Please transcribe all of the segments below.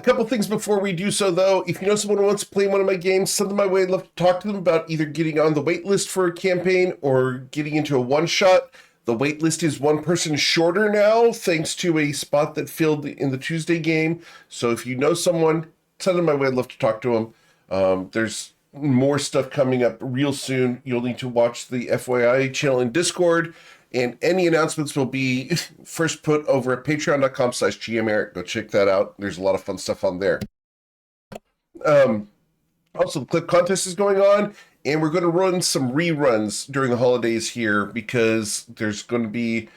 couple things before we do so, though. If you know someone who wants to play one of my games, send them my way. I'd love to talk to them about either getting on the wait list for a campaign or getting into a one-shot. The wait list is one person shorter now, thanks to a spot that filled in the Tuesday game. So if you know someone, send them my way. I'd love to talk to them. There's more stuff coming up real soon. You'll need to watch the FYI channel in Discord. And any announcements will be first put over at patreon.com/GMEric. Go check that out. There's a lot of fun stuff on there. Also, the clip contest is going on, and we're going to run some reruns during the holidays here because there's going to be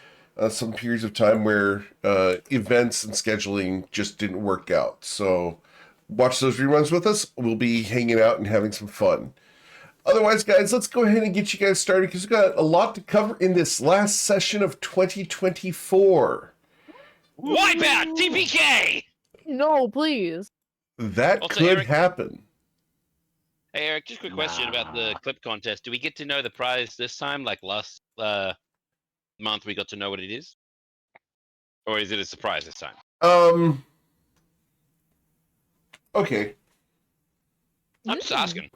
some periods of time where events and scheduling just didn't work out. So watch those reruns with us. We'll be hanging out and having some fun. Otherwise, guys, let's go ahead and get you guys started because we've got a lot to cover in this last session of 2024. Wipeout! TPK! No, please. That Also, could Eric- happen. Hey, Eric, just a quick question about the clip contest. Do we get to know the prize this time, like last month we got to know what it is? Or is it a surprise this time? Okay. I'm just asking.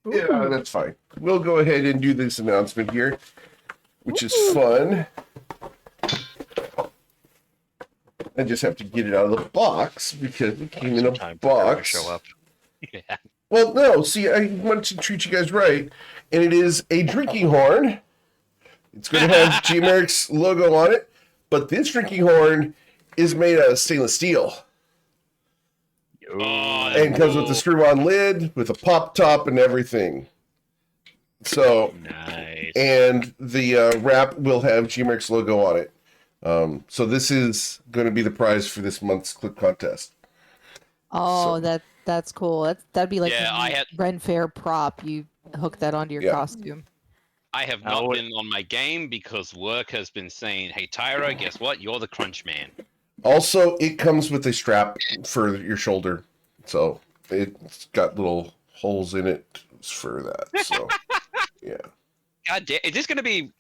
Yeah, that's fine. We'll go ahead and do this announcement here, which is fun. I just have to get it out of the box because it came in a box. Show up. Yeah. Well, no, see, I want to treat you guys right, and it is a drinking horn. It's going to have GMEric's logo on it, but this drinking horn is made out of stainless steel. Oh, And comes with the screw-on lid, with a pop top and everything. So, nice. and the wrap will have GMEric's logo on it. So this is going to be the prize for this month's clip contest. Oh, that's cool. That'd be like Yeah, a Ren Fair prop. You hook that onto your Yeah. costume. I have not been on my game because work has been saying, hey, Tyro, guess what? You're the crunch man. Also, it comes with a strap for your shoulder. So it's got little holes in it for that. So, yeah. God damn, is this going to be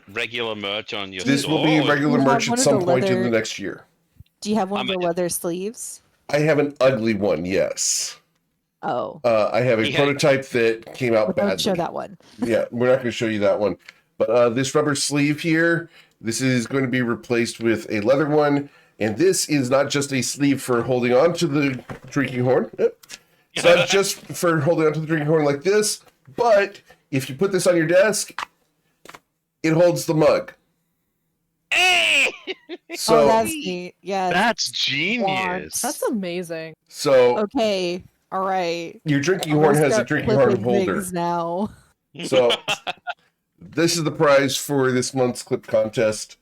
regular merch on your This store? will be or- regular You have merch one at of some the point in leather- the next year. Do you have one of I'm the a- leather sleeves? I have an ugly one, yes. Oh, I have a Yeah. prototype that came out well, don't show badly. that one. Yeah, we're not going to show you that one. But this rubber sleeve here, this is going to be replaced with a leather one. And this is not just a sleeve for holding on to the drinking horn. It's not just for holding on to the drinking horn like this, but if you put this on your desk, it holds the mug. Hey! So, Oh, that's neat. Yeah. That's genius. That's amazing. so Okay. All right. your drinking I'm horn gonna has a start drinking horn flipping holder. things now. So this is the prize for this month's clip contest.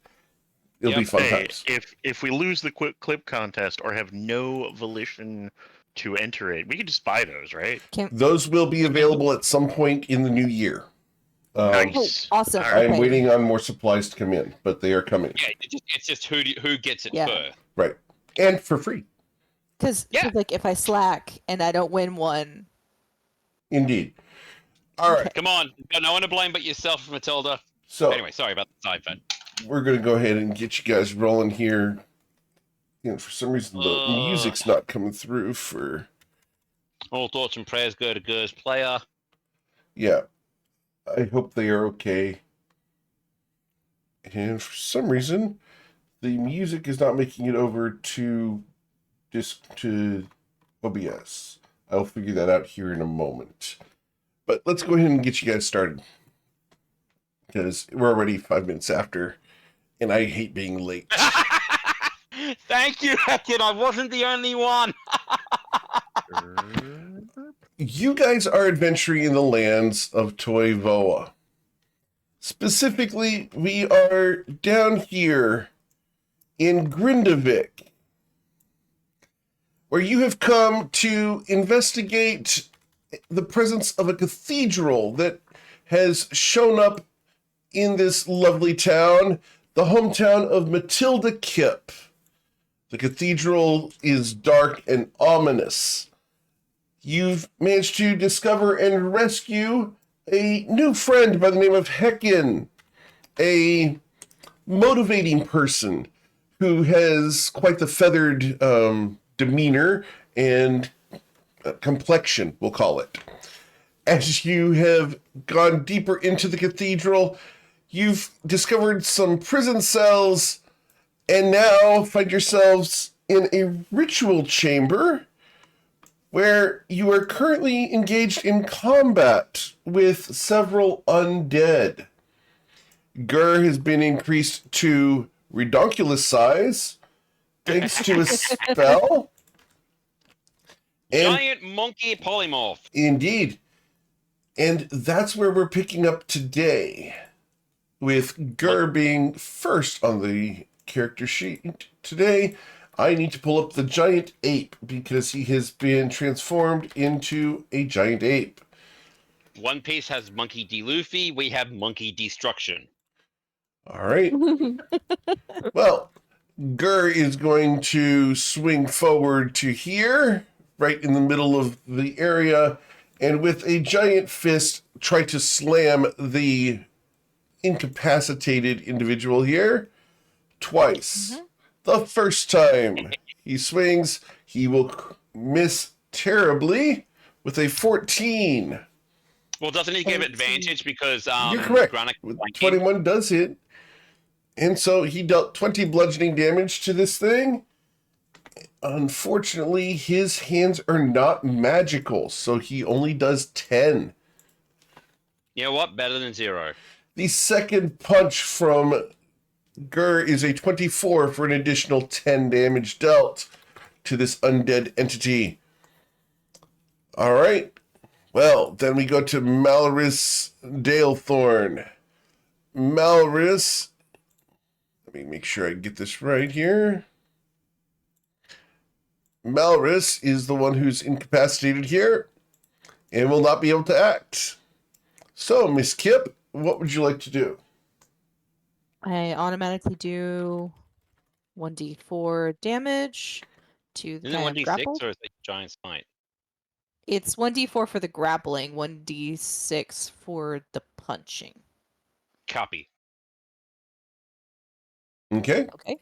It'll be Yep. fun Hey, times. if we lose the quick clip contest or have no volition to enter it, we can just buy those, right? Those will be available at some point in the new year. Nice. Oh, awesome. All right. I'm Okay. waiting on more supplies to come in, but they are coming. Yeah, it's just who gets it Yeah. first. Right. And for free. Because Yeah. like if I slack and I don't win one, Indeed. All right. Come on, you got no one to blame but yourself, Matilda. So Anyway, sorry about the side cut. we're going to go ahead and get you guys rolling here. You know, for some reason, the music's not coming through for... All thoughts and prayers go to Gers player. Yeah. I hope they are okay. And for some reason, the music is not making it over to OBS. I'll figure that out here in a moment. But let's go ahead and get you guys started. Because we're already 5 minutes after, and I hate being late. Thank you, Heckin. I wasn't the only one. You guys are adventuring in the lands of Toivoa. Specifically, we are down here in Grindavik, where you have come to investigate the presence of a cathedral that has shown up in this lovely town, the hometown of Matilda Kip. The cathedral is dark and ominous. You've managed to discover and rescue a new friend by the name of Heckin, a motivating person who has quite the feathered demeanor and complexion, we'll call it. As you have gone deeper into the cathedral, you've discovered some prison cells and now find yourselves in a ritual chamber where you are currently engaged in combat with several undead. Gur has been increased to redonkulous size thanks to a spell. And Giant monkey polymorph. indeed. And that's where we're picking up today, with Gur being first on the character sheet. Today, I need to pull up the giant ape because he has been transformed into a giant ape. One Piece has Monkey D. Luffy. We have Monkey Destruction. All right. Well, Gur is going to swing forward to here, right in the middle of the area, and with a giant fist try to slam the incapacitated individual here twice. Mm-hmm. The first time he swings, he will miss terribly with a 14. Well, doesn't he give advantage because you're correct. 21 does hit. And so he dealt 20 bludgeoning damage to this thing. Unfortunately, his hands are not magical, so he only does 10. You know what? Better than 0. The second punch from Gur is a 24 for an additional 10 damage dealt to this undead entity. All right. Well, then we go to Malorus Dalethorn. Malorus, let me make sure I get this right here. Malorus is the one who's incapacitated here and will not be able to act. So, Miss Kip, what would you like to do? I automatically do 1d4 damage to the Isn't it 1d6 grappled. or is it giant smite? It's 1d4 for the grappling, 1d6 for the punching. Copy. Okay. Okay.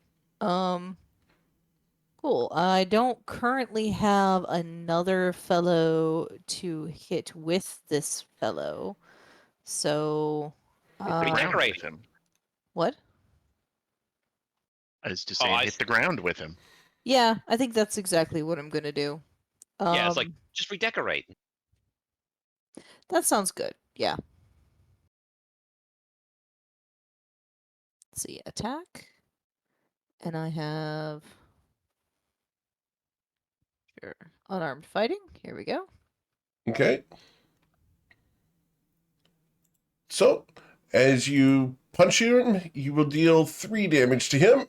Cool. I don't currently have another fellow to hit with this fellow, so Decorate him. What? I was just saying, hit the ground with him. Yeah, I think that's exactly what I'm gonna do. Yeah, it's like just redecorate. That sounds good. Yeah. Let's see, attack, and I have unarmed fighting. Here we go. Okay. So, as you punch him, you will deal 3 damage to him,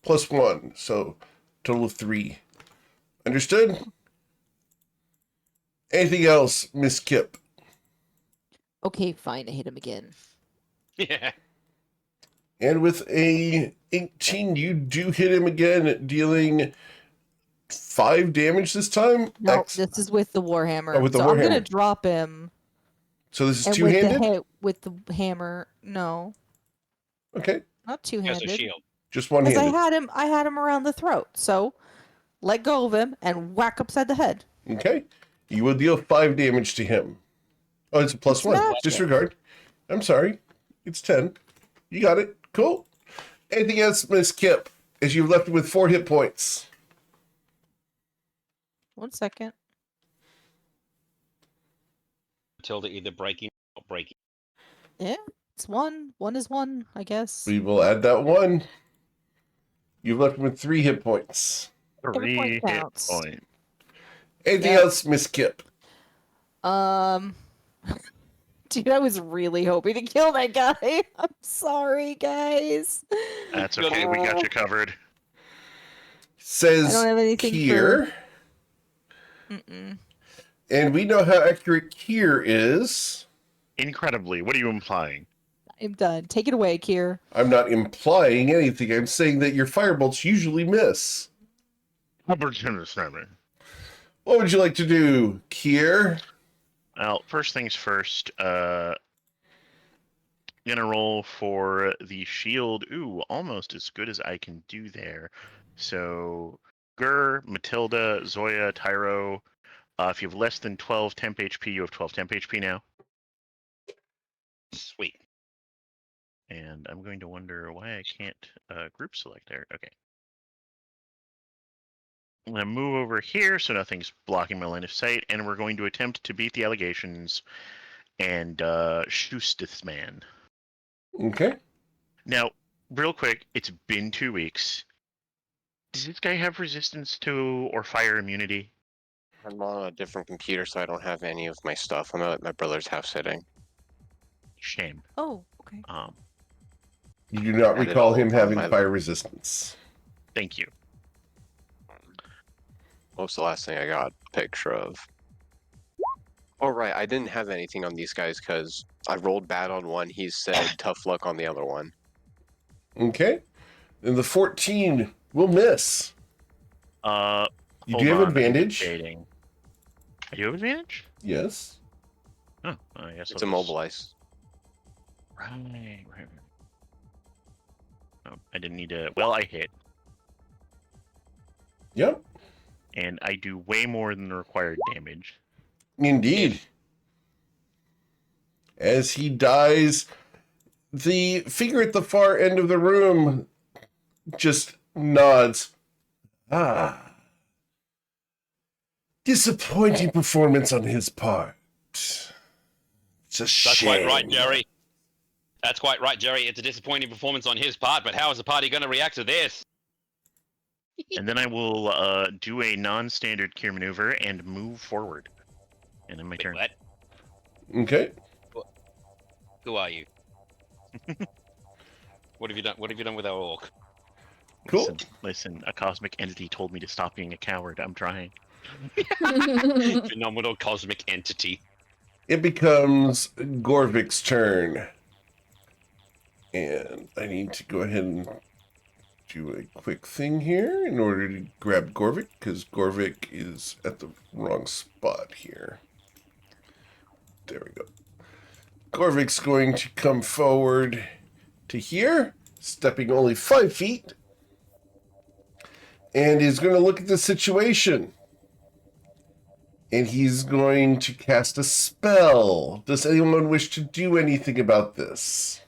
plus 1. So, total of 3. Understood? Anything else, Miss Kip? Okay, fine. I hit him again. Yeah. And with a 18, you do hit him again, dealing 5 damage this time? No, this is with the Warhammer. Oh, with the so Warhammer. I'm going to drop him. So this is and two-handed? With the hammer, no. Okay. Not two-handed. Shield. Just Because one-handed. I had him around the throat. So let go of him and whack upside the head. Okay. You will deal 5 damage to him. Oh, it's a plus 1. Magic. Disregard. I'm sorry. It's 10. You got it. Cool. Anything else, Miss Kip, as you've left with 4 hit points? 1 second. Tilde either breaking or breaking. Yeah, it's 1. 1 is 1, I guess. We will add that 1. You've left with 3 hit points. 3 hit counts. point. Anything else, Miss Kip? Dude, I was really hoping to kill that guy. I'm sorry, guys. That's okay. We got you covered. Says I don't have anything here. And we know how accurate Kier is. Incredibly. What are you implying? I'm done. Take it away, Kier. I'm not implying anything. I'm saying that your firebolts usually miss. Opportunity. What would you like to do, Kier? Well, first things first, gonna roll for the shield. Ooh, almost as good as I can do there. So Gur, Matilda, Zoya, Tyro. If you have less than 12 temp HP, you have 12 temp HP now. Sweet. And I'm going to wonder why I can't group select there. Okay. I'm going to move over here so nothing's blocking my line of sight, and we're going to attempt to beat the allegations and shoot this man. Okay. Now, real quick, it's been 2 weeks. Does this guy have resistance to or fire immunity? I'm on a different computer, so I don't have any of my stuff. I'm at my brother's house sitting. Shame. Oh, okay. You do not Add it recall all him on having my- fire resistance. Thank you. What was the last thing I got a picture of? Oh, right. I didn't have anything on these guys because I rolled bad on one. He said tough luck on the other one. Okay. And the 14 will miss. You Hold do have on, I'm advantage. debating. Do you have advantage? Yes. Oh, I guess It's I'll immobilized. Right. Oh, I didn't need to. Well, I hit, Yep. and I do way more than the required damage. Indeed. As he dies, the figure at the far end of the room just nods. Ah. Disappointing performance on his part. It's a That's shame. quite right, Jerry. That's quite right, Jerry. It's a disappointing performance on his part, but how is the party going to react to this? And then I will do a non-standard cure maneuver and move forward. And then my Wait, turn. what? Okay. Who are you? What have you done? What have you done with our orc? Cool. Listen, a cosmic entity told me to stop being a coward. I'm trying. Phenomenal cosmic entity. It becomes Gorvik's turn. And I need to go ahead and do a quick thing here in order to grab Gorvik, because Gorvik is at the wrong spot here. There we go. Gorvik's going to come forward to here, stepping only 5 feet, and is going to look at the situation. And he's going to cast a spell. Does anyone wish to do anything about this?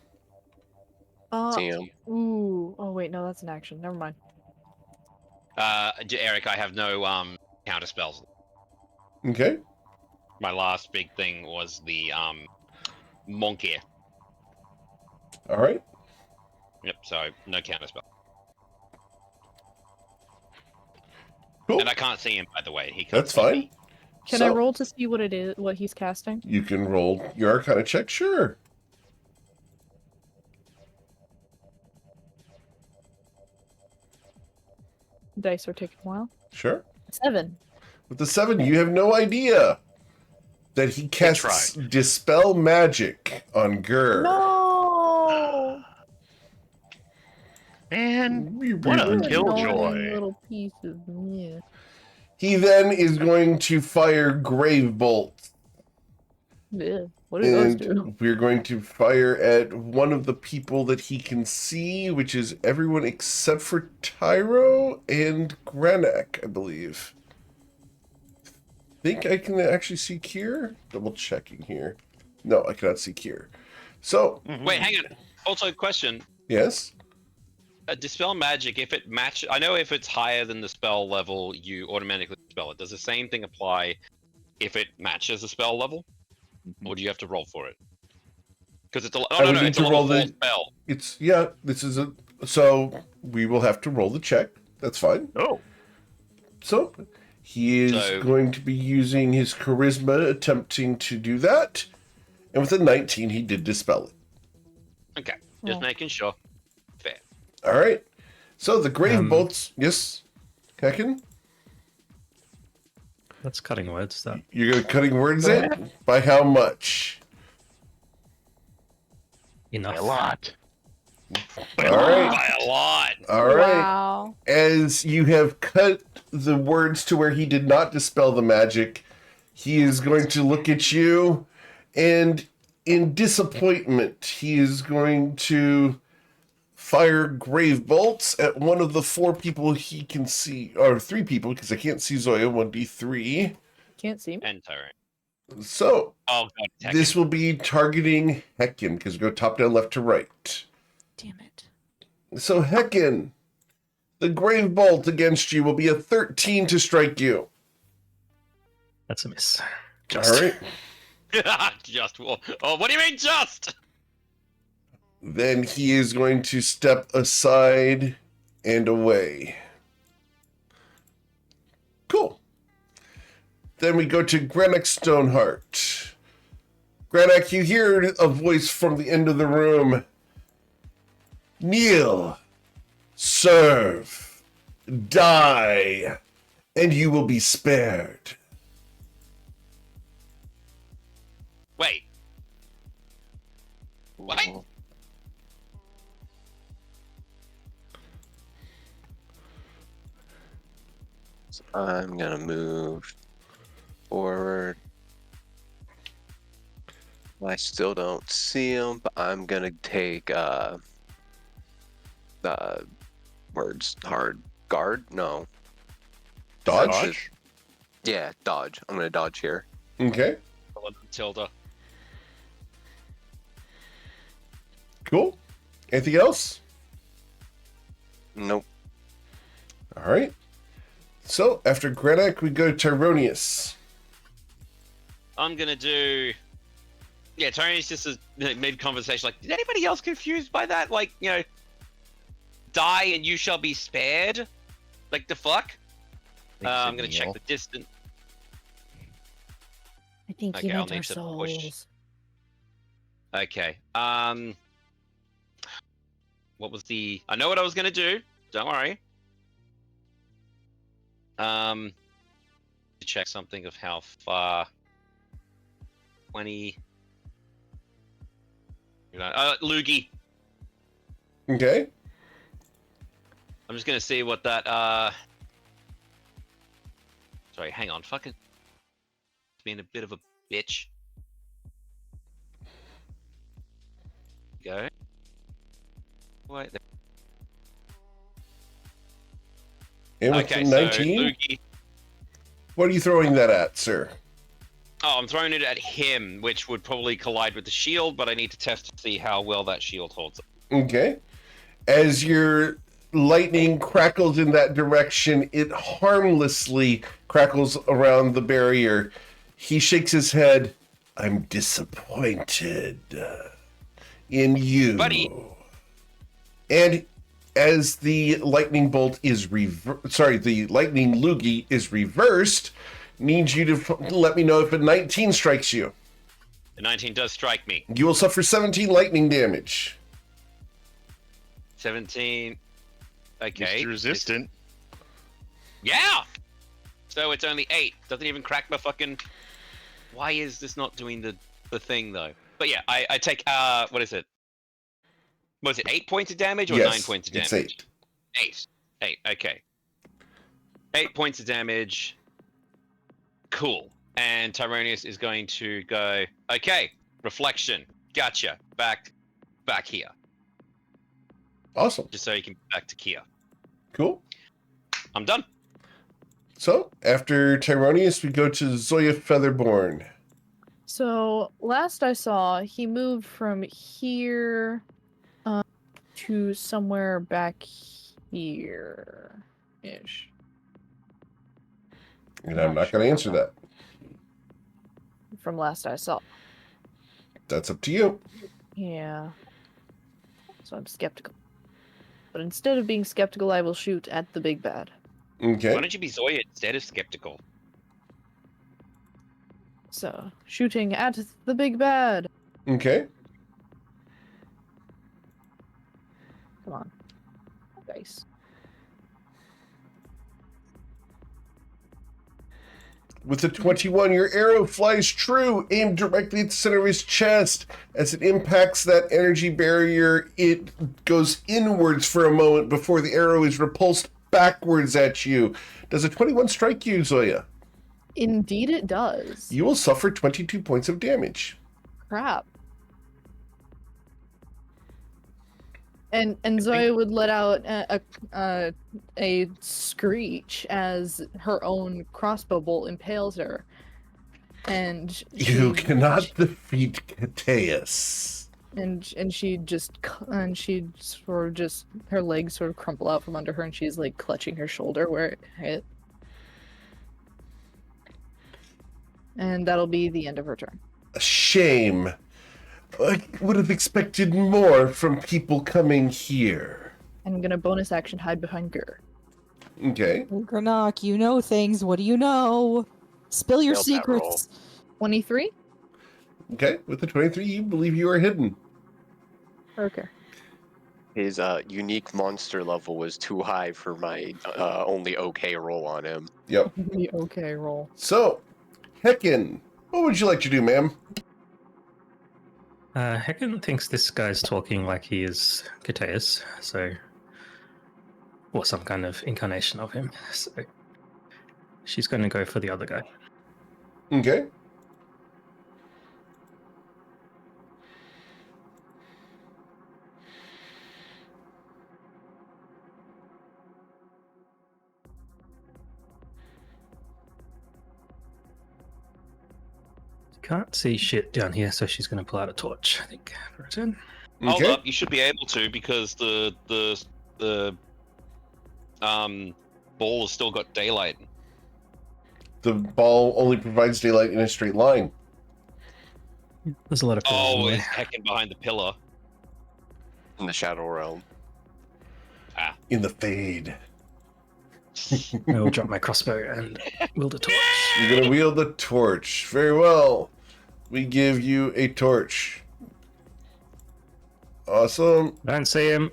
Damn. Ooh. Oh wait, no, that's an action. Never mind. Eric, I have no counter spells. Okay. My last big thing was the Monkey. All right. Yep, so no counter spell. Cool. And I can't see him, by the way. He can't That's see fine. me. Can So, I roll to see what it is? What he's casting? You can roll your Arcana check, sure. Dice are taking a while. Sure. 7. With the 7, you have no idea that he casts Dispel Magic on Gur. No. Man, You're what a You're killjoy. annoying little piece of me. He then is going to fire Grave Bolt. What do those do? And we're going to fire at one of the people that he can see, which is everyone except for Tyro and Granak, I believe. Think I can actually see Kier? Double checking here. No, I cannot see Kier. So, Wait, hang on. Also, question. yes. Dispel magic, if it matches... I know if it's higher than the spell level, you automatically dispel it. Does the same thing apply if it matches the spell level? Or do you have to roll for it? Because it's a... I would need it's to a roll level the- 4 spell. It's, yeah, this is a... So, we will have to roll the check. That's fine. Oh, So, he is So- going to be using his charisma attempting to do that. And with a 19, he did dispel it. Okay, just Oh. making sure. Fair. All right. So, the grave bolts... Yes, Kakin? That's cutting words, that. You're going to cutting words in? By how much? Enough. a lot. All right. By a lot. All right. Wow. As you have cut the words to where he did not dispel the magic, he is going to look at you, and in disappointment, he is going to fire grave bolts at one of the 4 people he can see, or 3 people, because I can't see Zoya. 1d3. Can't see me. And Tyrant. So Oh god, this will be targeting Hecken, because we go top down, left to right. Damn it. So Hecken, the grave bolt against you will be a 13 to strike you. That's a miss. All right. just. Oh, what do you mean just? Then he is going to step aside and away. Cool. Then we go to Granik Stoneheart. Granik, you hear a voice from the end of the room. Kneel, serve, die, and you will be spared. Wait. What? So I'm gonna move forward. Well, I still don't see him, but I'm gonna take words hard guard. No, Dodge? yeah, dodge. I'm gonna dodge here. Okay, Tilda. cool. Anything else? Nope. All right. So after Granik, we go to Tyronius. I'm gonna do. Yeah, Tony's just a mid-conversation. Like, did anybody else confused by that? Like, die and you shall be spared. Like the fuck? I'm gonna check the distance. I think Okay, he I'll meant our need to push. souls. Okay. What was the? I know what I was gonna do. Don't worry. To check something of how far. 20. Loogie. Okay. I'm just gonna see what that. Sorry, hang on. Fucking. Being a bit of a bitch. Go. Wait. And with Okay, the so 19, Loogie. what are you throwing that at, sir? Oh, I'm throwing it at him, which would probably collide with the shield, but I need to test to see how well that shield holds up. Okay. As your lightning crackles in that direction, it harmlessly crackles around the barrier. He shakes his head. I'm disappointed in you. Buddy. And as the lightning bolt is the lightning loogie is reversed, needs you to let me know if a 19 strikes you. The 19 does strike me. You will suffer 17 lightning damage. 17. Okay. Mr. Resistant. Yeah! So it's only 8. Doesn't even crack my fucking... Why is this not doing the thing, though? But yeah, I take, what is it? Was it 8 points of damage or 9 points of damage? It's 8. 8, okay. 8 points of damage. Cool. And Tyronius is going to go, okay, reflection. Gotcha. Back here. Awesome. Just so you can get back to Kia. Cool. I'm done. So, after Tyronius, we go to Zoya Featherborn. So last I saw, he moved from here to somewhere back here ish. And I'm not going to answer that. From last I saw. That's up to you. Yeah. So I'm skeptical. But instead of being skeptical, I will shoot at the big bad. Okay. Why don't you be Zoya instead of skeptical? So, shooting at the big bad. Okay. Come on. Dice. With a 21, your arrow flies true, aimed directly at the center of his chest. As it impacts that energy barrier, it goes inwards for a moment before the arrow is repulsed backwards at you. Does a 21 strike you, Zoya? Indeed it does. You will suffer 22 points of damage. Crap. And Zoya would let out a screech as her own crossbow bolt impales her. And You cannot defeat Cateus. And she'd sort of just her legs sort of crumple out from under her, and she's like clutching her shoulder where it hit. And that'll be the end of her turn. A shame. I would have expected more from people coming here. I'm gonna bonus action hide behind Gur. Okay. Granok, you know things. What do you know? Spill your Failed that roll. secrets. 23? Okay. With the 23, you believe you are hidden. Okay. His unique monster level was too high for my only okay roll on him. Yep. The okay roll. So, Heckin, what would you like to do, ma'am? Hecken thinks this guy's talking like he is Cateus, so... or some kind of incarnation of him, so... she's going to go for the other guy. Okay. Can't see shit down here, so she's going to pull out a torch, I think, for a turn. Hold Okay. up, you should be able to because the ball has still got daylight. The ball only provides daylight in a straight line. There's a lot of pillars in Oh, the way. it's hecking behind the pillar. In the Shadow Realm. In the fade. I will drop my crossbow and wield a torch. You're going to wield the torch. Very well. We give you a torch. Awesome. Don't see him.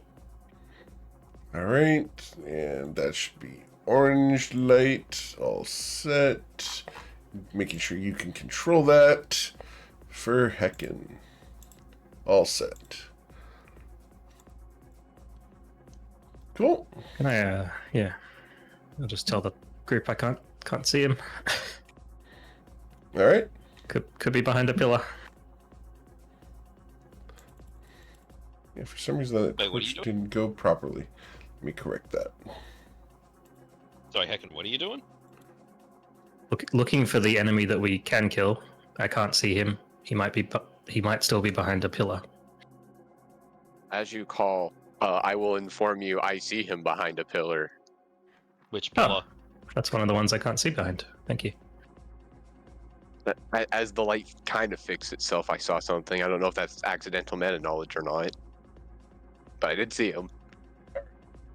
All right. And that should be orange light. All set. Making sure you can control that for Heckin. All set. Cool. Can I, yeah. I'll just tell the group I can't see him. All right. Could be behind a pillar. Yeah, for some reason that Wait, what are you torch doing? didn't go properly. Let me correct that. Sorry, heckin', what are you doing? Looking for the enemy that we can kill. I can't see him. He might still be behind a pillar. As you call, I will inform you I see him behind a pillar. Which pillar? That's one of the ones I can't see behind. Thank you. But as the light kind of fixed itself, I saw something. I don't know if that's accidental meta knowledge or not. But I did see him.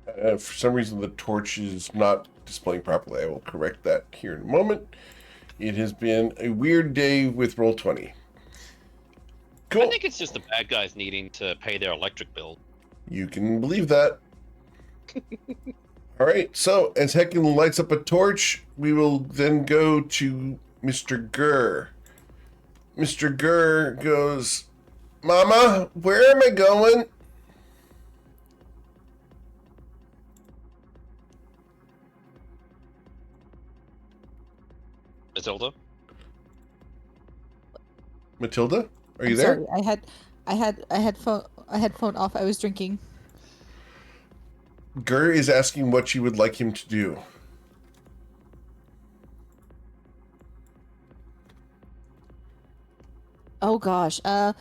For some reason, the torch is not displaying properly. I will correct that here in a moment. It has been a weird day with Roll20. Cool. I think it's just the bad guys needing to pay their electric bill. You can believe that. All right. So as Heckin lights up a torch, we will then go to Mr. Gurr. Mr. Gurr goes, "Mama, where am I going?" Matilda? Matilda, are you I'm there? Sorry, I had phone off. I was drinking. Gurr is asking what you would like him to do. Oh gosh. And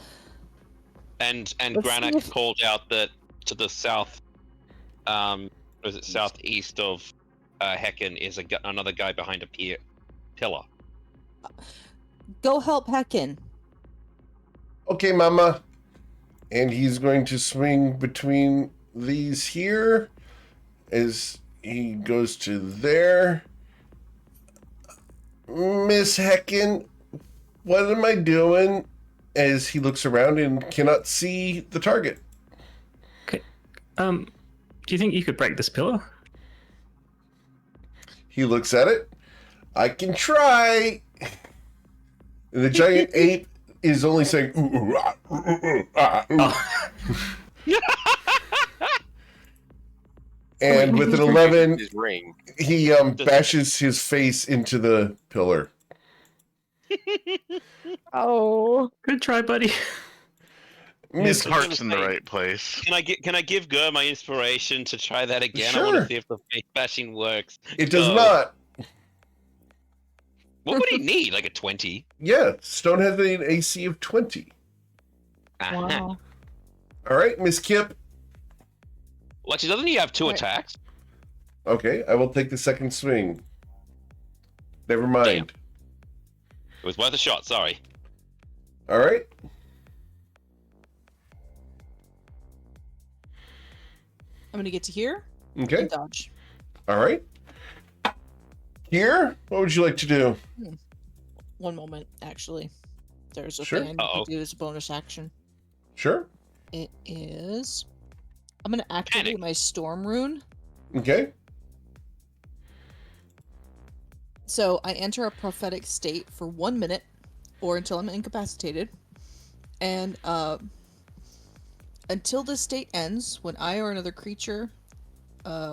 Let's see Granak if- called out that to the south, was it southeast of Heckin is another guy behind a pillar. Go help Heckin. Okay, Mama. And he's going to swing between these here as he goes to there. Miss Heckin, what am I doing? As he looks around and cannot see the target. Okay. Do you think you could break this pillar? He looks at it. I can try. And the giant ape is only saying, ooh, ooh, ah, ooh, ooh, ah, ooh. Oh. And with an 11, His ring. he bashes his face into the pillar. Oh. Good try, buddy. Miss His heart's in the right place. Can I give Gur my inspiration to try that again? I Sure. want to see if the face bashing works. It does Go. not. What would he need? Like a 20? Yeah, Stone has an AC of 20. Wow. All right, Miss Kip. Well, actually, doesn't he have 2 Wait. attacks? Okay, I will take the second swing. Never mind. It was worth a shot. Sorry. All right. I'm gonna get to here Okay. and dodge. All right. Here, what would you like to do? One moment, actually. There's a Sure. thing I need Uh-oh. to do as a bonus action. Sure. It is. I'm gonna activate Panic. my storm rune. Okay. So I enter a prophetic state for 1 minute, or until I'm incapacitated, and until this state ends, when I or another creature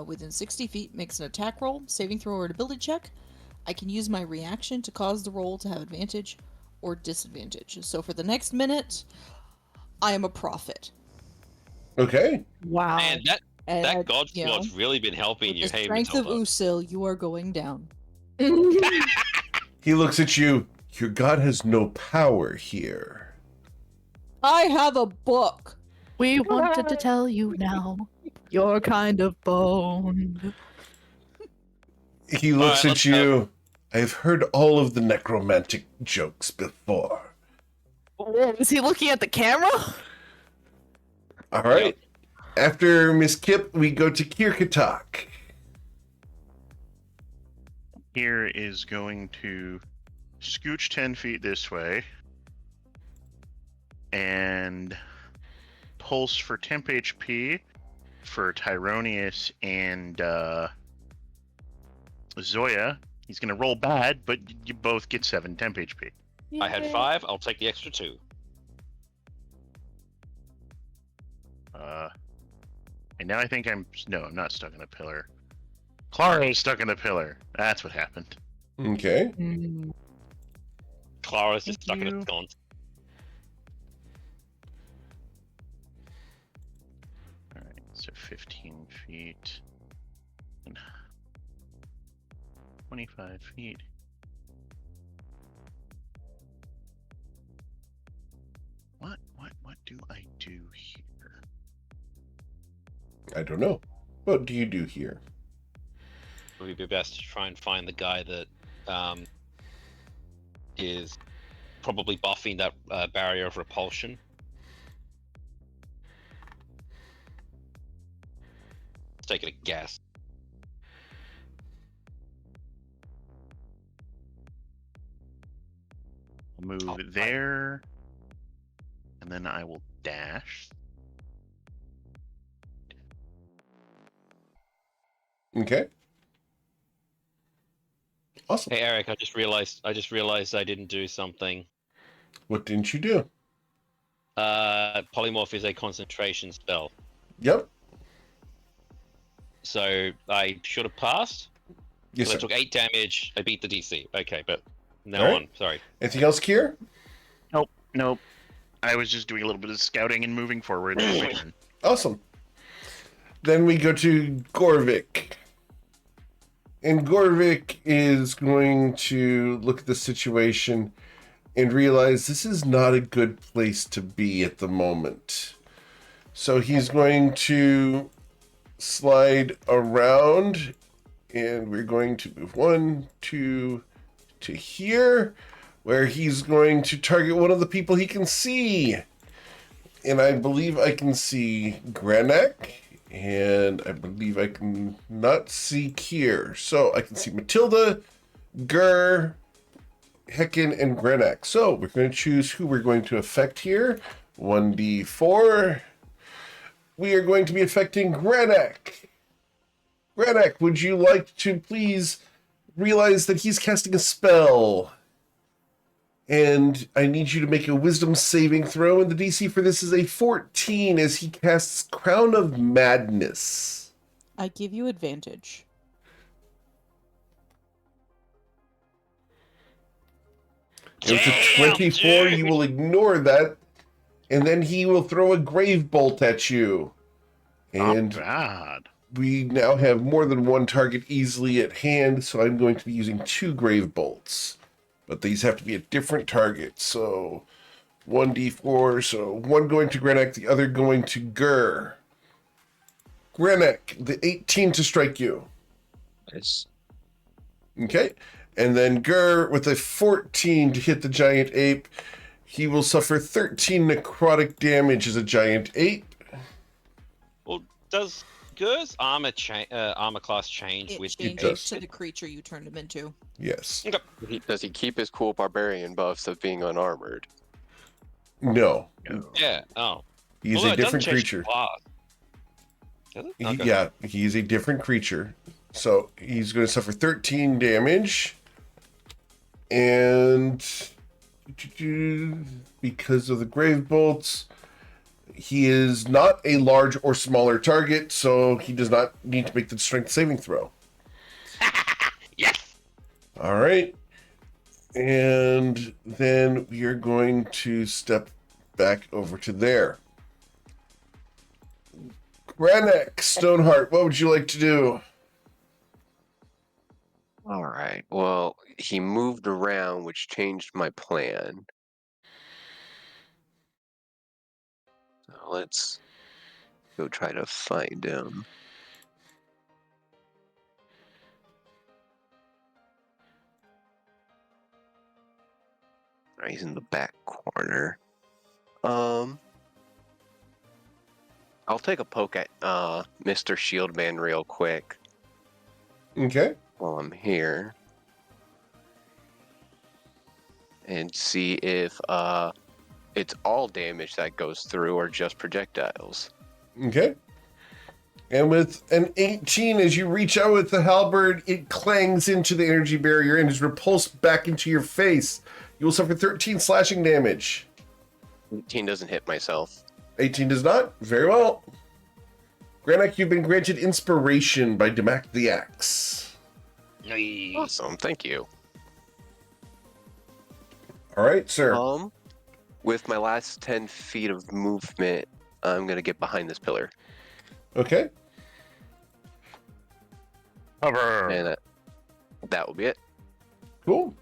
within 60 feet makes an attack roll, saving throw, or an ability check, I can use my reaction to cause the roll to have advantage or disadvantage. So for the next minute, I am a prophet. Okay. Wow. Man, And that God you know, Sword's really been helping with you. the Hey, strength of Matilda. Usil, you are going down. He looks at you. Your god has no power here. I have a book. We wanted to tell you now. You're kind of boned. He looks right, at let's you. I've heard all of the necromantic jokes before. Is he looking at the camera? All right. After Miss Kip, we go to Kirkatak. Here is going to scooch 10 feet this way and pulse for temp HP for Tyronius and Zoya. He's going to roll bad, but you both get 7 temp HP. I had 5. I'll take the extra 2. And now I think I'm not stuck in a pillar. Clara is stuck in a pillar. That's what happened. Okay. Clara's just Thank stuck in you. a sconce. Alright, so 15 feet. And 25 feet. What do I do here? I don't know. What do you do here? It would be best to try and find the guy that is probably buffing that barrier of repulsion. Let's take it a guess. I'll move there. And then I will dash. Okay. Awesome. Hey Eric, I just realized I didn't do something. What didn't you do? Polymorph is a concentration spell, Yep. so I should have passed. Yes, So I sir. took 8 damage. I beat the DC. Okay, but now Alright. on. Sorry. Anything else, Kier? Nope. I was just doing a little bit of scouting and moving forward. That's my turn. Awesome. Then we go to Gorvik. And Gorvik is going to look at the situation and realize this is not a good place to be at the moment. So he's going to slide around, and we're going to move 1, 2 to here, where he's going to target one of the people he can see. And I believe I can see Granek, and I believe I can not see Kier. So I can see Matilda, Gur, Hecken, and Granek. So we're going to choose who we're going to affect here. 1d4. We are going to be affecting Granek. Granek, would you like to please realize that he's casting a spell? And I need you to make a wisdom saving throw, and the DC for this is a 14 as he casts Crown of Madness. I give you advantage. If it's a 24, you will ignore that And then he will throw a grave bolt at you. And Not bad. we now have more than one target easily at hand, so I'm going to be using 2 grave bolts. But these have to be at different targets, so 1d4, so one going to Grenek, the other going to Gur. Grenek, the 18 to strike you. Nice. Okay. And then Gur with a 14 to hit the giant ape. He will suffer 13 necrotic damage as a giant ape. Well, does Gur's armor class change It with changes does. to the creature you turned him into. Yes. Does he keep his cool barbarian buffs of being unarmored? No. Yeah. Oh. He's Although a it doesn't different change creature. class. Does it? Okay. Yeah, he's a different creature. So he's going to suffer 13 damage. And because of the grave bolts, he is not a large or smaller target, so he does not need to make the strength saving throw. Yes. All right. And then we are going to step back over to there. Granek, Stoneheart, what would you like to do? All right. Well, he moved around, which changed my plan. So let's go try to find him. All right, he's in the back corner. I'll take a poke at Mr. Shieldman real quick Okay. while I'm here. And see if it's all damage that goes through or just projectiles. Okay. And with an 18, as you reach out with the halberd, it clangs into the energy barrier and is repulsed back into your face. You will suffer 13 slashing damage. 18 doesn't hit myself. 18 does not. Very well. Granek, you've been granted inspiration by Demak the Axe. Nice. Awesome, thank you. All right, sir. With my last 10 feet of movement, I'm gonna get behind this pillar. Okay. Cover. And that will be it. Cool.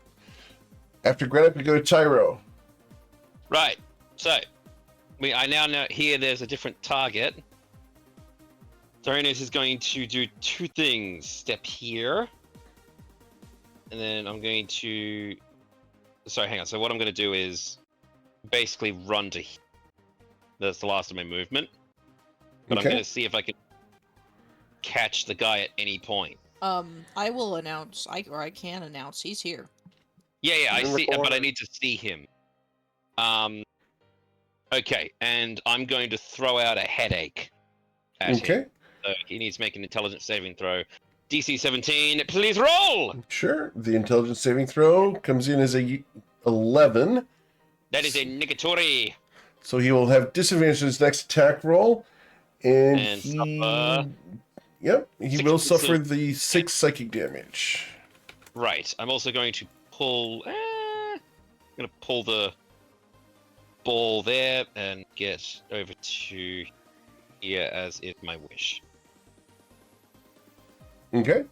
After Granek, we go to Tyro. Right. So, I now know here there's a different target. Tyrannus is going to do 2 things. Step here. And then I'm going to... Sorry, hang on. So what I'm going to do is basically run to here. That's the last of my movement. But I'm Okay. going to see if I can catch the guy at any point. I will announce, I can announce he's here. Yeah, I In the see, but I corner. need to see him. Okay, and I'm going to throw out a headache at him. Okay. So he needs to make an intelligence saving throw. DC 17, please roll! Sure. The intelligence saving throw comes in as a 11. That is a negatory. So he will have disadvantage on his next attack roll. And he... suffer Yep. He 6 will points suffer of- the 6 psychic damage. Right, I'm also going to pull... I'm going to pull the ball there and get over to here as is my wish. Okay.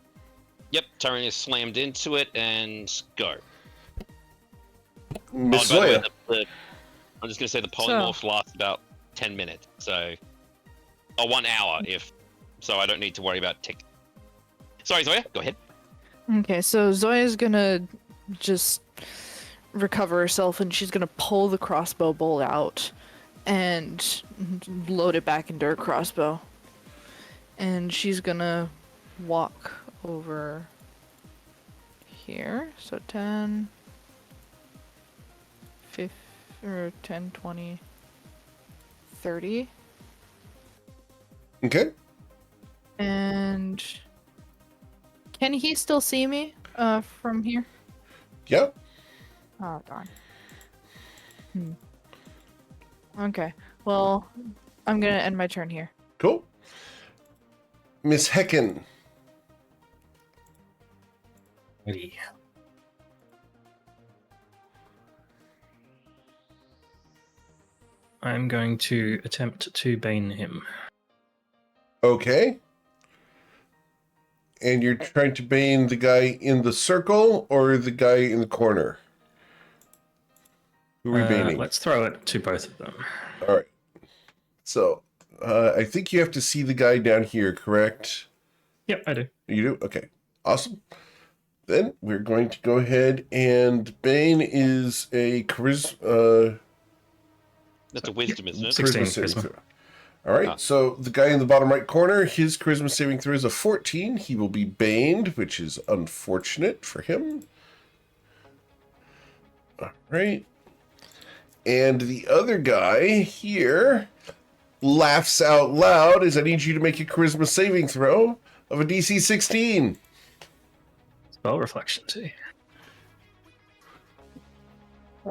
Yep, Tyrion is slammed into it and go. Miss Oh, by the way, Zoya. I'm just going to say the polymorph lasts about 10 minutes, so... Or 1 hour, if... So I don't need to worry about tick. Sorry, Zoya, go ahead. Okay, so Zoya's gonna just recover herself and she's gonna pull the crossbow bolt out and load it back into her crossbow. And she's gonna walk over here. So 10, 15, or 10, 20, 30. Okay. And can he still see me from here? Yep. Oh darn. Okay. Well, I'm gonna end my turn here. Cool. Miss Hecken. Ready. I'm going to attempt to bane him. Okay. And you're trying to bane the guy in the circle or the guy in the corner? Who are we baning? Let's throw it to both of them. All right. So, I think you have to see the guy down here, correct? Yep, I do. You do? Okay. Awesome. Then we're going to go ahead and Bane is a charisma. That's a wisdom, isn't it? 16 saving charisma. throw. All right. Ah. So the guy in the bottom right corner, his charisma saving throw is a 14. He will be baned, which is unfortunate for him. All right. And the other guy here laughs out loud as I need you to make a charisma saving throw of a DC 16. Spell reflection too.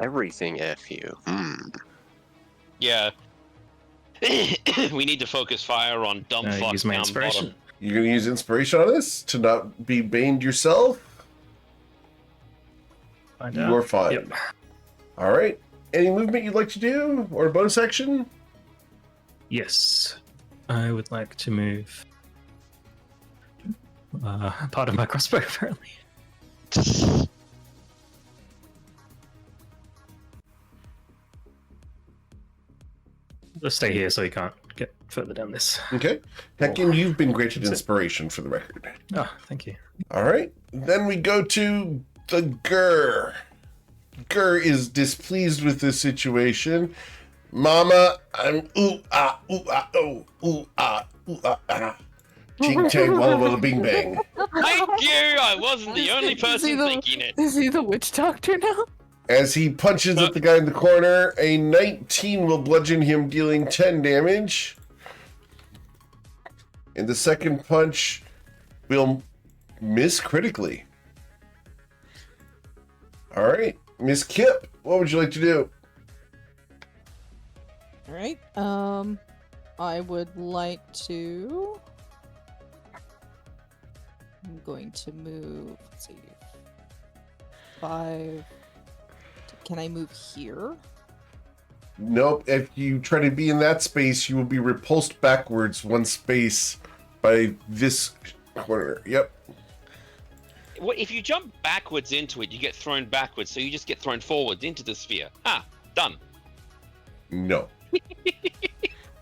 Everything F you. Yeah. We need to focus fire on dumb fuck Use my down inspiration. bottom. You're going to use inspiration on this to not be baned yourself? Find You're out. fine. Yep. All right. Any movement you'd like to do or a bonus action? Yes. I would like to move part of my crossbow, apparently. Let's stay here so we can't get further down this. Okay. Heckin, you've been granted That's it. inspiration for the record. Oh, thank you. All right. Then we go to the Gur. Gur is displeased with this situation. Mama, I'm ooh ah oh ooh ah ching chang walla walla bing bang. Thank you! I wasn't the only person thinking it. Is he the witch doctor now? As he punches at the guy in the corner, a 19 will bludgeon him, dealing 10 damage. And the second punch will miss critically. All right, Miss Kip, what would you like to do? All right. I would like to. I'm going to move. Let's see. 5. Can I move here? Nope. If you try to be in that space, you will be repulsed backwards one space by this corner. Yep. Well, if you jump backwards into it, you get thrown backwards, so you just get thrown forwards into the sphere. Ah, done. No.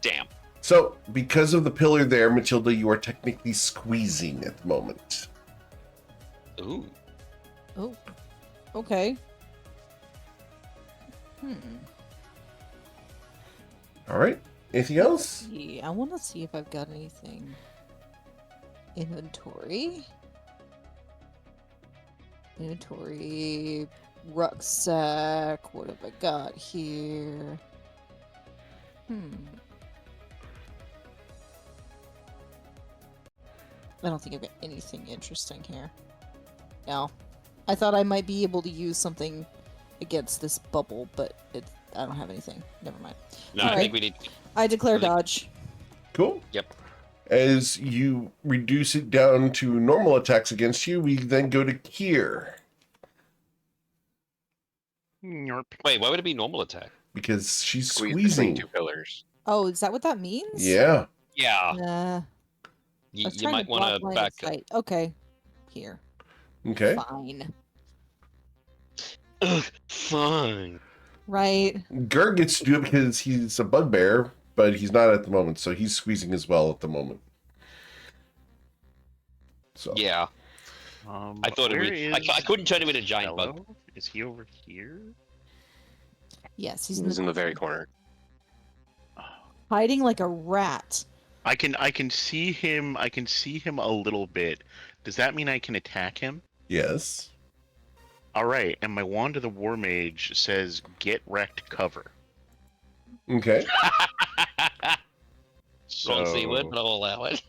Damn. So, because of the pillar there, Matilda, you are technically squeezing at the moment. Ooh. Oh. Okay. All right. Anything else? Yeah, I want to see if I've got anything. Inventory. Rucksack. What have I got here? I don't think I've got anything interesting here. No. I thought I might be able to use something against this bubble, but I don't have anything. Never mind. No, All I right. think we need. I declare I think- dodge. Cool. Yep. As you reduce it down to normal attacks against you, we then go to Kier. Yarp. Wait, why would it be normal attack? Because she's Squeeze squeezing. between two pillars. Oh, is that what that means? Yeah. Yeah. I You, was you trying might to block want to line of back. sight. Okay. Here. Okay. Fine. Ugh, fine. Right. Gur gets to do it because he's a bugbear, but he's not at the moment, so he's squeezing as well at the moment. So Yeah. I thought it where was. I couldn't turn him into a giant bug. Fellow? Is he over here? Yes, he's He's in the very corner. hiding like a rat. I can see him. I can see him a little bit. Does that mean I can attack him? yes. All right. And my wand of the war mage says "Get wrecked, cover." Okay. Wrong C word, but I'll allow it.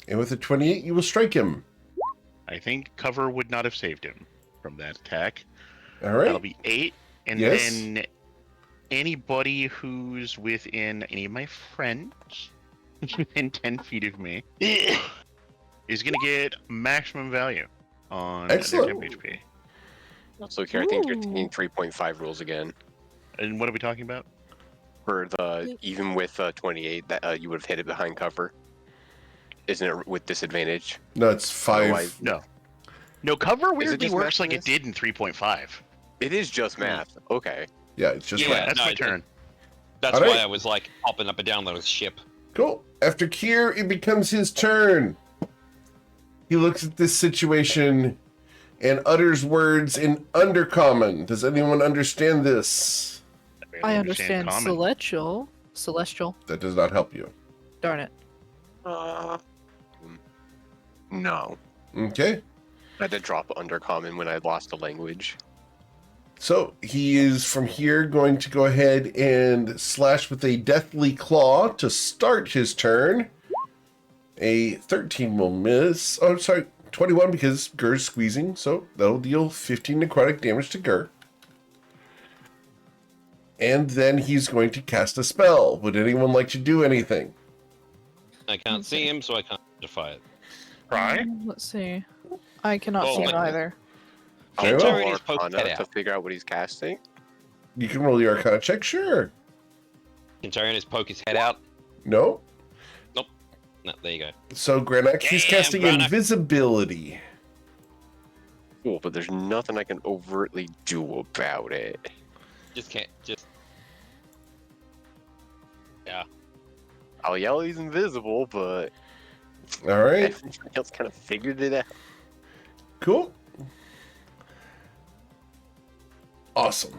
And with a 28, you will strike him. I think cover would not have saved him from that attack. All right. That'll be 8, and Yes. then anybody who's within any of my friends within 10 feet of me is gonna get maximum value on Excellent. their temp HP. Also, here I think you're Ooh. taking 3.5 rules again. And what are we talking about? For the even with 28, that you would have hit it behind cover. Isn't it with disadvantage? No, it's 5. Otherwise- No. No, cover weirdly just works like it math did in 3.5. It is just math. Okay. Yeah, it's just Yeah. math. That's no, my it- turn. That's All right. why I was like hopping up and down like a ship. Cool. After Kier, it becomes his turn. He looks at this situation and utters words in Undercommon. Does anyone understand this? I understand common. celestial. Celestial. That does not help you. Darn it. No. Okay. I did drop undercommon when I lost the language. So he is from here going to go ahead and slash with a Deathly Claw to start his turn. A 13 will miss. Oh, sorry, 21 because Gur's squeezing. So that'll deal 15 necrotic damage to Gur. And then he's going to cast a spell. Would anyone like to do anything? I can't see him, so I can't defy it. Try. Let's see. I cannot Oh, see it my- either. Very I'll well. roll Turn his poke Arcana head to out. figure out what he's casting. You can roll your Arcana check, sure. Can Tyrannus poke his head out? No. No, there you go. So Granak, he's Damn, casting Granak. invisibility. Cool, but there's nothing I can overtly do about it. Just can't. Just I'll yell he's invisible, but All right. everyone else kind of figured it out. Cool. Awesome.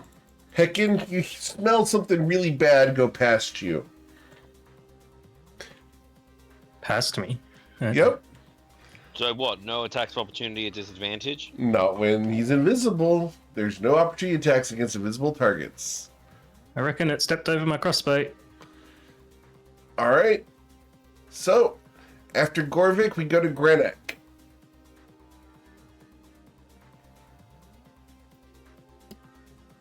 Heckin, you smell something really bad go past you. Past me. Okay. Yep. so what? No attacks of opportunity at disadvantage. Not when he's invisible. There's no opportunity attacks against invisible targets. I reckon it stepped over my crossbow. All right. So, after Gorvik, we go to Grenek.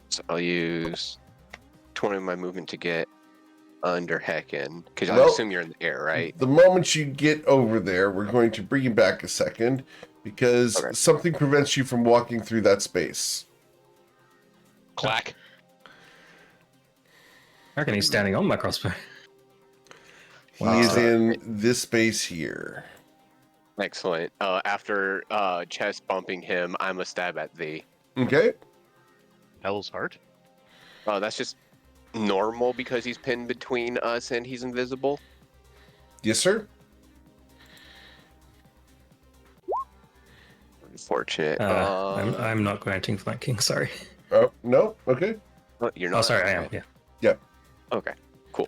So I'll use 20 of my movement to get under Heckin, because I Well- assume you're in the air, right? The moment you get over there, we're going to bring you back a second because Okay. something prevents you from walking through that space. Clack. I reckon he's standing on my crossbow. He Wow. is in this space here. Excellent. After chest bumping him, I'm a stab at thee. Okay. Hell's Heart. That's just normal because he's pinned between us and he's invisible. Yes, sir. Unfortunate. I'm not granting flanking. Sorry. Oh, no. Okay. You're not. Oh, sorry. I am. okay. Yeah. Okay.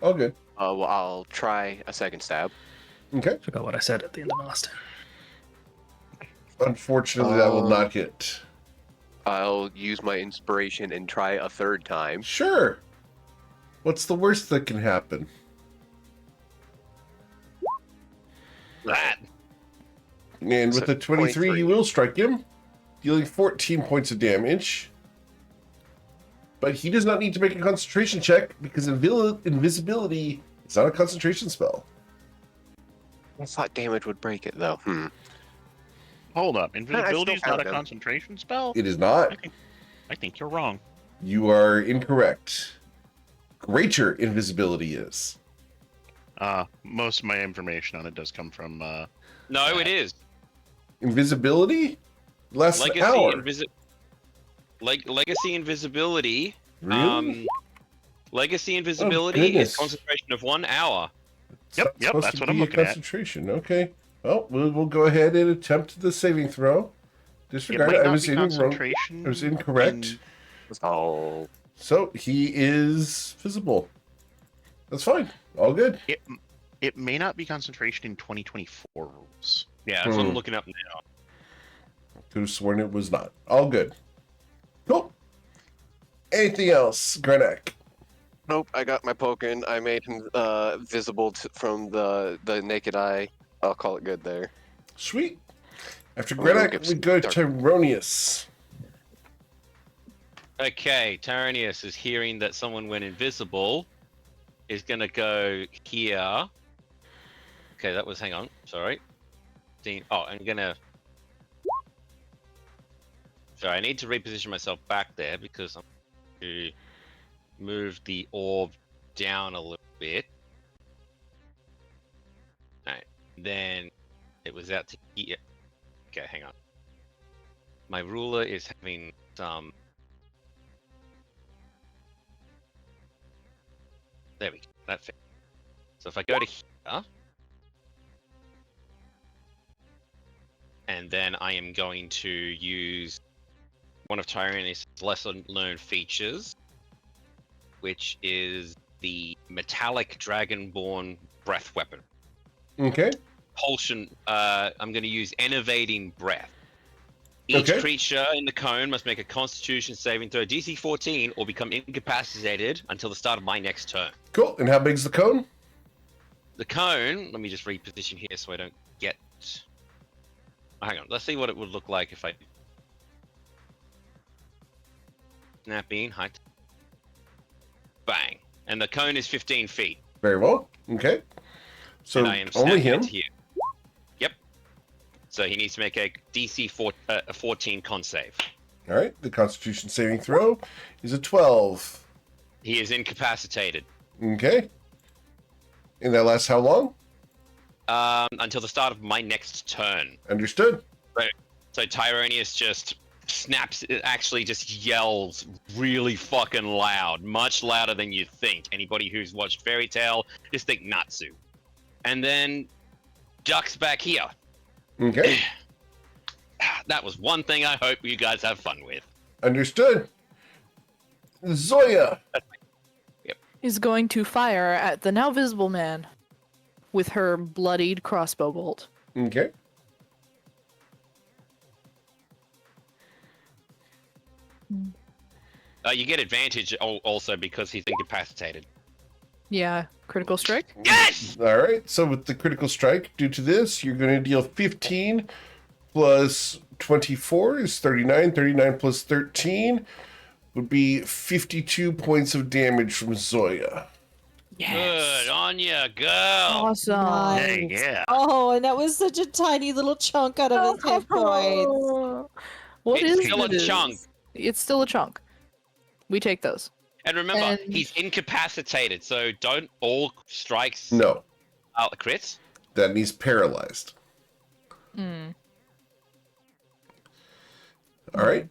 All good. Well, I'll try a second stab. Okay. Forgot what I said at the end of my last turn. Unfortunately, that will not hit. I'll use my inspiration and try a third time. Sure. What's the worst that can happen? That. And with So, the 23, 23. you will strike him, dealing 14 points of damage. But he does not need to make a concentration check because invisibility is not a concentration spell. I thought damage would break it, though. Hold up. Invisibility is still not a have him. concentration spell? It is not. I think you're wrong. You are incorrect. Greater invisibility is. Most of my information on it does come from No, it is. Invisibility? Less an Legacy hour. Legacy invisibility. Really? Legacy invisibility goodness. is concentration of 1 hour. Yep, It's supposed that's to what I'm be a looking at. concentration. Okay. Well, we'll go ahead and attempt the saving throw. It Disregard might it. I not was be in wrong. concentration. I was incorrect. Oh, So he is visible. That's fine. All good. It may not be concentration in 2024 rules. Yeah, that's what Hmm. I'm looking up now. Could have sworn it was not. All good. Cool. Anything else, Grenek? nope. I got my poking. I made him visible from the naked eye. I'll call it good there. Sweet. After I'm gonna Grenek, get we go dark. to Ronius. Okay, Tyrannius is hearing that someone went invisible. Is gonna go here. Okay, that was. Hang on. Sorry. Oh, I'm gonna. So I need to reposition myself back there because I'm going to move the orb down a little bit. Alright, then it was out to here. Okay, hang on. My ruler is having some... There we go, that fits. So if I go to here, and then I am going to use one of Tyranius' lesser known features, which is the metallic dragonborn breath weapon. Okay. Propulsion, I'm going to use Enervating Breath. Each Okay. creature in the cone must make a Constitution saving throw DC 14 or become incapacitated until the start of my next turn. Cool. And how big's the cone? The cone, let me just reposition here so I don't get... Oh, hang on, let's see what it would look like if I... Snap in, height. Bang. And the cone is 15 feet. Very well. Okay. So And I am only snapping him. it here. Yep. So he needs to make a DC 14 con save. All right. The Constitution saving throw is a 12. He is incapacitated. Okay. And that lasts how long? Until the start of my next turn. Understood. So Tyranius just snaps, it actually just yells really fucking loud, much louder than you think. Anybody who's watched Fairy Tail, just think Natsu. And then ducks back here. Okay. That was one thing I hope you guys have fun with. Understood. Zoya. Is going to fire at the now visible man with her bloodied crossbow bolt. Okay. You get advantage also because he's incapacitated. Yeah, critical strike. Yes! All right. So with the critical strike, due to this, you're going to deal 15 plus 24 is 39. 39 plus 13 would be 52 points of damage from Zoya. Good on ya, girl. Awesome. Nice. Yeah. Oh, and that was such a tiny little chunk out of his hit points. What It's is still a it? chunk. It's still a chunk. We take those. And remember, And- he's incapacitated, so don't all strikes No, crits. that means paralyzed. Hmm. All right.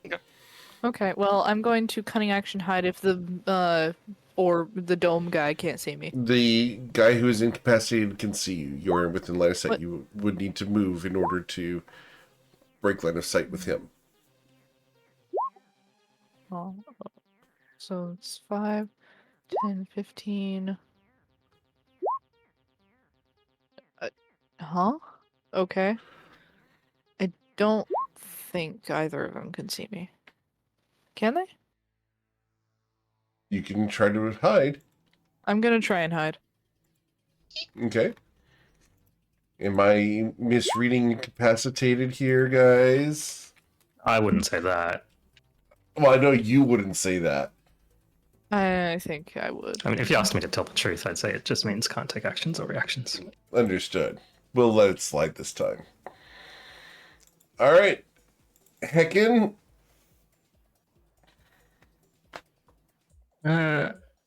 Okay, well, I'm going to cunning action hide if the or the dome guy can't see me. The guy who is incapacitated can see you. You're within line of sight. What? You would need to move in order to break line of sight with him. Oh, so it's 5, 10, 15. Huh? Okay. I don't think either of them can see me. Can they? You can try to hide. I'm gonna try and hide. Okay. Am I misreading incapacitated here, guys? I wouldn't say that. Well, I know you wouldn't say that. I think I would. I mean, if you asked me to tell the truth, I'd say it just means can't take actions or reactions. Understood. We'll let it slide this time. All right. Heckin.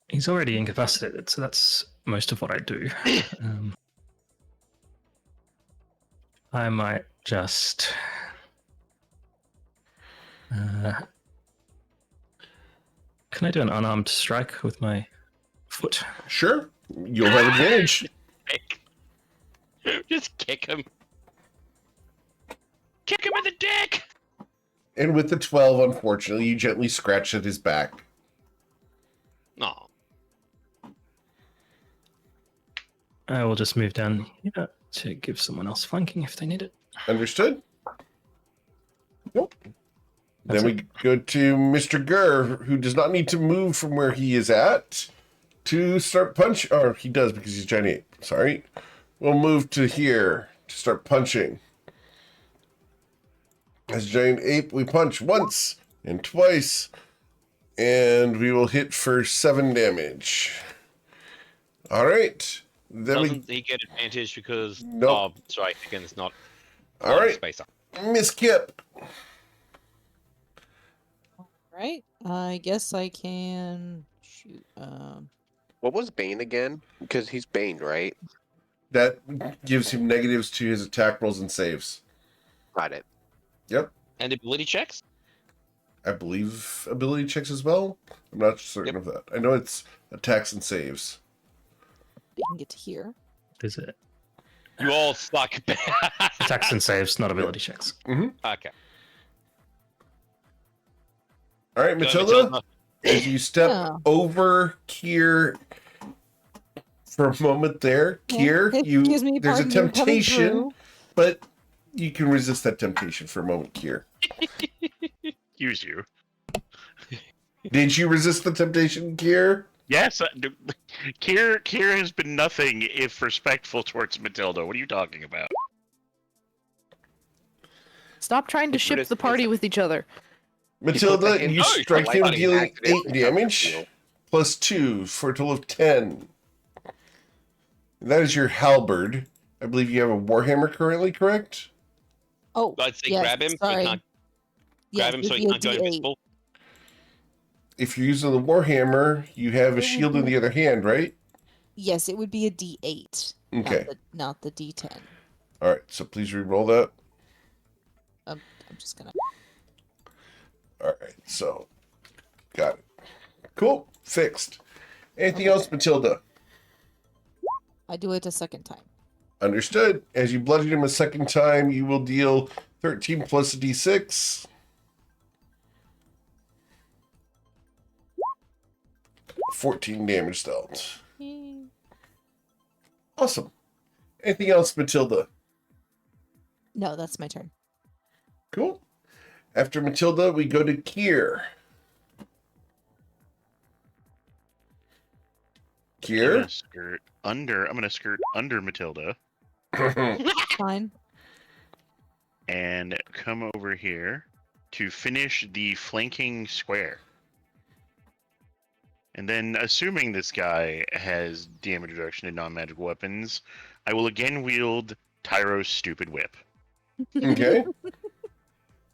He's already incapacitated, so that's most of what I do. I might just... can I do an unarmed strike with my foot? Sure. You'll have advantage. Just kick him. Kick him in the dick! And with the 12, unfortunately, you gently scratch at his back. No. I will just move down here to give someone else flanking if they need it. Understood? Nope. That's Then we go to Mr. Gurr, who does not need to move from where he is at to start punch. Or he does because he's giant ape. Sorry. We'll move to here to start punching. As giant ape, we punch once and twice. And we will hit for 7 damage. All right. Then Doesn't he get advantage because... Nope. Oh, sorry, again, it's not... All right. Space up. Miss Kip. Right. I guess I can shoot. What was Bane again? Because he's Bane, right? That gives him negatives to his attack rolls and saves. Got it. Yep. And ability checks? I believe ability checks as well. I'm not certain Yep. of that. I know it's attacks and saves. We can get to here. Is it You all suck. attacks and saves, not ability checks? Mm-hmm. Okay. All right, Go, Matilda. As you step Yeah. over Kier for a moment there, Kier, Excuse me, there's a pardon, you're coming temptation, through. but you can resist that temptation for a moment, Kier. Use you. Did you resist the temptation, Kier? Yes, Kier has been nothing if respectful towards Matilda. What are you talking about? Stop trying to ship the party with each other. Matilda, hit- you No, strike like him buddy, dealing accidentally 8 touch the damage, field. plus 2, for a total of 10. That is your halberd. I believe you have a warhammer currently, correct? Oh, I'd say yes, grab him. So he sorry. can't Yes, grab him so it'd he be a can't go D8. invisible. If you're using the warhammer, you have a It would shield in be- the other hand, right? Yes, it would be a D8. Okay. Not the D10. All right, so please re-roll that. I'm just gonna. All right, so got it. Cool, fixed. Anything else, Matilda? I do it a second time. Understood. As you bludgeon him a second time, you will deal 13 plus a d6. $14 damage dealt. Awesome. Anything else, Matilda? No, that's my turn. Cool. After Matilda, we go to Kier. I'm Kier? gonna skirt under Matilda Fine. and come over here to finish the flanking square. And then, assuming this guy has damage reduction in non-magical weapons, I will again wield Tyro's stupid whip. Okay.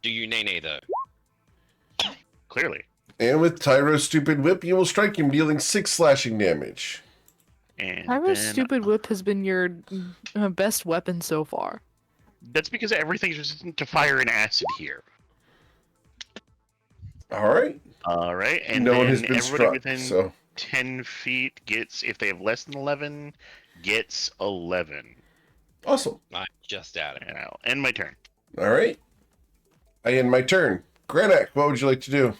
Do you nay though? Clearly. And with Tyro's stupid whip, you will strike him, dealing 6 slashing damage. And Tyro's then stupid whip has been your best weapon so far. that's because everything's resistant to fire and acid here. All right. All right, and No then one has been everybody struck, within so 10 feet gets, if they have less than 11, gets 11. awesome. I'm just at it. And I'll end my turn. All right. I end my turn. Granak, what would you like to do?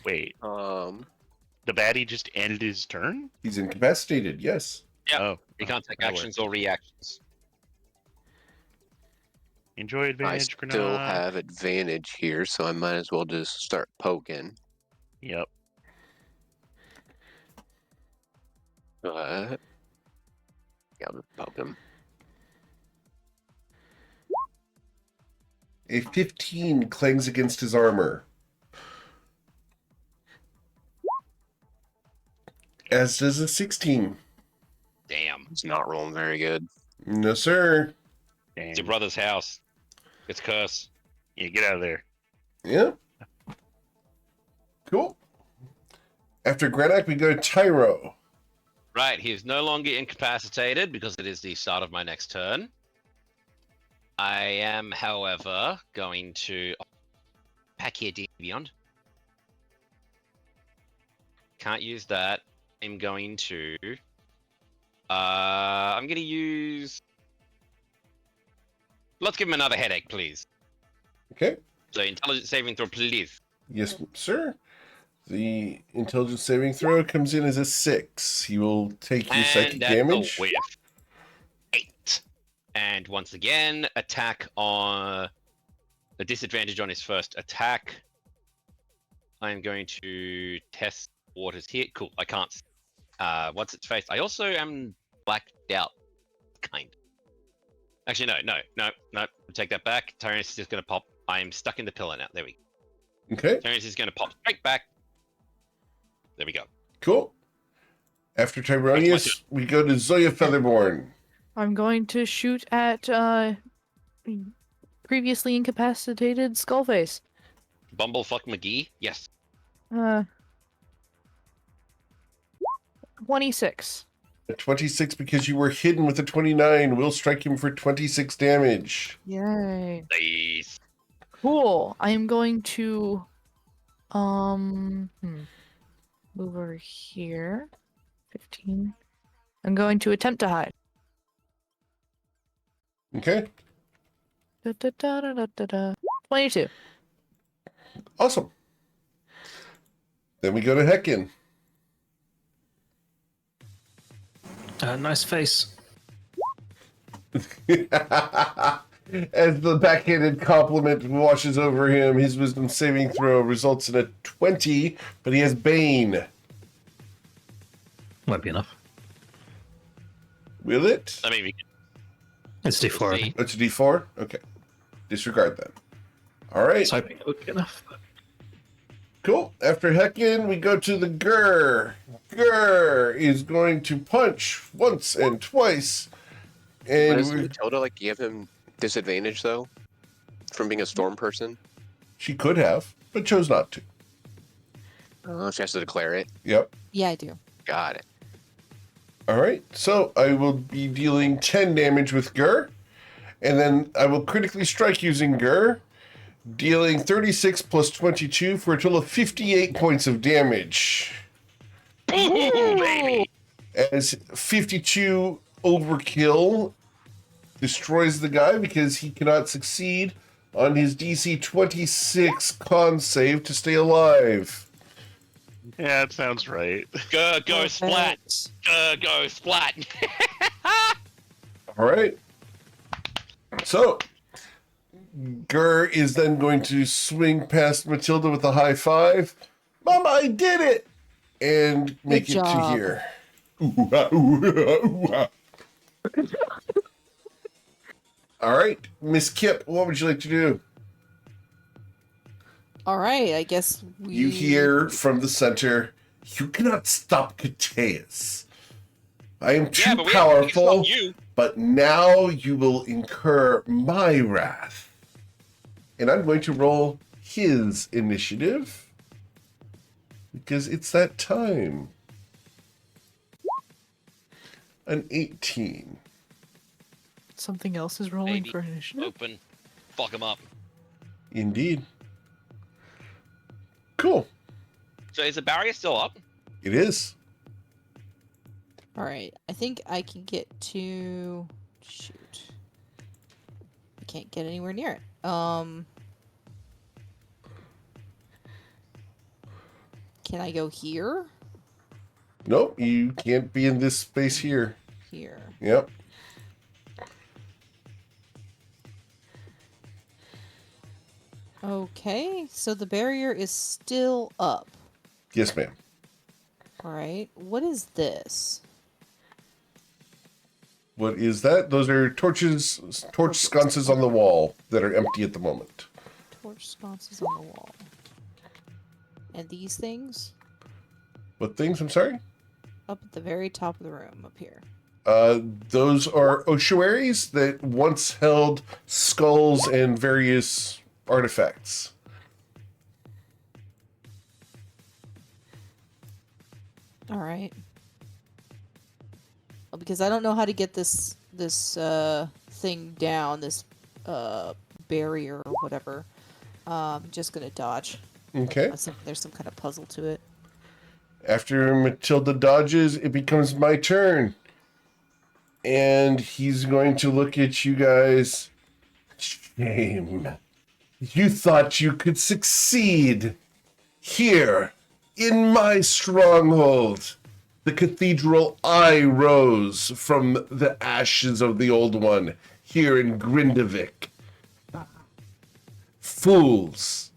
Wait, Um, the baddie just ended his turn? He's incapacitated, yes. Yep. Oh, You can't take that works. actions or reactions. Enjoy I advantage, still Grenade. have advantage here, so I might as well just start poking. Yep. Yeah, I'll just poke him. A 15 clangs against his armor. As does a 16. Damn. It's not rolling very good. No, sir. It's your Damn. brother's house. It's cursed. Yeah, get out of there. Yeah. Cool. After Granak, we go to Tyro. Right, he is no longer incapacitated because it is the start of my next turn. I am, however, going to pack here D beyond. Can't use that. I'm going to. I'm going to use. Let's give him another headache, please. Okay. So intelligence saving throw, please. Yes, sir. The intelligence saving throw comes in as a 6. He will take your psychic And that's damage. a whiff. 8. And once again, attack on a disadvantage on his first attack. I'm going to test waters here. Cool. I can't. What's its face? I also am blacked out, kind. Actually, no. Take that back. Tyrannus is just going to pop. I'm stuck in the pillar now. There we go. Okay. Tyrannus is going to pop straight back. There we go. Cool. After Tyronius, we go to Zoya Featherborn. I'm going to shoot at previously incapacitated Skullface. Bumblefuck McGee? Yes. 26. A 26 because you were hidden with a 29. We'll strike him for 26 damage. Yay. Nice. Cool. I am going to move over here. 15. I'm going to attempt to hide. Okay, Da, da, da, da, da, da, da. 22. awesome. Then we go to Heckin. Nice face. As the backhanded compliment washes over him, his wisdom saving throw results in a 20, but he has Bane. Won't be enough. Will it? I mean, we can It's D4. I think. It's a D4? Okay. Disregard that. All I right. was hoping it would be enough. But... Cool. After Heckin, we go to the Gur. Gur is going to punch once and twice. And Does Matilda give him disadvantage though, from being a storm person? she could have, but chose not to. She has to declare it. Yep. Yeah, I do. Got it. All right. So I will be dealing 10 damage with Gur. And then I will critically strike using Gur, dealing 36 plus 22 for a total of 58 points of damage. Ooh, baby. As 52 overkill destroys the guy because he cannot succeed on his DC 26 con save to stay alive. Yeah, it sounds right. Go splat. Go splat. All right. So, Gur is then going to swing past Matilda with a high five. Mama, I did it! And make Good it to job. here. Ooh, ah, ooh, ah, ooh, ah. All right, Miss Kip, what would you like to do? All right, I guess we. You hear from the center, you cannot stop Cateus. I am too Yeah, but we have to powerful, stop you. but now you will incur my wrath. And I'm going to roll his initiative, because it's that time. An 18. Something else is rolling Baby. for initiative. Open. Fuck him up. Indeed. Cool. So is the barrier still up? It is. All right, I think I can get to. Shoot. I can't get anywhere near it. Can I go here? Nope, you can't be in this space here. Here. Yep. Okay, so the barrier is still up. Yes, ma'am. All right, what is this? What is that? Those are torch sconces on the wall that are empty at the moment. Torch sconces on the wall. And these things? What things? I'm sorry? Up at the very top of the room, up here. Those are ossuaries that once held skulls and various artifacts. All right. Well, because I don't know how to get this thing down, this barrier or whatever. I'm just gonna dodge. Okay. There's some kind of puzzle to it. After Matilda dodges, it becomes my turn. And he's going to look at you guys. Shame. You thought you could succeed. Here, in my stronghold, the cathedral I rose from the ashes of the old one, here in Grindavik. Fools.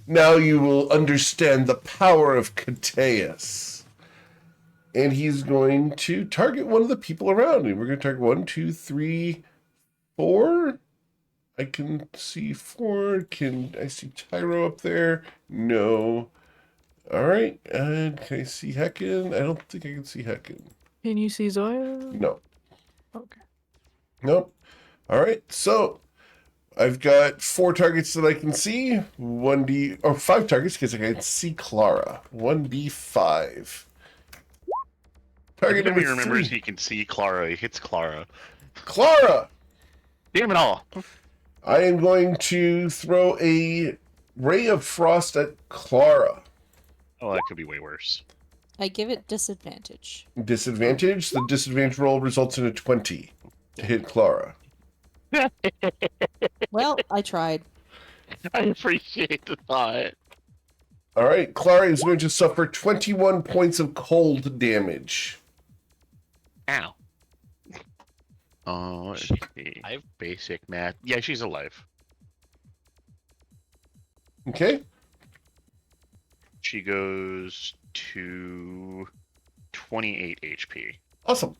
Now you will understand the power of Cateus. And he's going to target one of the people around him. We're going to target 1, 2, 3, 4. I can see 4. Can I see Tyro up there? No. All right. And can I see Heckin? I don't think I can see Heckin. Can you see Zoya? No. Okay. Nope. All right. So I've got 4 targets that I can see. 5 targets because I can see Clara. 1d5. Target Every time number he remembers 3. he can see Clara, he hits Clara. Clara! Damn it all! I am going to throw a ray of frost at Clara. Oh, that could be way worse. I give it disadvantage. Disadvantage. The disadvantage roll results in a 20 to hit Clara. Well, I tried. I appreciate the thought. All right, Clara is going to suffer 21 points of cold damage. Ow. Oh, let's see. Alive? Basic math. Yeah, she's alive. Okay. She goes to 28 HP. Awesome.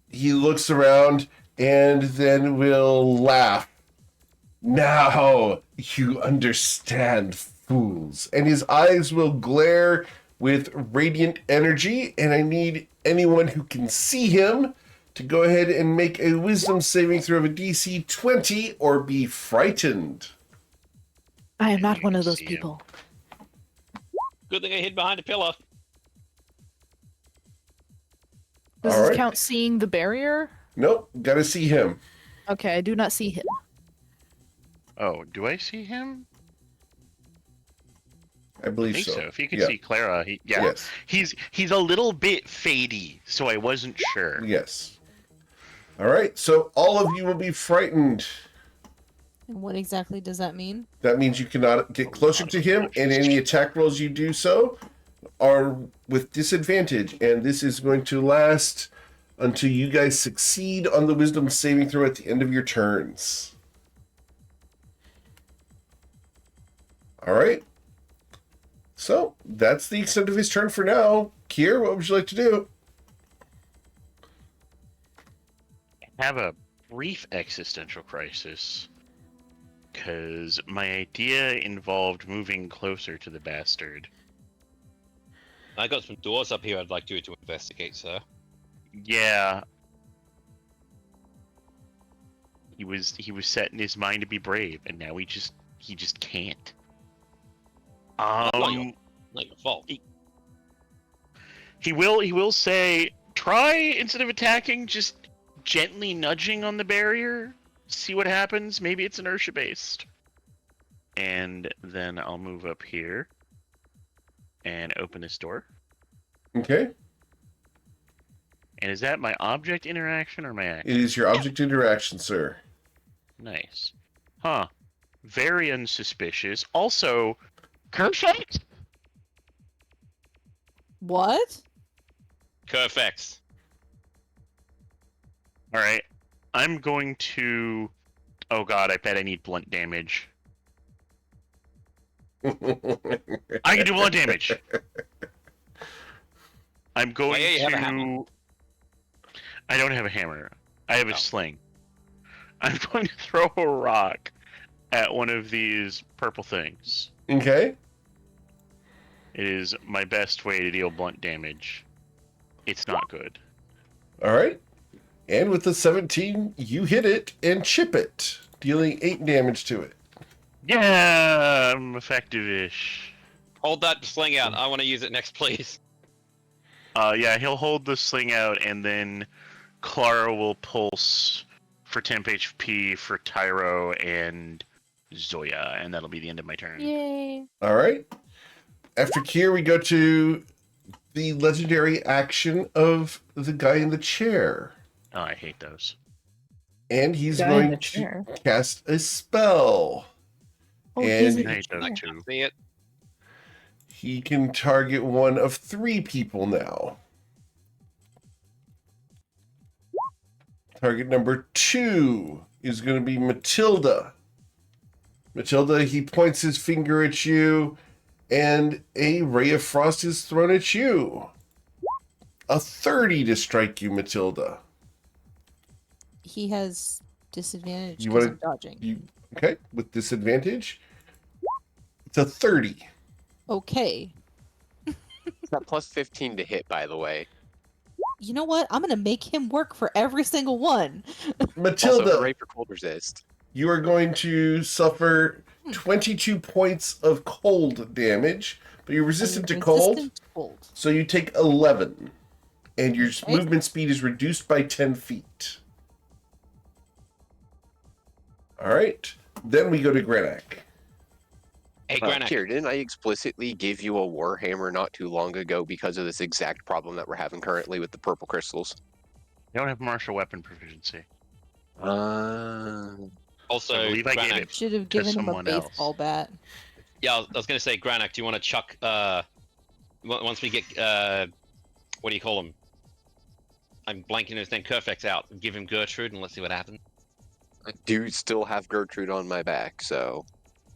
He looks around and then will laugh. Now you understand, fools. And his eyes will glare with radiant energy, and I need anyone who can see him to go ahead and make a wisdom saving throw of a DC 20 or be frightened. I am not you one can of those see him. people. Good thing I hid behind a pillar. Does All this right. count seeing the barrier? Nope, gotta see him. Okay, I do not see him. Oh, do I see him? I I believe think so. so. If you can Yeah. see Clara, yeah. Yes. He's a little bit fadey, so I wasn't sure. Yes. All right, so all of you will be frightened. And what exactly does that mean? That means you cannot get closer to him, and any attack rolls you do so are with disadvantage. And this is going to last until you guys succeed on the wisdom saving throw at the end of your turns. All right. So that's the extent of his turn for now. Kier, what would you like to do? Have a brief existential crisis. Because my idea involved moving closer to the bastard. I got some doors up here I'd like you to investigate, sir. Yeah. He was setting his mind to be brave, and now he just can't. Not your fault. He will say, try, instead of attacking, just gently nudging on the barrier. See what happens. Maybe it's inertia based. And then I'll move up here and open this door. Okay. And is that my object interaction or my action? It is your object interaction, sir. Nice. Huh. Very unsuspicious. Also, perfect. What? Perfect. All right. I'm going to. Oh god, I bet I need blunt damage. I can do blunt damage. I'm going yeah, you have a to. hammer. I don't have a hammer. I have a sling. I'm going to throw a rock at one of these purple things. Okay. It is my best way to deal blunt damage. It's not good. All right. And with the 17, you hit it and chip it, dealing 8 damage to it. Yeah, I'm effective-ish. Hold that sling out. I want to use it next, please. Yeah, he'll hold the sling out, and then Clara will pulse for temp HP for Tyro and Zoya, and that'll be the end of my turn. Yay. All right. After Kier, we go to the legendary action of the guy in the chair. Oh, I hate those. And he's Guy in going the to chair. cast a spell. Oh, And- is I it? hate those I too. can't see it. He can target one of 3 people now. Target number 2 is going to be Matilda. Matilda, he points his finger at you, and a ray of frost is thrown at you. A 30 to strike you, Matilda. He has disadvantage You because wanna- I'm dodging. Okay, with disadvantage. It's a 30. Okay. It's got plus 15 to hit, by the way. you know what? I'm gonna make him work for every single one. Matilda, Also, hooray for cold resist. you are going to suffer 22 points of cold damage, but you're resistant to cold, Resistant to cold. so you take 11. And your Okay. movement speed is reduced by 10 feet. All right. Then we go to Grenak. Hey, Granak. Here, didn't I explicitly give you a Warhammer not too long ago because of this exact problem that we're having currently with the purple crystals? You don't have martial weapon proficiency. Also, I believe I gave Granak. it. Should have given him a someone else. baseball bat. Yeah, I was gonna say, Granak, do you want to chuck? Once we get what do you call him? I'm blanking his name. Kerfex out. Give him Gertrude, and let's see what happens. I do still have Gertrude on my back, so...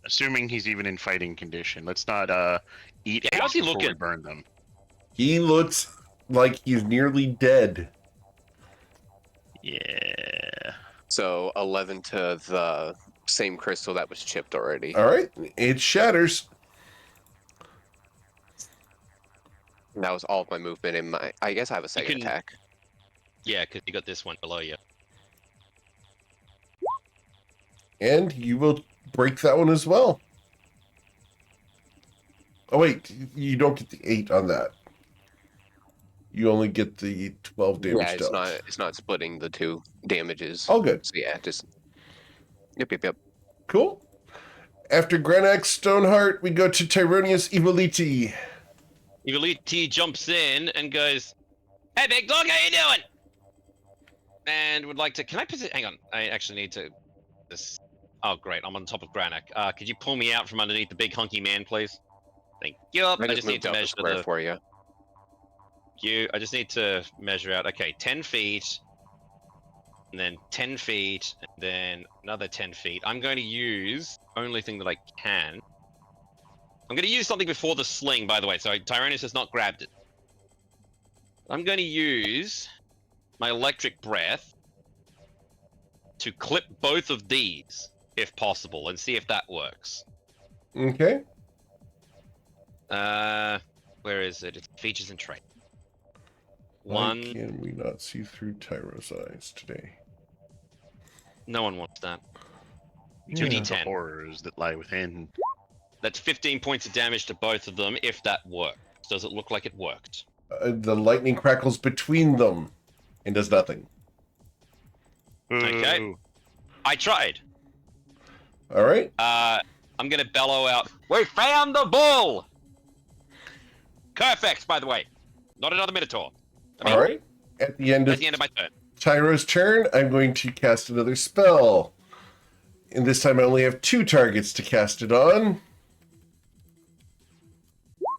Assuming he's even in fighting condition. Let's not eat Yeah, how's eggs he before we looking? burn them. He looks like he's nearly dead. Yeah. So 11 to the same crystal that was chipped already. All right. It shatters. And that was all of my movement in my... I guess I have a second can- attack. Yeah, because you got this one below you. And you will break that one as well. Oh, wait. You don't get the 8 on that. You only get the 12 damage. Yeah, it's dealt. not splitting the two damages. All good. So yeah, just... Yep. Cool. After Grenak Stoneheart, we go to Tyronius Evoliti. Eviliti jumps in and goes, "Hey, big dog, how you doing?" And would like to. Can I position? Hang on. I actually need to. This. Oh, great. I'm on top of Granak. Could you pull me out from underneath the big hunky man, please? Thank you. I just need moved to out the measure square the. for you. I just need to measure out. Okay, 10 feet. And then 10 feet. And then another 10 feet. I'm going to use only thing that I can. I'm going to use something before the sling, by the way. So Tyrannus has not grabbed it. I'm going to use my electric breath to clip both of these, if possible, and see if that works. Okay. Where is it? It's features and traits. Why One. can we not see through Tyro's eyes today? No one wants that. The 2d10. horrors that lie within. That's 15 points of damage to both of them, if that works. Does it look like it worked? The lightning crackles between them and does nothing. Okay. Ooh. I tried. All right. I'm gonna bellow out, "We found the bull!" Kerfex, by the way. Not another Minotaur. All right. At the end That's of the end of my turn. Tyro's turn, I'm going to cast another spell. And this time I only have 2 targets to cast it on.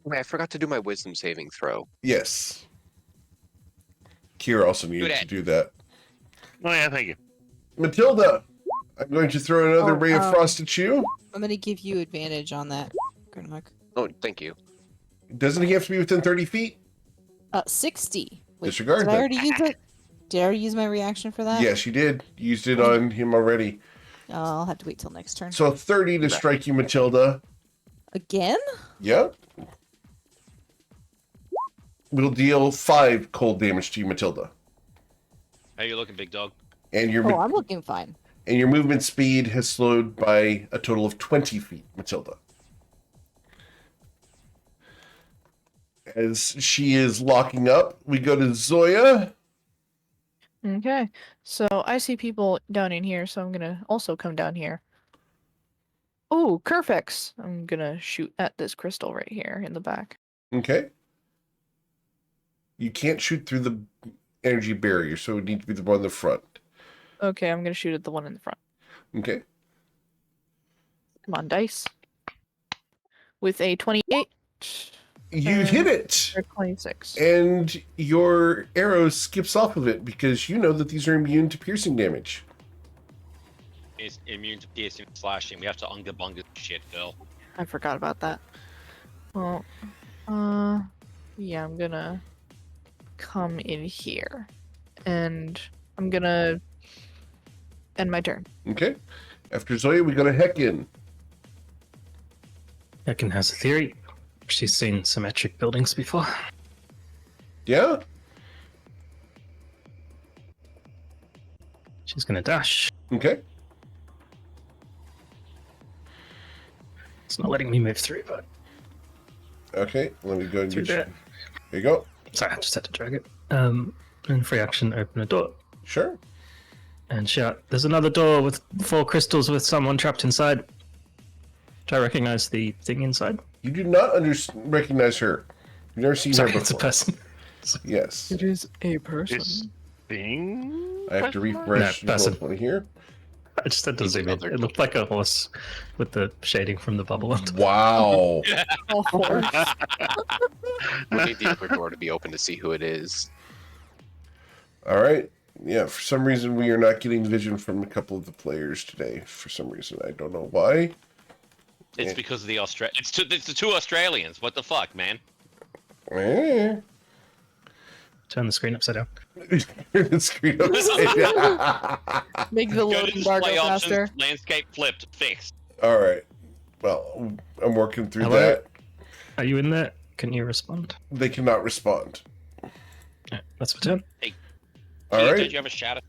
Wait, I forgot to do my wisdom saving throw. Yes. Kier also needed Good to ad. do that. Oh yeah, thank you. Matilda, I'm going to throw another Oh, ray of frost at you. I'm gonna give you advantage on that, Grimlock. Oh, thank you. Doesn't he have to be within 30 feet? 60. Wait, Disregard did I that. already use it? Did I already use my reaction for that? Yes, you did. You used it on him already. Oh, I'll have to wait till next turn. So 30 to strike you, Matilda. Again? Yep. We'll deal 5 cold damage to you, Matilda. How you looking, big dog? And your Oh, I'm looking fine. and your movement speed has slowed by a total of 20 feet, Matilda. As she is locking up, we go to Zoya. Okay, so I see people down in here, so I'm gonna also come down here. Oh, Kerfex! I'm gonna shoot at this crystal right here in the back. Okay. You can't shoot through the energy barrier, so it would need to be the one in the front. Okay, I'm gonna shoot at the one in the front. Okay. Come on, dice. With a 28 You hit it! or 26. And your arrow skips off of it because you know that these are immune to piercing damage. It's immune to piercing and slashing. We have to unga bunga shit, girl. I forgot about that. Well, yeah, I'm gonna come in here, and I'm gonna end my turn. Okay. After Zoya, we go to Hecken. Ekin has a theory. She's seen symmetric buildings before. Yeah? She's going to dash. Okay. It's not letting me move through, but Okay, let me go and through get you. there. There you go. Sorry, I just had to drag it. And free action, open a door. Sure. And shout, there's another door with 4 crystals with someone trapped inside. Do I recognize the thing inside? You do not recognize her. You've never seen Sorry, her it's a before. person. Yes. It is a person. This thing. I have to Question mark? refresh No, person. one here. I just had to He's zoom in. another It looked like a horse with the shading from the bubble on top. Wow. We need the other door to be open to see who it is. All right. Yeah, for some reason we are not getting vision from a couple of the players today. For some reason, I don't know why. It's Yeah. because of the it's the 2 Australians. What the fuck, man? Eh. Turn the screen upside down. The screen upside down. Make the Go to loading bar display go options, faster. landscape flipped, fixed. All right. Well, I'm working through Hello? that. Are you in there? Can you respond? They cannot respond. Yeah, that's my turn. All Don't right. you have a shadow?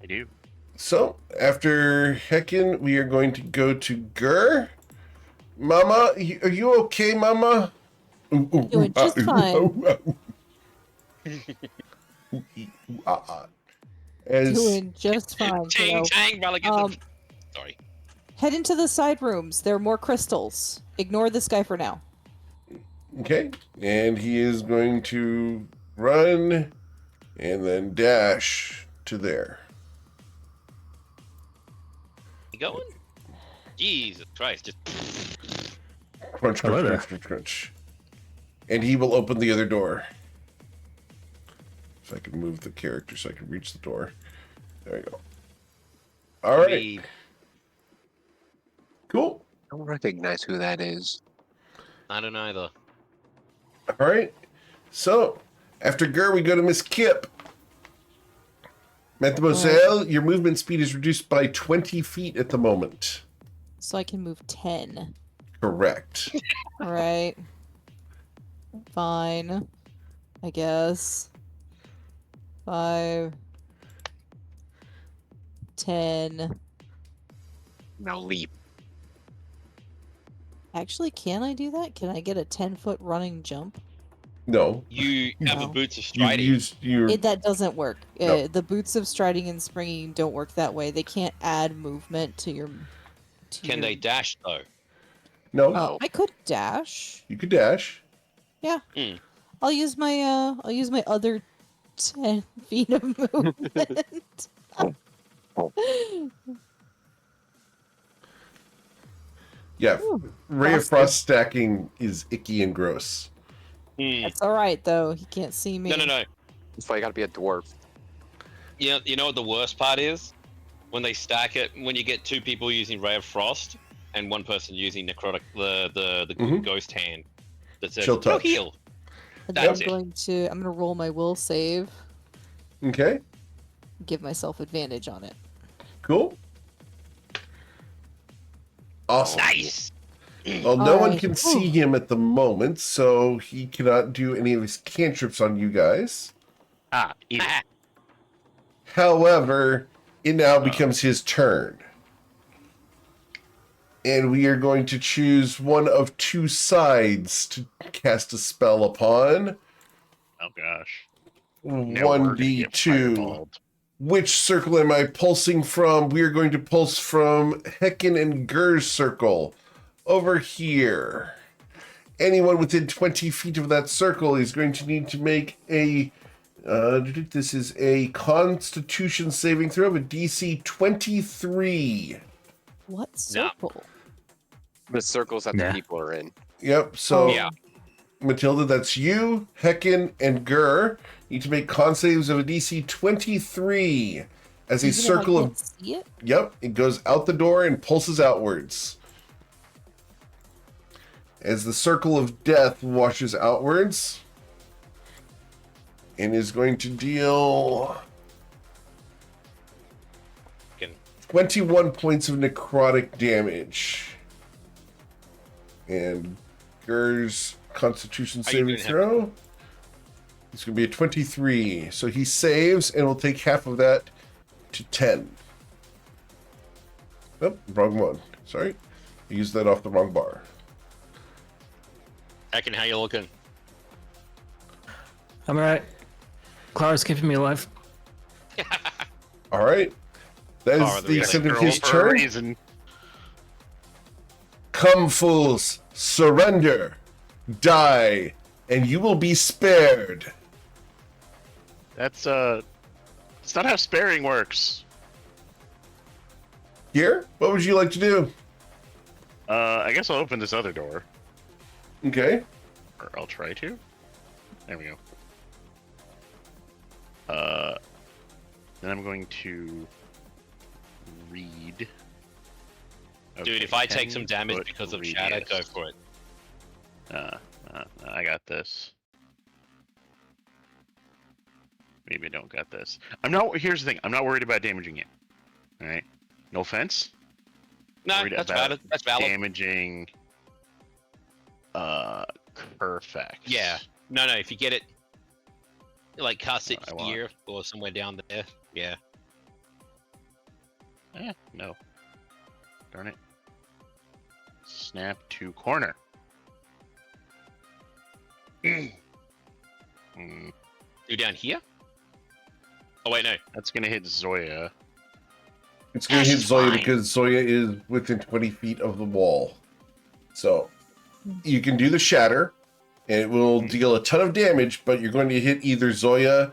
I do. So after Hecken, we are going to go to Gur. Mama, are you okay, Mama? Doing just fine. As Doing just fine. Ching, kiddo. chang, relegate Um, Sorry. Head into the side rooms. There are more crystals. Ignore this guy for now. okay, and he is going to run and then dash to there. You going? Jesus Christ! Just Crunch, Hello crunch, there. crunch, crunch, crunch. And he will open the other door. So I can move the character so I can reach the door. There you go. All right, be- cool. I don't recognize who that is. I don't either. All right. So after Gur, we go to Miss Kip. Mademoiselle, your movement speed is reduced by 20 feet at the moment. So I can move 10. Correct. All right. Fine. I guess. 5. 10. Now leap. Actually, can I do that? Can I get a 10-foot running jump? No. You have the No. boots of You striding. used your That doesn't work. No. The boots of striding and springing don't work that way. They can't add movement to your. Can they dash though? no. Oh, I could dash. You could dash. I'll use my other 10 feet of movement. Yeah. Ooh, Ray of bastard. Frost stacking is icky and gross. That's all right though. He can't see me. No, no, no. That's why you gotta be a dwarf. You know what the worst part is? When they stack it, when you get 2 people using Ray of Frost and 1 person using Necrotic, the Mhm. Ghost Hand that says Chill no touch. heal. And then That's I'm gonna roll my will save. Okay. Give myself advantage on it. Cool. Awesome. Nice. Well, no one Alright. can see him at the moment, so he cannot do any of his cantrips on you guys. Ah, eat it. However, it now becomes his turn. And we are going to choose one of 2 sides to cast a spell upon. Oh gosh. Now we're gonna get 1d2. fireballed. Which circle am I pulsing from? We are going to pulse from Hecken and Gur's circle. Over here. Anyone within 20 feet of that circle is going to need to make a... this is a Constitution saving throw of a DC 23. What circle? The circles that Nah. the people are in. Yep, so Yeah. Matilda, that's you, Hecken, and Gur. Need to make con saves of a DC 23 as a Even if I circle of... can't see it? Yep, it goes out the door and pulses outwards. As the circle of death washes outwards. And is going to deal Can- 21 points of necrotic damage. And Gur's Constitution Are you saving gonna have- throw. It's going to be a 23. So he saves, and we'll take half of that to 10. Oh, wrong one. Sorry. I used that off the wrong bar. Akin, how you looking? I'm alright. Clara's keeping me alive. All right. That Oh, is the the really extent of Girl his for a turn. reason. Come, fools, surrender, die, and you will be spared. That's not how sparing works. Here, what would you like to do? I guess I'll open this other door. Okay. Or I'll try to. There we go. Then I'm going to read. Dude, if I take some damage because of shatter, go for it. I got this. Maybe I don't got this. Here's the thing. I'm not worried about damaging it. All right. No offense. No, Worried that's about valid. That's valid. Damaging. Perfect. Yeah. No. If you get it, like cast it I want- here or somewhere down there. Yeah. No. Darn it. Snap to corner. You down here? Oh wait, no. That's gonna hit Zoya. It's going to hit That's Zoya fine. because Zoya is within 20 feet of the wall. So you can do the shatter, and it will deal a ton of damage, but you're going to hit either Zoya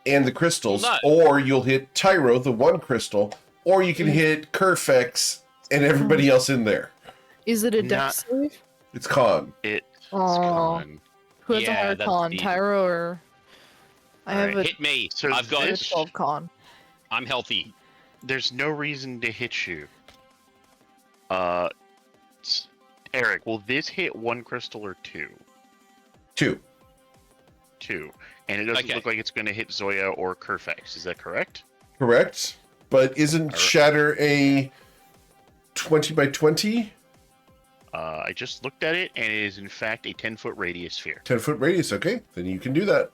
and the crystals, Well, or you'll hit Tyro, the one crystal, or you can hit Kerfex and everybody else in there. Is it a Not- dex save? It's con. It's Oh. gone. Who has a Yeah, higher that's con, the- Tyro or? I have Alright. a Hit me. So I've got. this- 12 con. I'm healthy. There's no reason to hit you. Eric, will this hit one crystal or two? 2. Two. And it doesn't Okay. look like it's going to hit Zoya or Kerfex. Is that correct? Correct. But isn't Alright. shatter a 20 by 20? I just looked at it, and it is in fact a 10-foot radius sphere. 10-foot radius. Okay, then you can do that.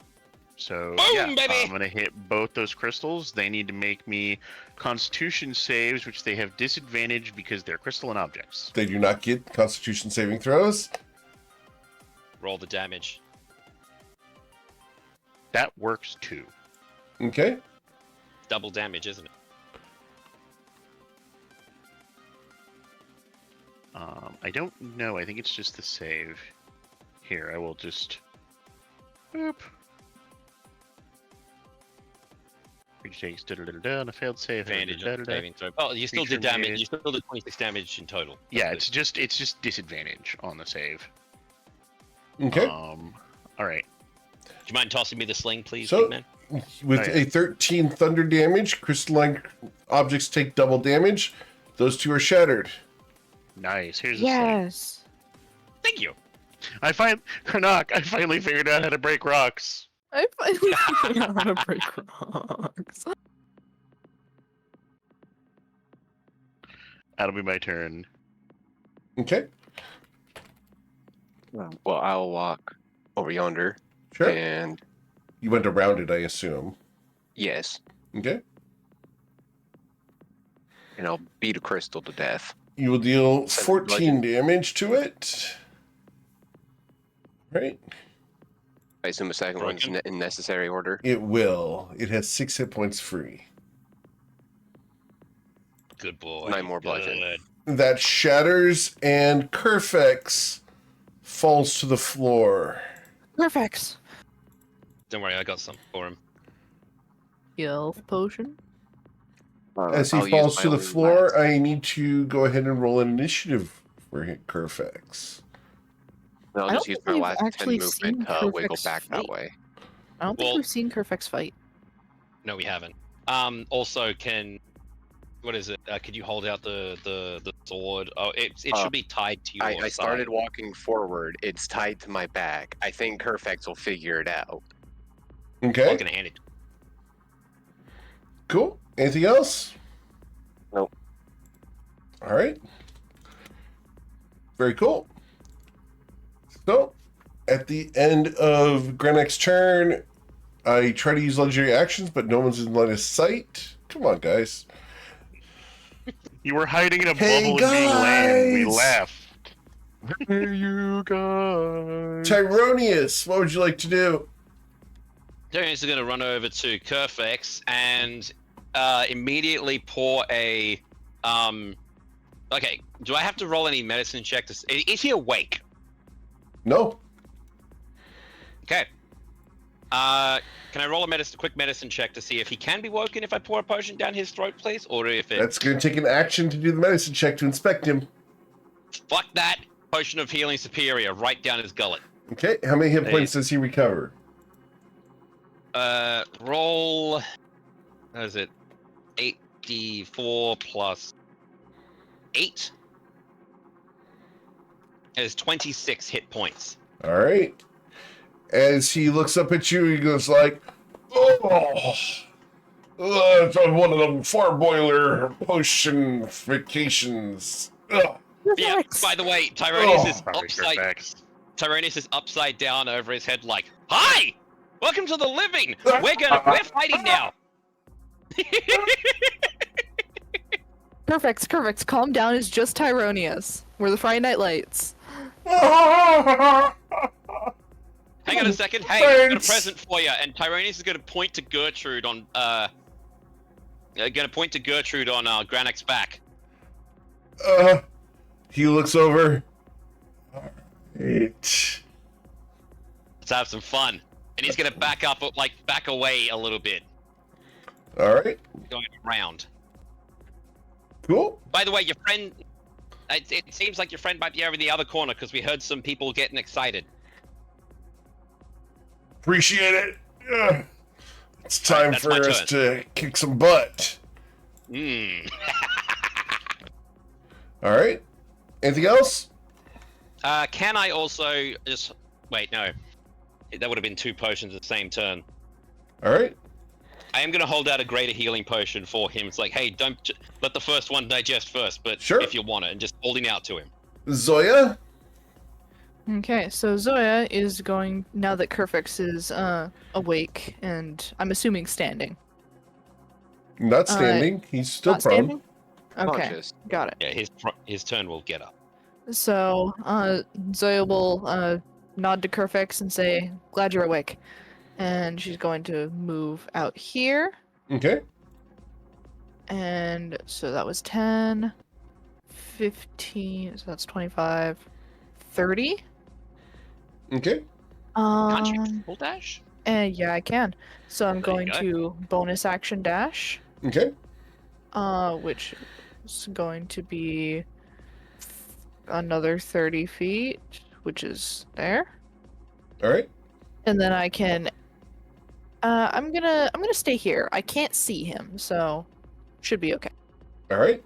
So Boom, yeah, baby! I'm gonna hit both those crystals. They need to make me Constitution saves, which they have disadvantage because they're crystalline objects. They do not get Constitution saving throws. Roll the damage. That works too. Okay. Double damage, isn't it? I don't know. I think it's just the save. Here, I will just. Boop. Which takes on a failed save. Advantage on saving throw. Oh, you still Creature did damage. made- You still did 26 damage in total. Yeah, That's it's just disadvantage on the save. Okay. All right. good. Do you mind tossing me the sling, please, So- big man? With Oh, yeah. a 13 thunder damage, crystalline objects take double damage. Those two are shattered. Nice. Here's the thing. Yes. Thank you. Karnak, I finally figured out how to break rocks. I finally figured out how to break rocks. That'll be my turn. Okay. Well, I'll walk over yonder, Sure. and You went around it, I assume. yes, Okay. and I'll beat a crystal to death. You will deal Seven 14 damage to it. Right. I assume the second one's Broken. in necessary order. It will. It has 6 hit points free. Good boy. 9 more bludgeon. Good. That shatters, and Kerfex falls to the floor. Perfect. Don't worry, I got some for him. Health potion. As he I'll use falls my to the own floor, last- I need to go ahead and roll an initiative for Kerfex. I'll I just don't use think my we've last 10 actually movement seen to wiggle Kerfex back that fight. way. I don't think Well- we've seen Kerfex fight. No, we haven't. Also, what is it? Could you hold out the sword? Oh, it should be tied to your I started side. walking forward. It's tied to my back. I think Kerfex will figure it out. I'm Okay. gonna hand it. Cool. Anything else? Nope. All right. Very cool. So, At the end of Grenek's turn, I try to use legendary actions, but no one's in line of sight. Come on, guys. You were hiding in a Hey, bubble and being lame. We guys! left. Hey, you guys. Tyronius, what would you like to do? Darius is going to run over to Kerfex and immediately pour a. Okay, do I have to roll any medicine check to? Is he awake? No. Okay. Can I roll a quick medicine check to see if he can be woken if I pour a potion down his throat, please, or if it? That's going to take an action to do the medicine check to inspect him. Fuck that! Potion of healing superior, right down his gullet. Okay, how many hit points does he recover? Roll. What is it? 8d4 plus 8 is 26 hit points. All right. As he looks up at you, he goes like, "Oh, it's on one of them four-boiler potion vacations." Ugh. Yeah. By the way, Tyronius is Probably upside. Kerfex. Tyronius is upside down over his head, like, "Hi, welcome to the living. We're fighting now." Kerfex, calm down. It's just Tyronius. We're the Friday Night Lights. Hang on a second. Hey, I've got a Thanks. present for you. And Tyronius is going to point to Gertrude on Granek's back. He looks over. All right. Let's have some fun. And he's going to back away a little bit, All right. going around. Cool. By the way, your friend. It seems like your friend might be over the other corner because we heard some people getting excited. Appreciate it. Ugh. It's time that's for my us to kick some butt. Hmm. All right. Anything else? Can I also just wait? No, that would have been 2 potions at the same turn. All right. I am going to hold out a greater healing potion for him. It's like, hey, don't let the first one digest first, but Sure. if you want it, and just holding out to him. Zoya? Okay, so Zoya is going, now that Kerfex is awake, and I'm assuming standing. Not standing. He's still Not prone. standing? Okay, Conscious. got it. Yeah, his turn will get up. So, Zoya will nod to Kerfex and say, "Glad you're awake." And she's going to move out here. Okay. And so that was 10, 15, so that's 25, 30. Okay. Can't you full dash? Yeah, I can. So I'm There you going go. to bonus action dash, Okay. which is going to be another 30 feet, which is there. All right. And then I can I'm gonna stay here. I can't see him, so should be okay. All right.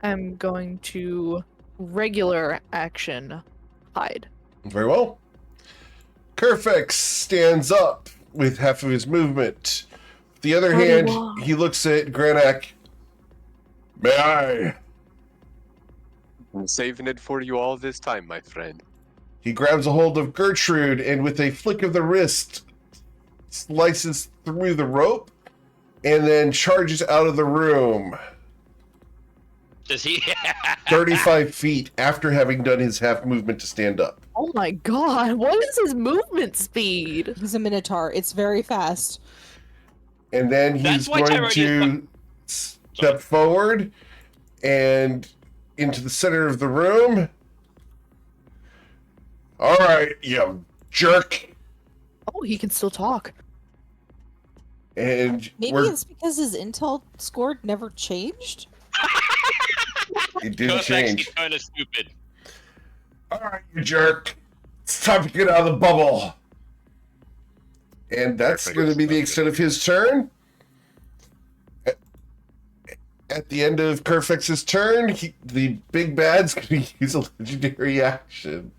I'm going to regular action hide. Very well. Kerfex stands up with half of his movement. With the other Howdy, hand, wah. he looks at Granak. May I? I'm saving it for you all this time, my friend. He grabs a hold of Gertrude and with a flick of the wrist slices through the rope and then charges out of the room Does he? 35 feet after having done his half movement to stand up. Oh my god, what is his movement speed? He's a minotaur. It's very fast. And then he's That's why going Tyrone to step forward and into the center of the room. All right, you jerk. Oh, he can still talk. And Maybe we're, it's because his intel score never changed. it didn't Kerfex, change. he's kind of stupid. All right, you jerk. It's time to get out of the bubble. And that's Perfect. going to be the extent of his turn. At the end of Kerfex's turn, the big bad's going to use a legendary action.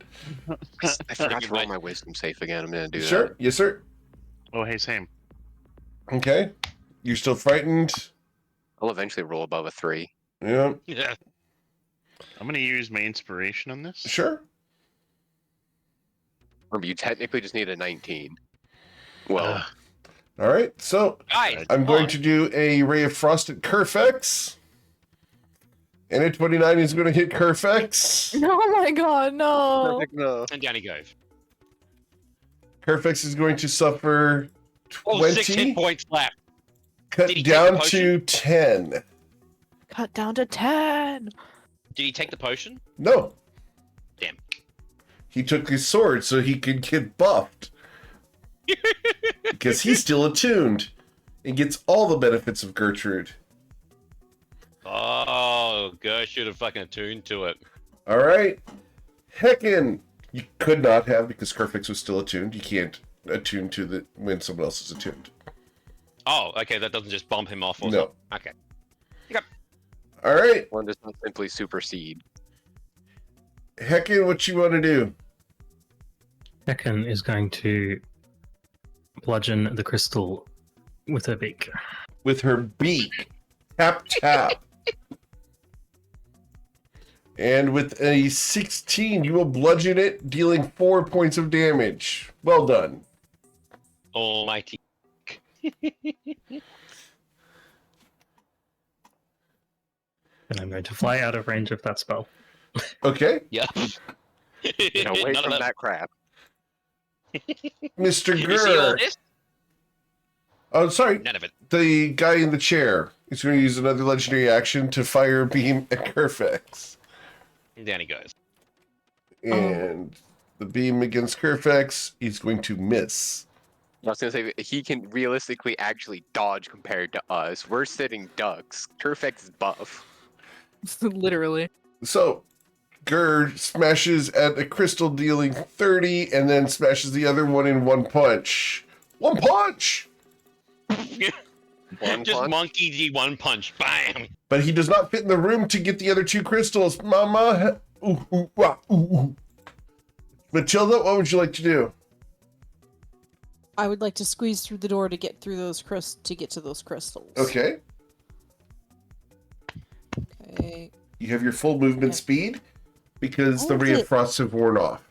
I forgot to roll my wisdom safe again. I'm gonna do Sure. that. Yes, sir. Oh, hey, same. Okay. You're still frightened? I'll eventually roll above a 3. Yeah. Yeah. I'm gonna use my inspiration on this. Sure. Remember, you technically just need a 19. Well, All right, so Guys, I'm come going on. to do a Ray of Frost at Kerfex. And a 29 is going to hit Kerfex. Oh my god, no. perfect, no. And down he goes. Kerfex is going to suffer 20. Oh, 6 hit points left. Cut Did he take down the to 10. Cut down to 10. Did he take the potion? No. Damn. He took his sword so he could get buffed. Because he's still attuned and gets all the benefits of Gertrude. Oh, Gersh should have fucking attuned to it. All right. Heckin. You could not have because Kerfix was still attuned. You can't attune to the when someone else is attuned. Oh, okay, that doesn't just bump him off or No. something. Okay. All right. One does not simply supersede. Heckin, what you want to do? Heckin is going to bludgeon the crystal with her beak. With her beak. Tap, tap. And with a 16, you will bludgeon it, dealing 4 points of damage. Well done. Almighty. And I'm going to fly out of range of that spell. Okay. Yeah. Get away None from of that crap. Mr. Did you see all Gurr. this? Oh, sorry. None of it. The guy in the chair is going to use another legendary action to fire a beam at Kerfex. And down he goes. And the beam against Kerfex, he's going to miss. I was gonna say he can realistically actually dodge compared to us. We're sitting ducks. Kerfex is buff. Literally. So, Gurr smashes at a crystal dealing 30 and then smashes the other one in one punch. One punch! One Just punch? monkey D one punch. Bam! But he does not fit in the room to get the other two crystals. Mama. Ooh, ooh, wah, ooh, ooh. Matilda, what would you like to do? I would like to squeeze through the door to get through those to get to those crystals. Okay. Okay. You have your full movement speed because the Oh, Ray of it- Frost have worn off.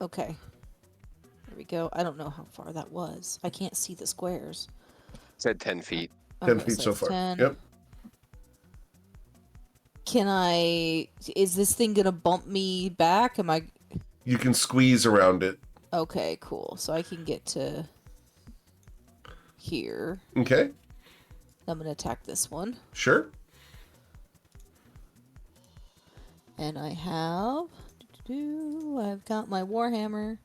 Okay. There we go. I don't know how far that was. I can't see the squares. Said 10 feet. 10 Okay, feet so it's far. 10. Yep. Can I? Is this thing gonna bump me back? Am I? You can squeeze around it. Okay, cool. So I can get to here. Okay. I'm gonna attack this one, Sure. and I have. I've got my warhammer.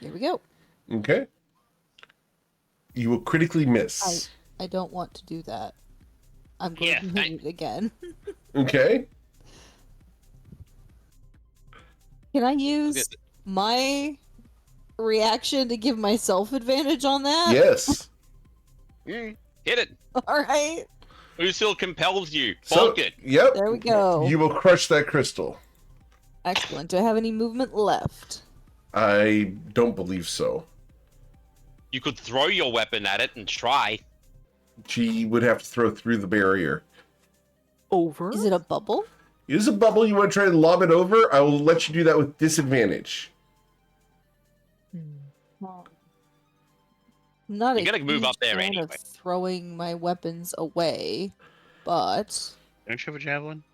Here we go. Okay. You will critically miss. I don't want to do that. I'm going Yeah, to hit it again. Okay. Can I use my reaction to give myself advantage on that? Yes. Hit it. All right. Usil compels you. So, Bonk it. yep. There we go. You will crush that crystal. Excellent. Do I have any movement left? I don't believe so. You could throw your weapon at it and try. She would have to throw through the barrier. Over? Is it a bubble? Use a bubble. You want to try to lob it over? I will let you do that with disadvantage. I'm not You gotta move huge up there fan anyway. of throwing my weapons away, but Don't you have a javelin?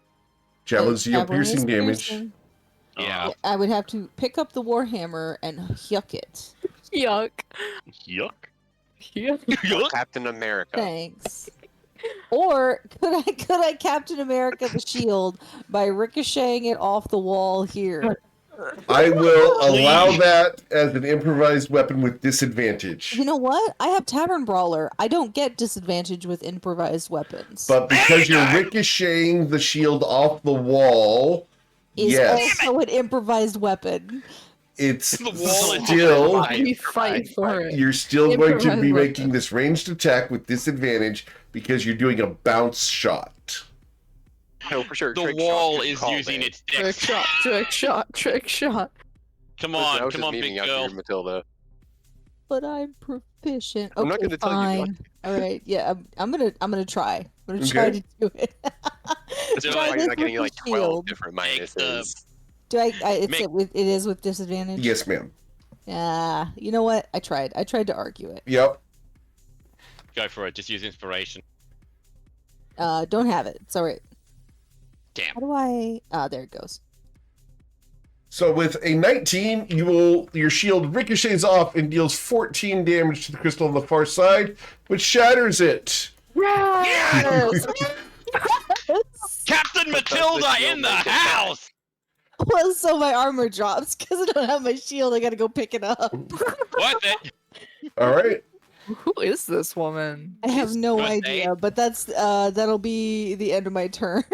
Javelins deal javelin is piercing damage. piercing. Yeah. I would have to pick up the warhammer and yuck it. Yuck. Yuck. Yuck. Captain America. Thanks. Or could I Captain America the shield by ricocheting it off the wall here? I will allow that as an improvised weapon with disadvantage. You know what? I have Tavern Brawler. I don't get disadvantage with improvised weapons. But because you're ricocheting the shield off the wall, is yes, also an improvised weapon. it's The wall is still We fight for it. you're still going to be Improvised making weapon. this ranged attack with disadvantage because you're doing a bounce shot. No, for sure. The trick wall shot, you is called using it. its Trick dex. shot, trick shot, trick shot. Come Listen, I on, was come just on, big memeing after girl. Matilda. But I'm proficient. I'm not Okay, gonna tell you what. fine. All right, yeah, I'm gonna try. I'm gonna try Okay. to do it. That's Do why it. you're this not getting with like the 12 shield. different Make the- minuses. Do I? It Make- is with disadvantage. Yes, ma'am. Yeah, you know what? I tried to argue it. Yep. Go for it. Just use inspiration. Don't have it. It's alright. Damn. How do I... there it goes. So with a 19, your shield ricochets off and deals 14 damage to the crystal on the far side, which shatters it. Yes! Captain Matilda in the house! Well, so my armor drops because I don't have my shield. I gotta go pick it up. Worth it. All right. Who is this woman? I have no Worth idea, but that'll be the end of my turn.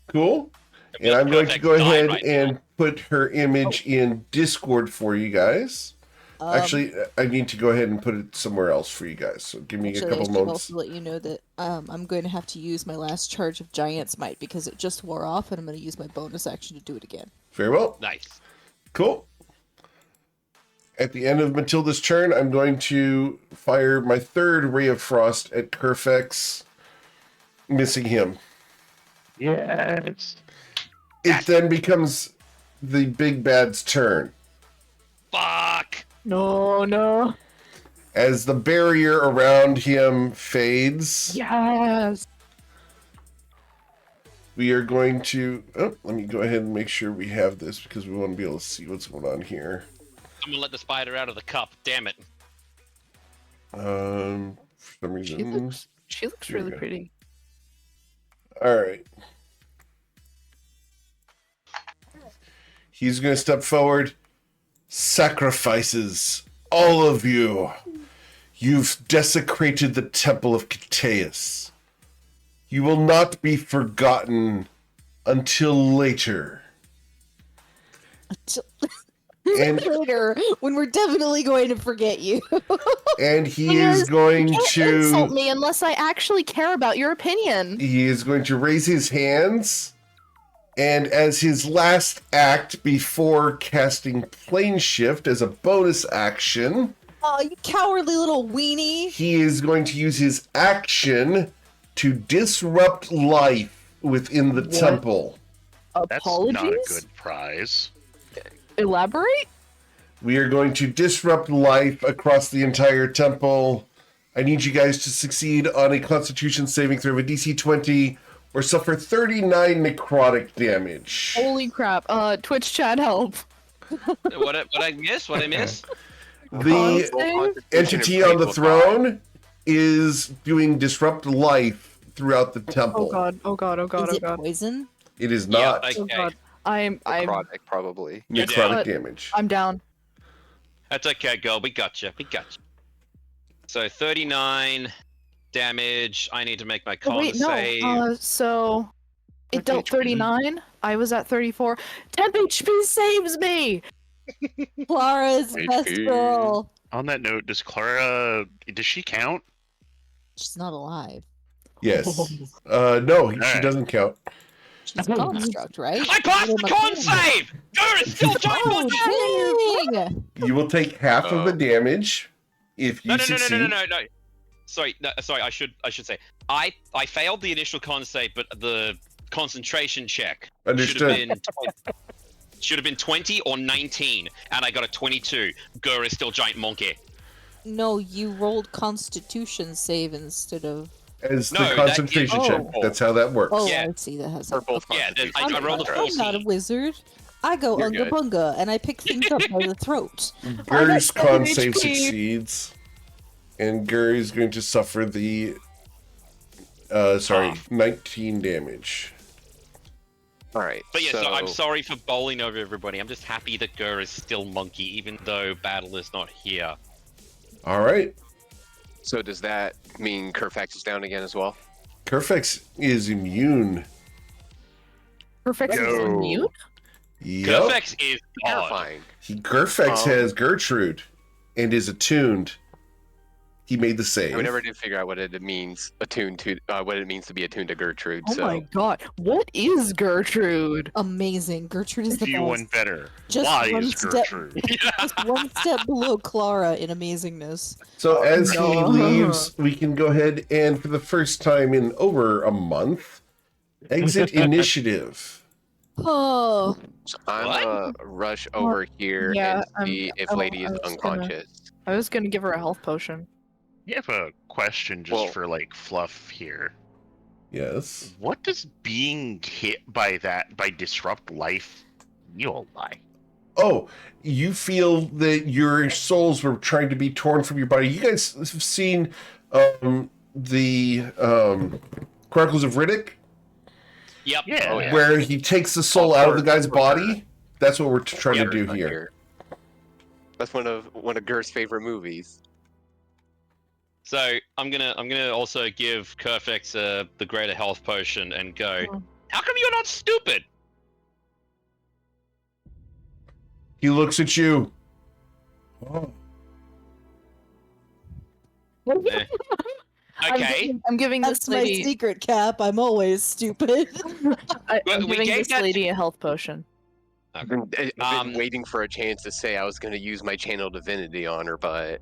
Cool. And I'm going to go Perfect ahead die right and put her image in Discord for you guys. Actually, I need to go ahead and put it somewhere else for you guys. So give me a couple I should moments. also let you know that I'm going to have to use my last charge of Giant's Might because it just wore off, and I'm going to use my bonus action to do it again. Very well. Nice. Cool. At the end of Matilda's turn, I'm going to fire my third Ray of Frost at Kerfex, missing him. Yes. It then becomes the big bad's turn. Fuck. No. As the barrier around him fades, Yes. we are going to... Oh, let me go ahead and make sure we have this because we want to be able to see what's going on here. I'm gonna let the spider out of the cup. Damn it. For some reason... She looks Here we really go. pretty. All right. He's going to step forward. Sacrifices, all of you. You've desecrated the temple of Cateus. You will not be forgotten until later. And, Later, when we're definitely going to forget you. and he is going Insult to... me unless I actually care about your opinion. He is going to raise his hands, and as his last act before casting Plane Shift as a bonus action, Oh, you cowardly little weenie. he is going to use his action to disrupt life within the What? temple. That's Apologies? not a good prize. Elaborate? We are going to disrupt life across the entire temple. I need you guys to succeed on a Constitution saving throw of a DC 20 or suffer 39 necrotic damage. Holy crap. Twitch chat help. What I miss? What I miss? The Save? entity on the throne is doing disrupt life throughout the Oh temple. god, oh god, oh god, Is oh it god. poison? It is not Yeah, Oh okay. god. I'm Necrotic, probably. necrotic down. damage. I'm down. That's okay, girl. We got you. We got you. So 39 damage. I need to make my Oh, con wait, no. save. So it What dealt HP? 39. I was at 34. 10 HP saves me. Clara's best HP. girl. On that note, does she count? She's not alive. Yes. No, she Alright. doesn't count. She's a construct, right? I passed the con Mechanic. save! Dude, it's still giant monkey! Oh, dang! You will take half of the damage if you No, no, no, no, succeed. no, no, no, no. Sorry, no, sorry. I should say I failed the initial con save, but the concentration check Understood. should have been 20 or 19, and I got a 22. Gur is still giant monkey. No, you rolled Constitution save instead of. As No, the that- concentration oh. check. That's how that works. Oh, Yeah. I see. That has. Or both Yeah, then constitution. I rolled a I'm not a 14. wizard. I go You're unga good. bunga and I pick things up by the throat. Gur's I got con 7 save HP. succeeds. And Gur is going to suffer the 19 damage. Alright, But yeah, so I'm sorry for bowling over everybody. I'm just happy that Gur is still monkey, even though battle is not here. Alright. So does that mean Kerfax is down again as well? Kerfex is immune. Perfect. Yo. Immune? Yep. Kerfex is God. Terrifying. Kerfex Um, has Gertrude and is attuned. He made the save. I never did figure out what it means attuned to what it means to be attuned to Gertrude. Oh so my god. What is Gertrude? Amazing. Gertrude is the You best. one better. Just Why one is step- Gertrude? Just one step below Clara in amazingness. So as he No. leaves, we can go ahead and, for the first time in over a month, exit initiative. Oh, So I'm What? gonna rush over here yeah, and see if Lady is unconscious. I was gonna give her a health potion. You have a question just Well- for like fluff here. Yes. What does being hit by disrupt life feel like? Oh, you feel that your souls were trying to be torn from your body. You guys have seen the Chronicles of Riddick, Yep. Yeah. Oh, yeah. where he takes the soul out of the guy's For sure. body. That's what we're trying to do Not here. That's one of Gur's favorite movies. So I'm gonna also give Kerfex the greater health potion and go. Oh. How come you're not stupid? He looks at you. Oh. Eh. Okay. I'm giving that's this my lady. secret, Cap. I'm always stupid. I'm We giving gave this that- lady a health potion. I've been Um, waiting for a chance to say I was gonna use my channel divinity on her, but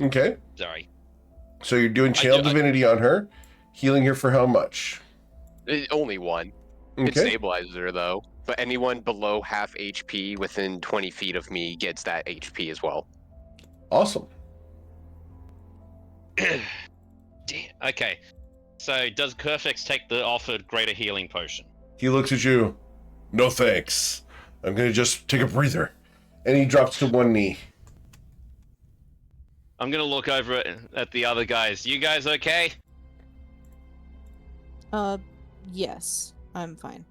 Okay. Sorry. So you're doing channel divinity on her, healing her for how much? only one. It Okay. stabilizes her though. But anyone below half HP within 20 feet of me gets that HP as well. Awesome. Damn. Okay. So does Kerfex take the offered greater healing potion? He looks at you. No thanks. I'm gonna just take a breather. And he drops to one knee. I'm gonna look over at the other guys. You guys okay? Yes, I'm fine.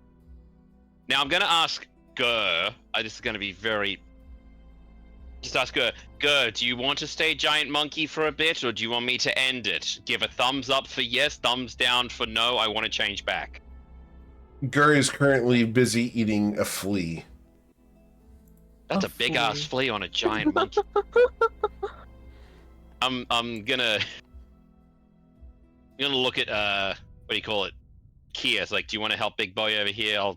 Now I'm gonna ask Gur. This is gonna be very. Just ask Gur. Gur, do you want to stay giant monkey for a bit, or do you want me to end it? Give a thumbs up for yes, thumbs down for no. I want to change back. Gur is currently busy eating a flea. That's A a big ass flea on a giant monkey. I'm gonna look at what do you call it? Kia. It's like, do you want to help Big Boy over here?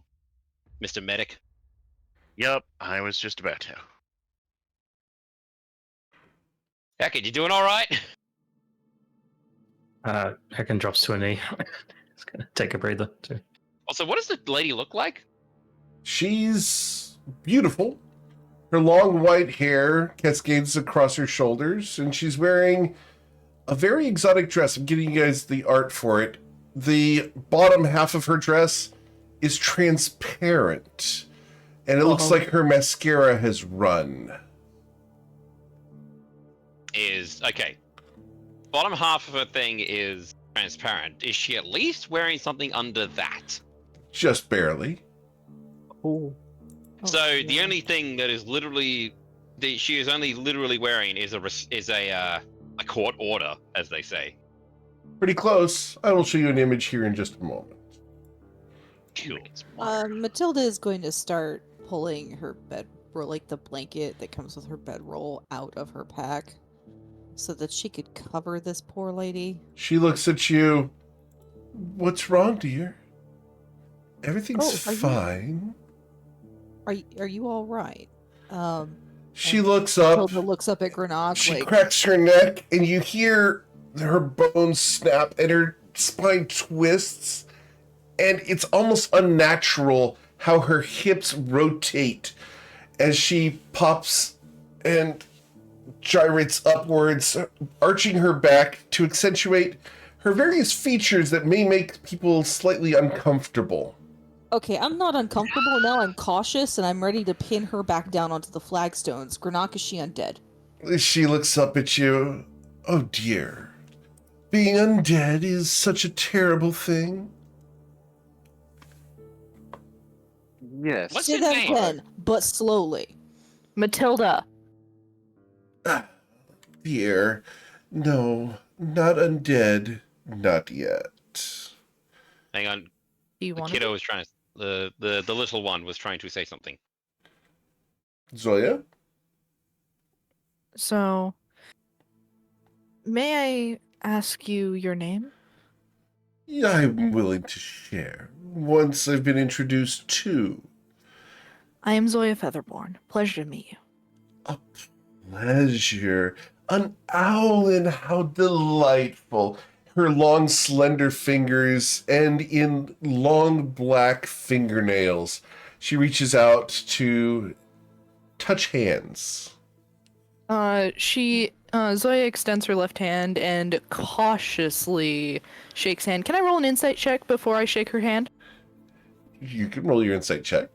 Mr. Medic. Yep, I was just about to. Heck, you doing all right? Hacken drops to a knee. He's gonna take a breather too. Also, what does the lady look like? She's beautiful. Her long white hair cascades across her shoulders, and she's wearing a very exotic dress. I'm giving you guys the art for it. The bottom half of her dress is transparent, and it looks like her mascara has run. Is okay. Bottom half of her thing is transparent. Is she at least wearing something under that? Just barely. Oh. So the only thing that is literally she is only literally wearing is a court order, as they say. Pretty close. I will show you an image here in just a moment. Cool. Matilda is going to start pulling her like the blanket that comes with her bedroll out of her pack so that she could cover this poor lady. She looks at you. What's wrong, dear? Everything's Oh, are you- fine. Are you all right? She looks up. Matilda looks up at Grenog She like, cracks her neck, and you hear her bones snap and her spine twists, and it's almost unnatural how her hips rotate as she pops and gyrates upwards, arching her back to accentuate her various features that may make people slightly uncomfortable. okay, I'm not uncomfortable now. I'm cautious, and I'm ready to pin her back down onto the flagstones. Grenog, is she undead? She looks up at you. Oh dear. Being undead is such a terrible thing. Yes. What's Say his that name? again, but slowly. Matilda. Dear. No, not undead. Not yet. Hang on. Do you The want kiddo was trying to. The little one was trying to say something. Zoya? So, may I ask you your name? Yeah, I'm willing to share. Once I've been introduced to. I am Zoya Featherborn. Pleasure to meet you. A pleasure. An owlin, how delightful. her long, slender fingers and in long black fingernails, she reaches out to touch hands. Zoya extends her left hand and cautiously shakes hand. Can I roll an insight check before I shake her hand? You can roll your insight check.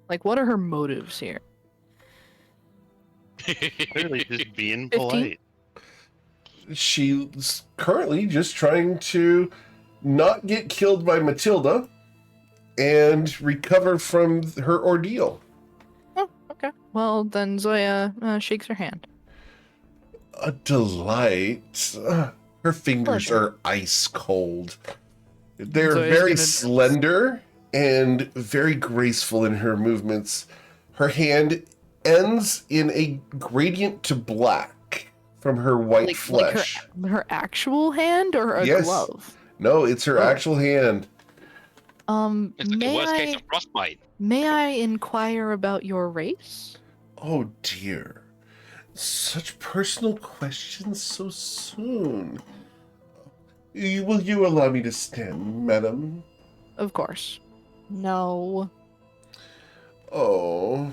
Like, what are her motives here? Clearly just being 15? polite. She's currently just trying to not get killed by Matilda and recover from her ordeal. Oh, okay. Well, then Zoya shakes her hand. A delight. Her fingers Pleasure. are ice cold. They're Zoya's very gonna- slender and very graceful in her movements. Her hand ends in a gradient to black from her white flesh. Like her actual hand or a Yes. glove? No, it's her Oh. actual hand. It's like a worst case of frostbite. May I inquire about your race? Oh dear. Such personal questions so soon. Will you allow me to stand, madam? Of course. No. Oh.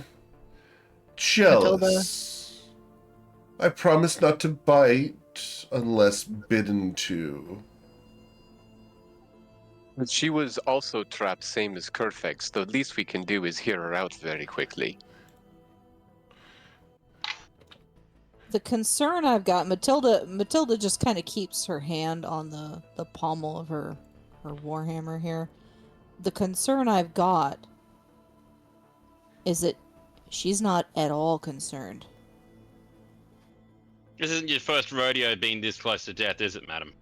Jealous. I promise not to bite unless bidden to. But she was also trapped, same as Kerfex. The least we can do is hear her out very quickly. The concern I've got, Matilda just kind of keeps her hand on the pommel of her warhammer here. The concern I've got is that she's not at all concerned. This isn't your first rodeo being this close to death, is it, madam?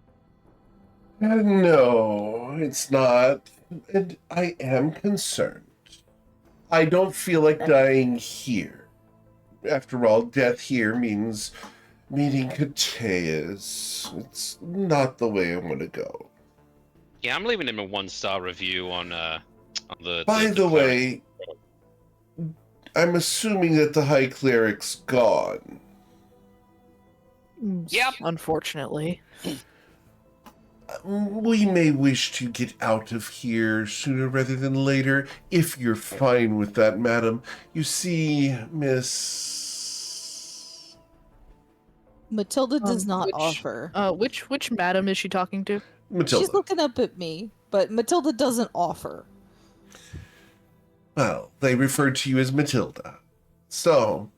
No, it's not. And I am concerned. I don't feel like dying here. After all, death here means meeting Cateas. It's not the way I want to go. Yeah, I'm leaving him a 1-star review on the. By the way, I'm assuming that the High Cleric's gone. Yep. Unfortunately. We may wish to get out of here sooner rather than later, if you're fine with that, madam. You see, Miss... Matilda does not which- offer. Which madam is she talking to? Matilda. She's looking up at me, but Matilda doesn't offer. Well, they referred to you as Matilda. So,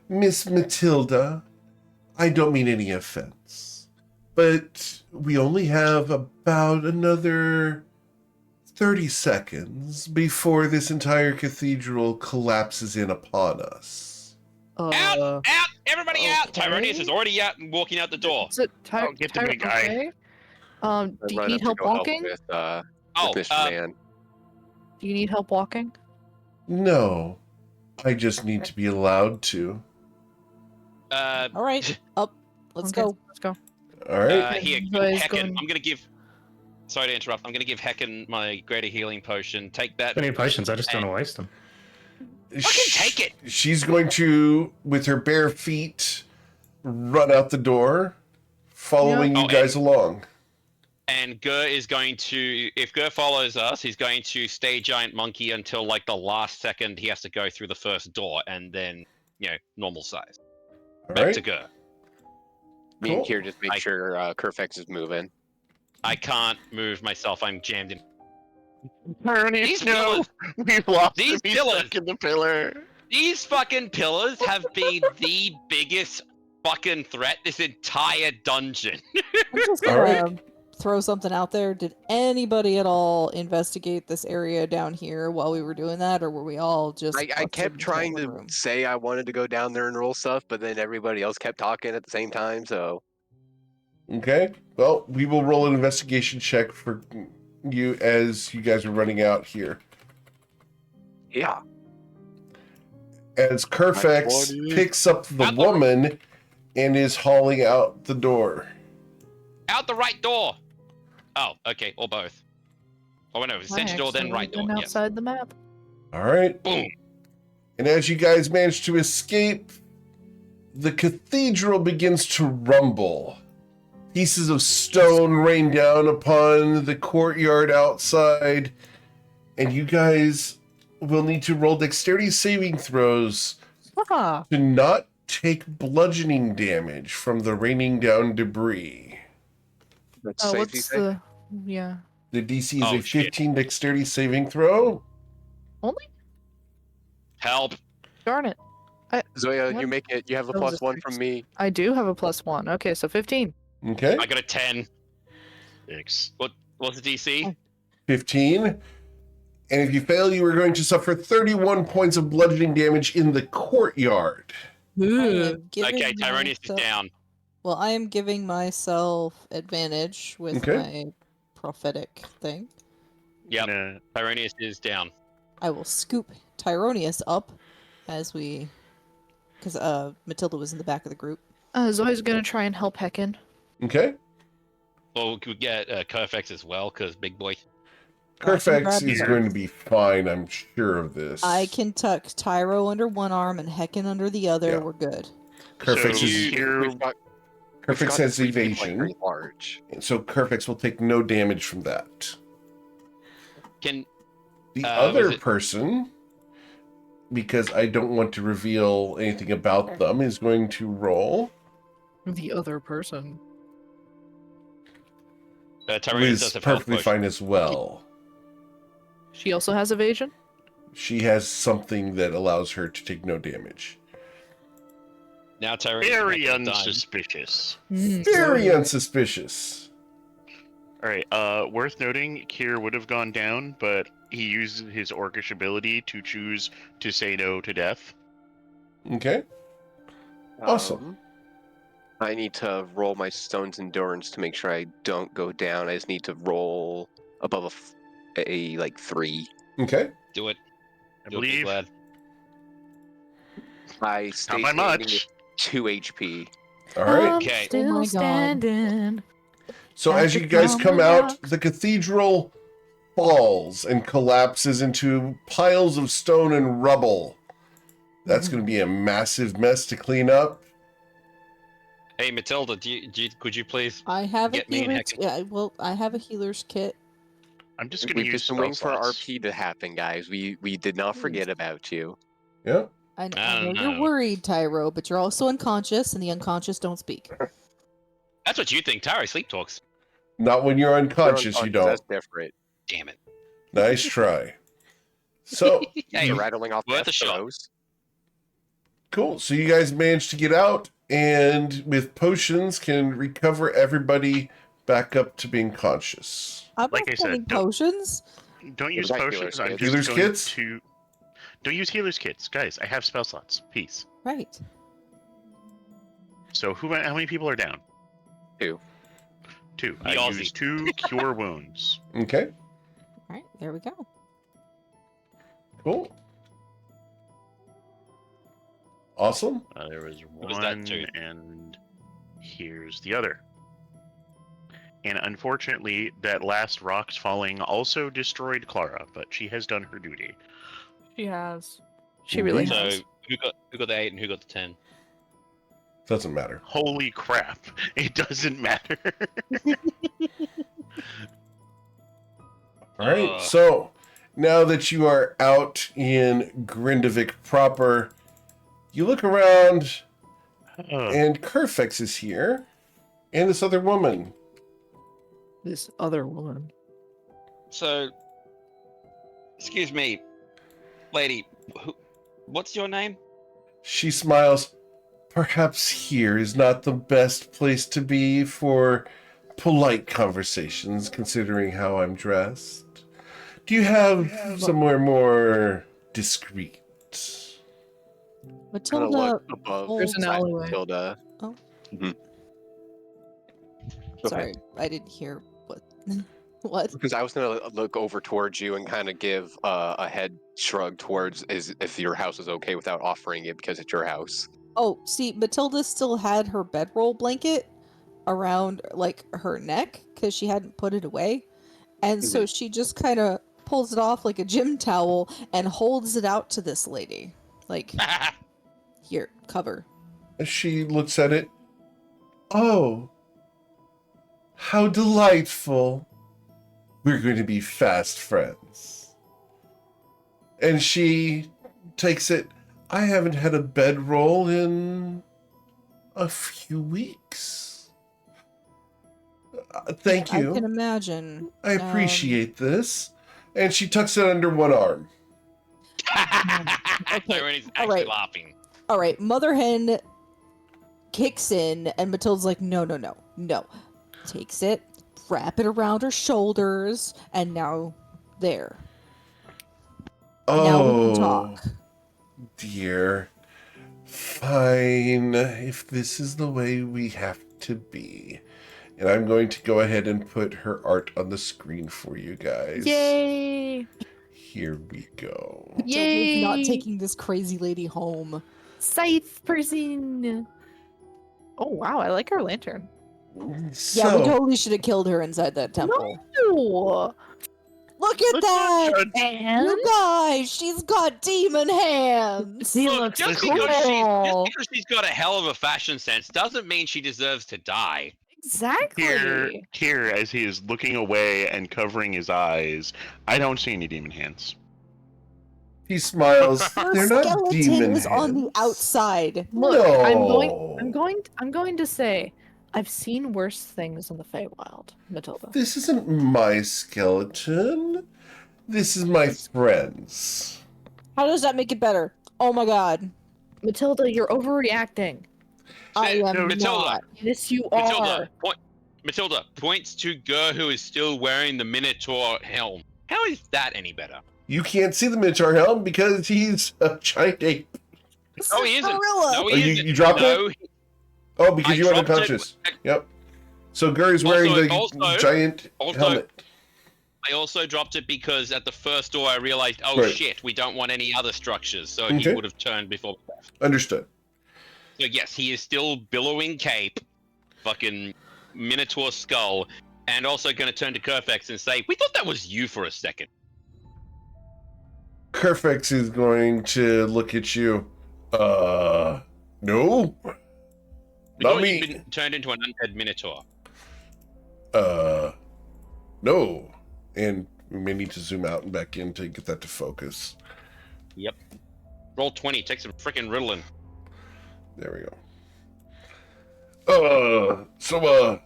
Miss Matilda, I don't mean any offense, but we only have about another 30 seconds before this entire cathedral collapses in upon us. Out! Out! Everybody out! okay. Tyronius is already out and walking out the door. Is it Oh, get the big guy. okay. Do you Right need up to help go help walking? with Oh, Mr. Man. Do you need help walking? No, I just need to be allowed to. All right, up. Let's Okay, go. Let's go. All right. Here, Guys Hecken. going- I'm gonna give. Sorry to interrupt. I'm gonna give Hecken my greater healing potion. Take that. I need potions, I just don't want to waste them. Fucking take it. She's going to, with her bare feet, run out the door, following Yeah. you Oh, guys along. And Gur is going to, if Gur follows us, he's going to stay giant monkey until like the last second he has to go through the first door, and then normal size. All Back right. to Gur. Me and cool. here just make I- sure Kerfex is moving. I can't move myself. I'm jammed in. Tyronius, These no! pillars, We've lost These him. He's pillars. stuck in the pillar. these fucking pillars have been the biggest fucking threat this entire dungeon. I'm just All gonna right. throw something out there. Did anybody at all investigate this area down here while we were doing that, or were we all just? I clustered kept in trying one to room? say I wanted to go down there and roll stuff, but then everybody else kept talking at the same time, so... Okay. Well, we will roll an investigation check for you as you guys are running out here. Yeah. As Kerfex 20. picks up the Out the- woman and is hauling out the door. Out the right door. Oh, okay, or both. Oh no, center door, then right door. Yes. Outside the map. All right. Boom. And as you guys manage to escape, the cathedral begins to rumble Pieces of stone rain down upon the courtyard outside, and you guys will need to roll dexterity saving throws Haha. to not take bludgeoning damage from the raining down debris. That's Oh, safe, you what's say? the... Yeah. The DC is Oh, a shit. 15 dexterity saving throw. Only? Help. Darn it. Zoya, you One? make it. You have a That was a +1 six. from me. I do have a +1. Okay, so 15. Okay, I got a 10. 6. What's the DC? 15. And if you fail, you are going to suffer 31 points of bludgeoning damage in the courtyard. I am giving Okay, Tyronius is myself- down. Well, I am giving myself advantage with Okay. my prophetic thing. Yep. Gonna- Tyronius is down. I will scoop Tyronius up as we... Because Matilda was in the back of the group. Zoe's gonna try and help Heckin. Okay, Well, we could get Kerfex as well, because big boy. Carfax grab is her. going to be fine, I'm sure of this. I can tuck Tyro under one arm and Heckin under the other. Yeah. We're good. Carfax, So is, here- We've got Carfax the has three people, like, evasion, very large. and so Carfax will take no damage from that. Can The was other it- person, because I don't want to reveal anything about them, is going to roll. The other person. Who Tyronius is does have health perfectly potion. fine as well. She also has evasion? She has something that allows her to take no damage. Now Tyronius Very is dying. unsuspicious. Very unsuspicious. All right. Worth noting, Kier would have gone down, but he used his orcish ability to choose to say no to death. Okay. Awesome. I need to roll my stone's endurance to make sure I don't go down. I just need to roll above a like 3. Okay. Do it. I Do it, big believe. lad. I stay Not by standing much. with 2 HP. All right. Okay. Oh my God. standing. So At as the you guys top come of the out, rocks. the cathedral falls and collapses into piles of stone and rubble. That's going to be a massive mess to clean up. Hey Matilda, could you please? I have Get a me and healer's... Heckin. Yeah, well, I have a healer's kit. I'm just gonna We've use just been spell waiting for slots. RP to happen, guys. We did not forget about you. Yeah. I I know don't you're know. worried, Tyro, but you're also unconscious, and the unconscious don't speak. That's what you think. Tyro sleep talks. Not when you're You're unconscious, you don't. That's different. Damn it. Nice try. So, Hey, You're rattling off worth death a shot. throws. cool. So you guys managed to get out, and with potions can recover everybody back up to being conscious. I'm Like not I said, spending don't- potions. Don't use got potions. healer's I'm kits. just Healer's going kits? to. Don't use healer's kits, guys. I have spell slots. Peace. Right. So how many people are down? 2. 2. The I Aussie. use 2 cure wounds. Okay. All right, there we go. Cool. Awesome. There was What is that, one, two? and here's the other. And unfortunately, that last rock's falling also destroyed Clara, but she has done her duty. She has. She really So has. who got the 8 and who got the 10? Doesn't matter. Holy crap! It doesn't matter. All right. Uh. So now that you are out in Grindavik proper, you look around, and Kerfex is here, and this other woman. This other woman. So, excuse me, lady. What's your name? She smiles. Perhaps here is not the best place to be for polite conversations, considering how I'm dressed. Do you have somewhere more discreet? Kind of Matilda. look above. There's an beside alleyway. Matilda. Go Sorry, ahead. I didn't hear what. What? Because I was going to look over towards you and kind of give a head shrug towards as if your house is okay without offering it because it's your house. Oh, see, Matilda still had her bedroll blanket around like her neck because she hadn't put it away, and so she just kind of pulls it off like a gym towel and holds it out to this lady, like, here, cover. As she looks at it, oh, How delightful. We're going to be fast friends. And she takes it, I haven't had a bedroll in a few weeks. Thank you. I can imagine. I appreciate this. And she tucks it under one arm. Okay, Irony's all actually right. laughing. All right, Mother Hen kicks in, and Matilda's like, no. Takes it, wrap it around her shoulders, and now there. Now we can talk. Dear. Fine, if this is the way we have to be. And I'm going to go ahead and put her art on the screen for you guys. Yay! Here we go. Matilda's not Yay! taking this crazy lady home. Scythe person. Oh wow, I like our lantern. So, Yeah, we totally should have killed her inside that temple. No. Look at that! And You guys, she's got demon hands! she Look, looks just cool. because she's got a hell of a fashion sense doesn't mean she deserves to die. Exactly. Here, as he is looking away and covering his eyes, I don't see any demon hands. he smiles. Her They're not skeleton demon is on the hands. outside. Look, No. I'm going to say, I've seen worse things in the Feywild, Matilda. This isn't my skeleton. This is my friend's. How does that make it better? Oh my god. Matilda, you're overreacting. I am Matilda. not. Yes, you are. Matilda points to Gur, who is still wearing the Minotaur helm. How is that any better? You can't see the Minotaur helm because he's a giant ape. No, he isn't. Gorilla. No, Oh, he you- isn't. you dropped no, it? Oh, because I you were dropped unconscious. it. Yep. So Gurry's wearing the Also- giant helmet. I also dropped it because at the first door I realized, oh Right. shit, we don't want any other structures, so Okay. he would have turned before we left. Understood. So yes, he is still billowing cape, fucking Minotaur skull, and also going to turn to Kerfex and say, we thought that was you for a second. Kerfex is going to look at you. No. We Not thought me. you'd been turned into an undead Minotaur. No. And we may need to zoom out and back in to get that to focus. Yep. Roll 20, take some freaking Ritalin. There we go.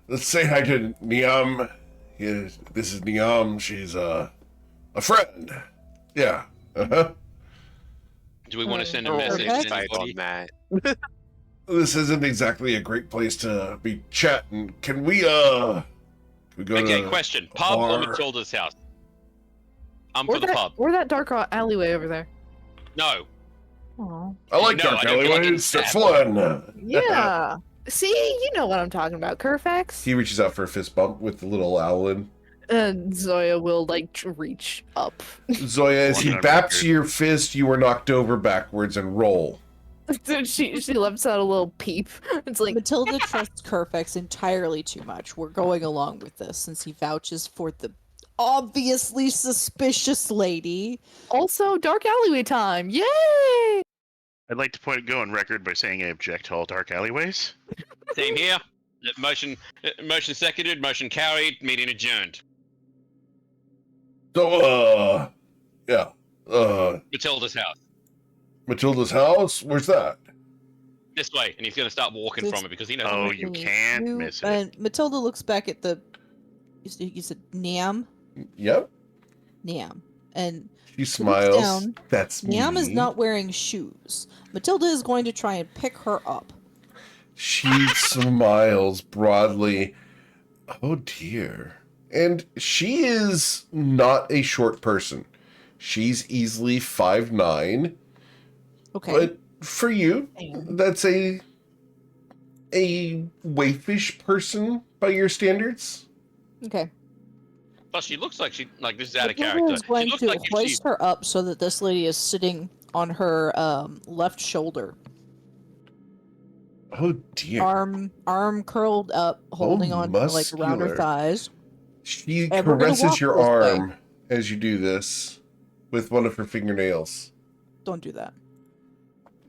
Let's say hi to Niam. Yeah, this is Niam. She's, a friend. Yeah. Uh-huh. Do we want to send a Oh, message okay. to Fight on anybody? that. This isn't exactly a great place to be chatting. Can we go Okay, to question. Pub or bar? Matilda's house? I'm Or for the that, pub. or that dark alleyway over there. No. Oh. I like No, dark I don't feel like alleyways. it's They're fun. Yeah. See, you know what I'm talking about, Kerfax. He reaches out for a fist bump with the little owl in. And Zoya will like reach up. Zoya, as he One baps record. your fist, you are knocked over backwards and roll. she lets out a little peep. It's like Matilda trusts Kerfex entirely too much. We're going along with this since he vouches for the obviously suspicious lady. also dark alleyway time. Yay! I'd like to go on record by saying I object to all dark alleyways. Same here. Motion seconded, motion carried, meeting adjourned. So, yeah. Matilda's house. Matilda's house? Where's that? This way, and he's going to start walking This- from it because he knows. Oh, the way. you can't miss it. And Matilda looks back at the. You said Niam? Yep. Niam. And She smiles. down. That's me. Niam is not wearing shoes. Matilda is going to try and pick her up. She smiles broadly. Oh dear. And she is not a short person. She's easily 5'9". Okay. But for you, that's a waifish person by your standards. Okay. Plus, she looks like this is out of Matilda character. is going She looks to like if hoist she's her up so that this lady is sitting on her left shoulder. Oh dear. Arm curled up, holding on to, like around her muscular. thighs. She And we're gonna caresses walk your this way. arm as you do this with one of her fingernails. Don't do that.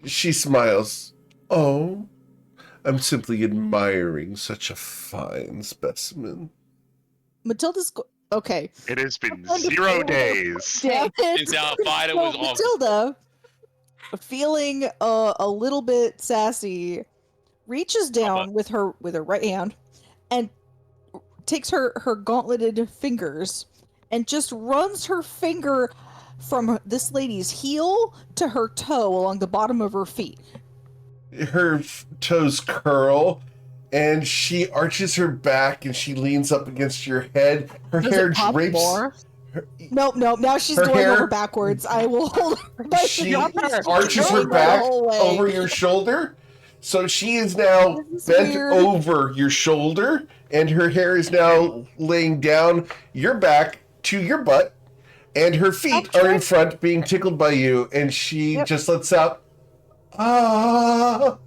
She smiles. Oh, I'm simply admiring such a fine specimen. Matilda's okay. It has been 0 days. Damn it. Since our fighter So was off. Matilda, feeling a little bit sassy, reaches down with her right hand and takes her gauntleted fingers and just runs her finger from this lady's heel to her toe along the bottom of her feet. Her toes curl, and she arches her back, and she leans up against your head. Her Does hair it pop drapes. more? Nope. Now she's Her going hair- over backwards. I will hold her by She the knees. arches her Going the back whole way. over your shoulder, so she is now This is bent weird. over your shoulder, and her hair is now laying down your back to your butt, and her feet are in front being tickled by you, and she just lets out, ah.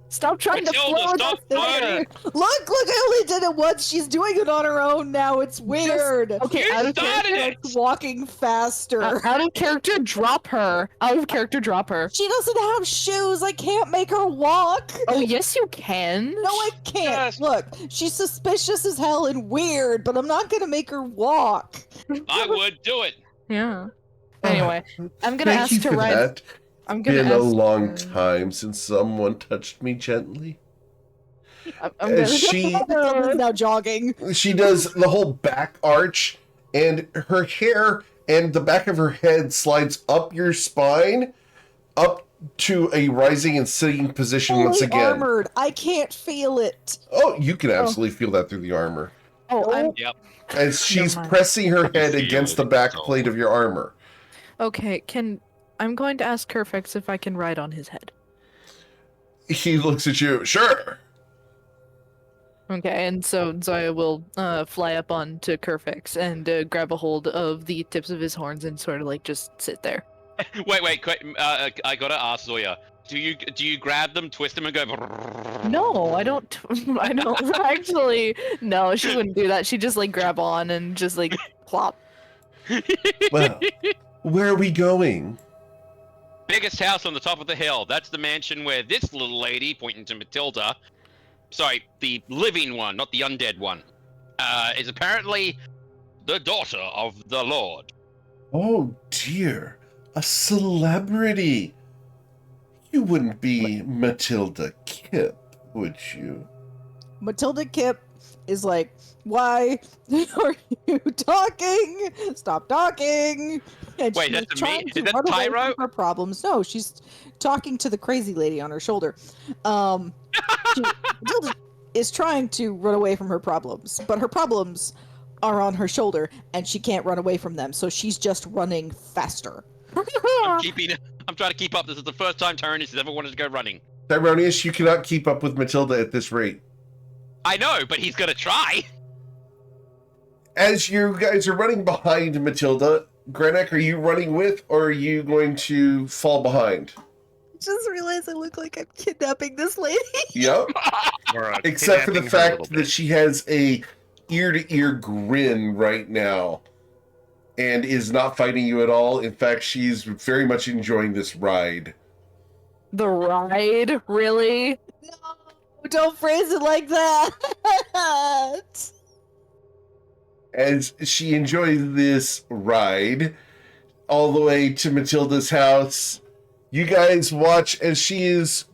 Stop trying Matilda, to float stop us there. floating. Look, I only did it once. She's doing it on her own now. It's weird. Okay, You out of started character. it. Walking faster. Out of character, drop her. Out of character, drop her. She doesn't have shoes. I can't make her walk. Oh, yes, you can. No, I can't. Yes. Look, she's suspicious as hell and weird, but I'm not gonna make her walk. I would do it. Yeah. Anyway, I'm gonna Thank ask you to for ride. that. I'm gonna Been a ask long her- time since someone touched me gently. I'm And gonna Matilda's now jogging. She does the whole back arch, and her hair and the back of her head slides up your spine, up to a rising and sitting position once Fully again. armored. I can't feel it. Oh, you can absolutely feel that through the armor. Oh, I'm Yep. As she's mind. pressing her head feel against it, the back it's all- plate of your armor. okay. I'm going to ask Kerfix if I can ride on his head. He looks at you. Sure. Okay, and so Zoya will fly up onto Kerfix and grab a hold of the tips of his horns and sort of like just sit there. Wait. I gotta ask Zoya. Do you grab them, twist them, and go? No, I don't. I don't actually. No, she wouldn't do that. She'd just like grab on and just like plop. Well, where are we going? Biggest house on the top of the hill. That's the mansion where this little lady, pointing to Matilda, sorry, the living one, not the undead one, is apparently the daughter of the Lord. Oh dear, a celebrity. You wouldn't be Matilda Kip, would you? Matilda Kip is like, why are you talking? Stop talking. And Wait, she's that's me? trying to Is that run away Tyro? from her problems. No, she's talking to the crazy lady on her shoulder. Matilda is trying to run away from her problems, but her problems are on her shoulder, and she can't run away from them, so she's just running faster. I'm trying to keep up. This is the first time Tyrannus has ever wanted to go running. Tyronius, you cannot keep up with Matilda at this rate. I know, but he's gonna try. As you guys are running behind Matilda, Granek, are you running with, or are you going to fall behind? Just realized I look like I'm kidnapping this lady. Yep. Or, Except for the kidnapping her a fact little that bit. she has a ear-to-ear grin right now and is not fighting you at all. In fact, she's very much enjoying this ride. The ride, really? No, don't phrase it like that. As she enjoys this ride all the way to Matilda's house, you guys watch as she is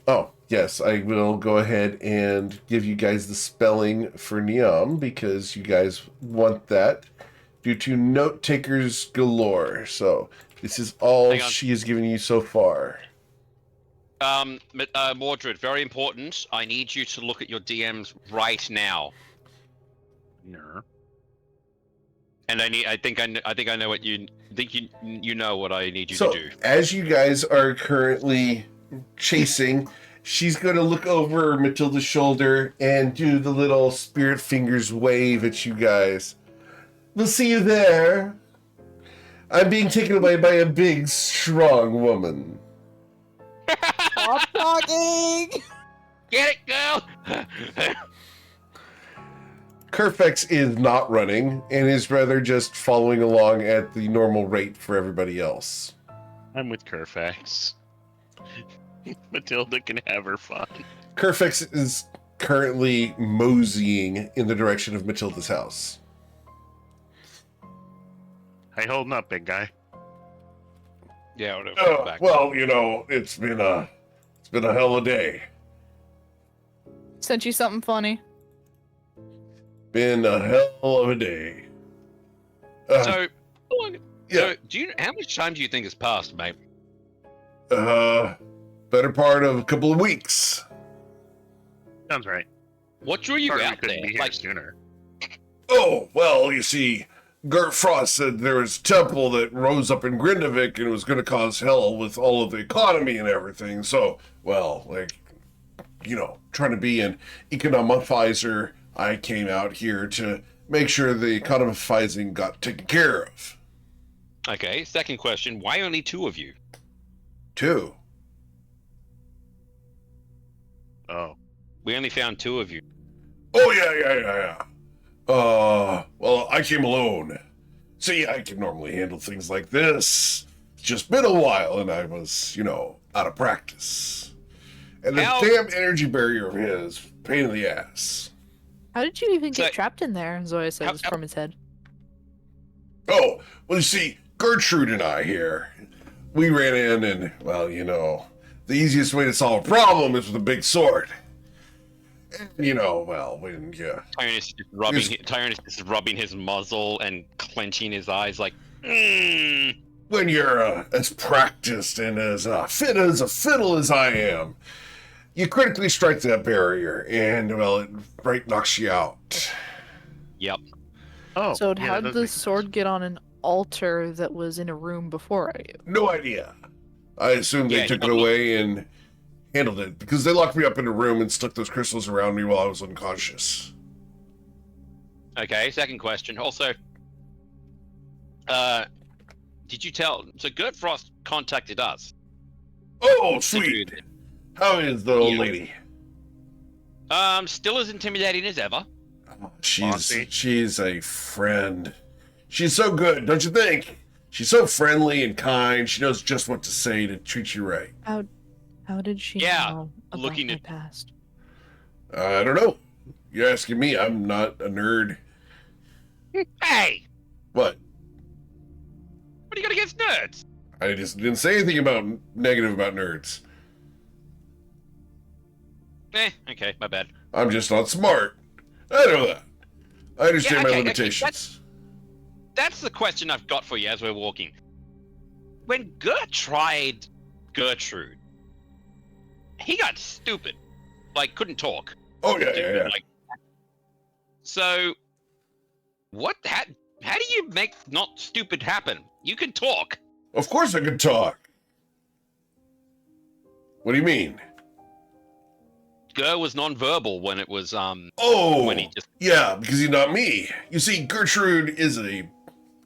Oh, yes, I will go ahead and give you guys the spelling for Niam because you guys want that due to note takers galore. So this is all Hang on. she has given you so far. Mordred, very important. I need you to look at your DMs right now. No. And I think I know what you know what I need you So to do. as you guys are currently chasing, she's going to look over Matilda's shoulder and do the little spirit fingers wave at you guys. We'll see you there. I'm being taken away by a big, strong woman. Stop talking. Get it, girl. Kerfex is not running and is rather just following along at the normal rate for everybody else. I'm with Kerfax. Matilda can have her fun. Kerfix is currently moseying in the direction of Matilda's house. How you holding up, big guy? Yeah, whatever. Back. Well, it's been a hell of a day. Sent you something funny. Been a hell of a day. So, yeah. So, how much time do you think has passed, mate? Better part of a couple of weeks. Sounds right. What drew you Sorry we out couldn't there? be here Like, sooner. Oh, well, you see, Gert Frost said there was a temple that rose up in Grindavik and it was going to cause hell with all of the economy and everything. So, well, trying to be an economizer, I came out here to make sure the economizing got taken care of. okay, second question. Why only 2 of you? 2. Oh. We only found 2 of you. Oh, yeah. Well, I came alone. See, I can normally handle things like this. It's just been a while, and I was, out of practice. And the damn energy barrier of his, pain in the ass. How did you even get So- trapped in there? Zoya says from his head. Oh, well, you see, Gertrude and I here, we ran in and, well, the easiest way to solve a problem is with a big sword. And, we didn't, Tyrannus is rubbing his muzzle and clenching his eyes like, When you're as practiced and as fit as a fiddle as I am, you critically strike that barrier, and, well, it right knocks you out. Yep. Oh. So yeah, how that did does the make sword get on an altar that was in a room before you? No idea. I assumed they Yeah, took it away and handled it, because they locked me up in a room and stuck those crystals around me while I was unconscious. Okay, second question. Also, did you tell... So Gert Frost contacted us. Oh, to sweet. do this. How is the old Yeah. lady? Still as intimidating as ever. Bossy. She's a friend. She's so good, don't you think? She's so friendly and kind. She knows just what to say to treat you right. How did she Yeah, know about looking my at- past? I don't know. You're asking me. I'm not a nerd. Hey! What? What do you got against nerds? I just didn't say anything about negative about nerds. Okay, my bad. I'm just not smart. I know that. I understand Yeah, okay, my okay, limitations. That's the question I've got for you as we're walking. When Gert tried Gertrude, he got stupid. Like, couldn't talk. Oh, yeah. Like, so, how do you make not stupid happen? You can talk. Of course I can talk. What do you mean? Ger was non-verbal when it was, Oh, when he just... yeah, because he's not me. You see, Gertrude is a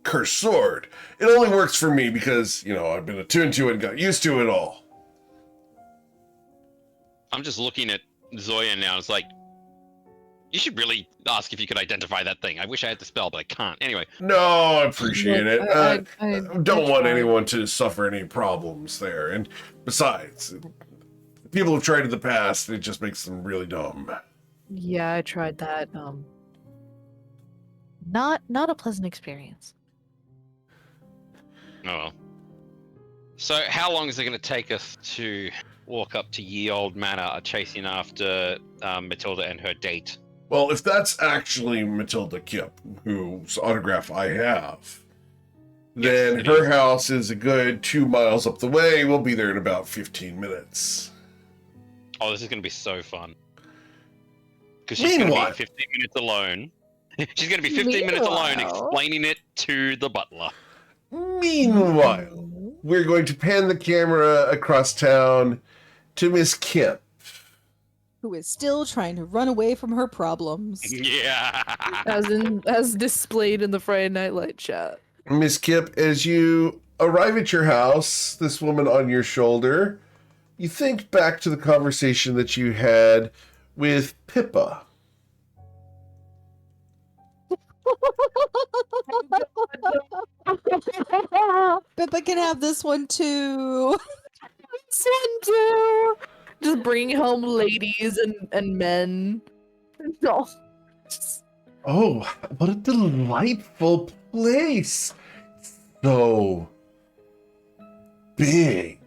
cursed sword. It only works for me because, I've been attuned to it and got used to it all. I'm just looking at Zoya now. It's like, you should really ask if you could identify that thing. I wish I had the spell, but I can't. Anyway. No, I appreciate it. I Don't want tried. anyone to suffer any problems there. And besides, people have tried in the past, it just makes them really dumb. Yeah, I tried that. Not a pleasant experience. Oh well. So how long is it going to take us to walk up to Ye Old Manor chasing after Matilda and her date? Well, if that's actually Matilda Kip, whose autograph I have, then it her is. house is a good 2 miles up the way. We'll be there in about 15 minutes. Oh, this is going to be so fun. Because she's going to Meanwhile- be 15 minutes alone. She's going to be 15 minutes alone Meanwhile- explaining it to the butler. Meanwhile, we're going to pan the camera across town to Miss Kip. Who is still trying to run away from her problems. Yeah. As displayed in the Friday Night Light chat. Miss Kip, as you arrive at your house, this woman on your shoulder, you think back to the conversation that you had with Pippa. Pippa can have this one too. This one too. Just bringing home ladies and men. No. Oh, what a delightful place. So big.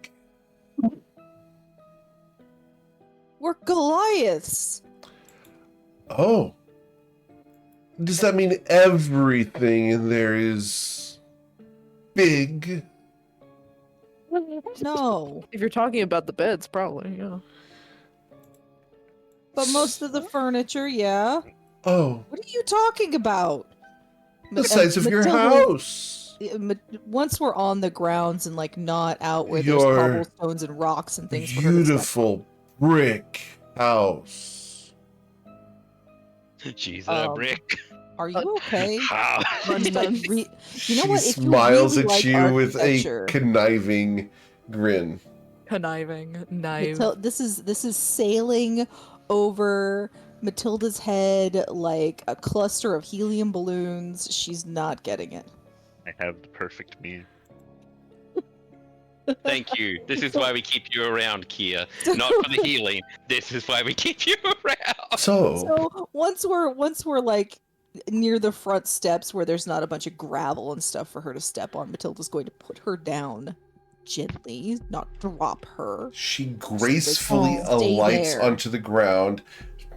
We're Goliaths. Oh. Does that mean everything in there is big? No, If you're talking about the beds, probably, yeah. but most of the furniture, yeah. Oh, What are you talking about? the size of your house. Once we're on the grounds and like not out where there's Your cobblestones and rocks and things for her to step beautiful brick house. She's on. a brick. Are you okay? How? Just, like, you know She what? If you smiles really at like you with a architecture- conniving grin. Conniving, knife. This is sailing over Matilda's head like a cluster of helium balloons. She's not getting it. I have the perfect meme. Thank you. This is why we keep you around, Kia. Not for the healing. This is why we keep you around. So once we're like near the front steps where there's not a bunch of gravel and stuff for her to step on, Matilda's going to put her down gently, not drop her. She gracefully Stay alights there. onto the ground.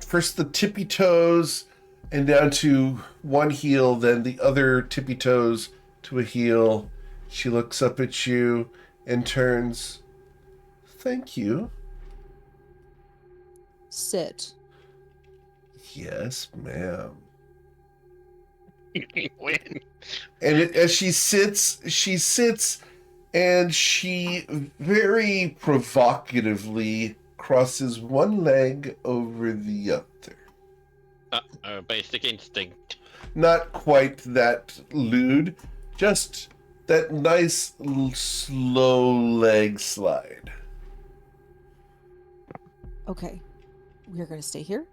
First the tippy toes and down to one heel, then the other tippy toes to a heel. She looks up at you and turns. Thank you. Sit. Yes, ma'am. Win. And as she sits and she very provocatively crosses one leg over the other. Basic instinct. Not quite that lewd, just that nice slow leg slide. Okay. We're going to stay here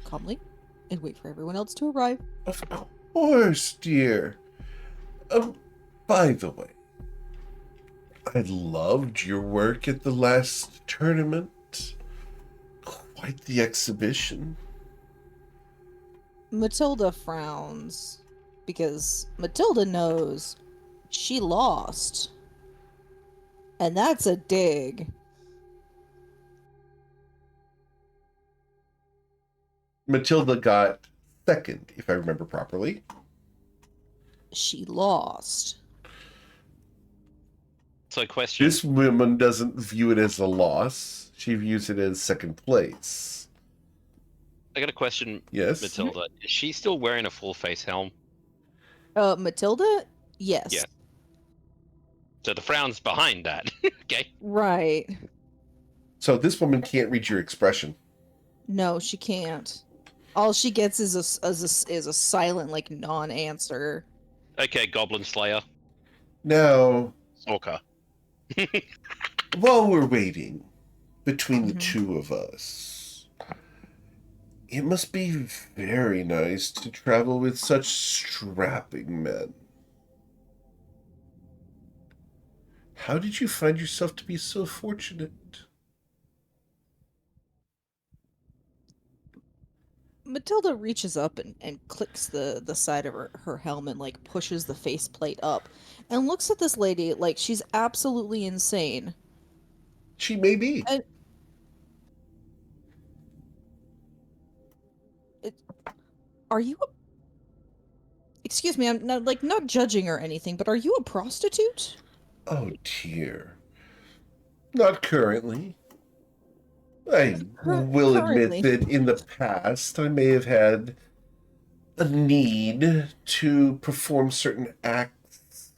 calmly and wait for everyone else to arrive. Of course, dear. By the way, I loved your work at the last tournament. Quite the exhibition. Matilda frowns because Matilda knows she lost. And that's a dig. Matilda got second, if I remember properly. She lost. So, question. This woman doesn't view it as a loss. She views it as second place. I got a question, Yes? Matilda. Is she still wearing a full face helm? Matilda? Yes. Yeah. So the frown's behind that. Okay. Right. So this woman can't read your expression. No, she can't. All she gets is a silent, like, non-answer. Okay, Goblin Slayer. Now, Smoker. while we're waiting between the Mhm. two of us, it must be very nice to travel with such strapping men. How did you find yourself to be so fortunate? Matilda reaches up and clicks the side of her helmet, like pushes the faceplate up, and looks at this lady like she's absolutely insane. She may be. Are you a... Excuse me, I'm not judging or anything, but are you a prostitute? Oh dear. Not currently. I will admit Currently. that in the past I may have had a need to perform certain acts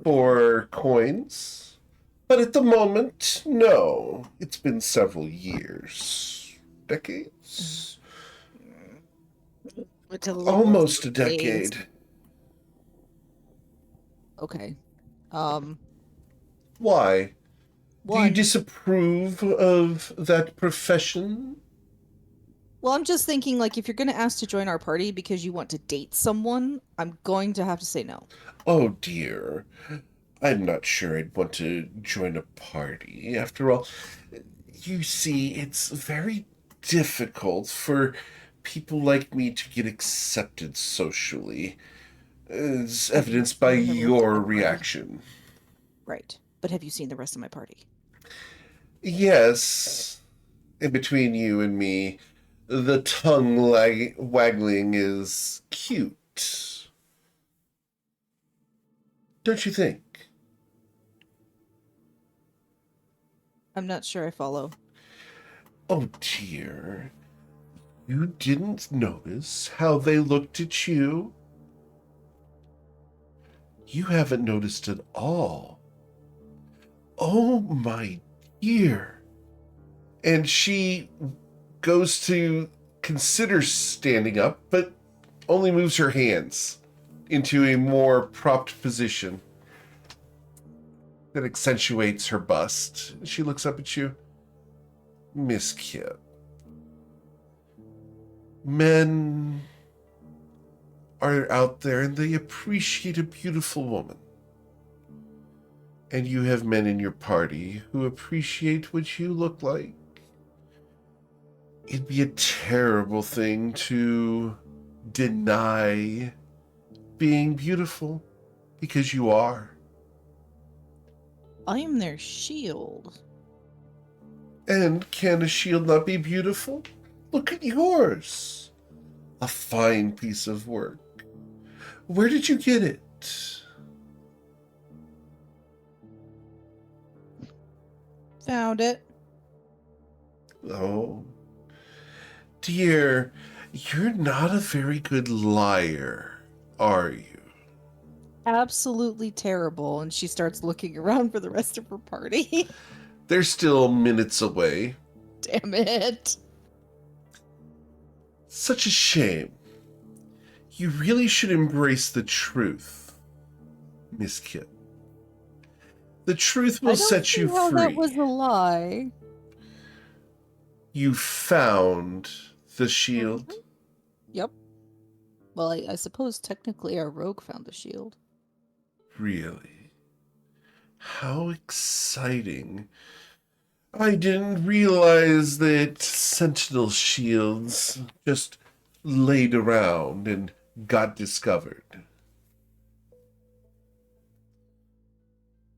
for coins. But at the moment, no. It's been several years. Decades? Matilda Almost a days. decade. Okay. Why? Do you One. disapprove of that profession? Well, I'm just thinking, like, if you're gonna ask to join our party because you want to date someone, I'm going to have to say no. Oh dear. I'm not sure I'd want to join a party. After all, You see, it's very difficult for people like me to get accepted socially, as Have you evidenced by seen the rest of your my party? reaction. Right. But have you seen the rest of my party? Yes, in between you and me, the tongue waggling is cute. Don't you think? I'm not sure I follow. Oh dear. You didn't notice how they looked at you? You haven't noticed at all. Oh my dear. And she goes to consider standing up, but only moves her hands into a more propped position that accentuates her bust. She looks up at you. Miss Kip. Men are out there and they appreciate a beautiful woman. And you have men in your party who appreciate what you look like. It'd be a terrible thing to deny being beautiful, because you are. I am their shield. And can a shield not be beautiful? Look at yours. A fine piece of work. Where did you get it? Found it. Oh, dear, you're not a very good liar, are you? Absolutely terrible. And she starts looking around for the rest of her party. They're still minutes away. Damn it. Such a shame. You really should embrace the truth, Miss Kip. The truth will set you I don't see how free. that was a lie. You found the shield. Yep. Well, I suppose technically our rogue found the shield. Really? How exciting. I didn't realize that sentinel shields just laid around and got discovered.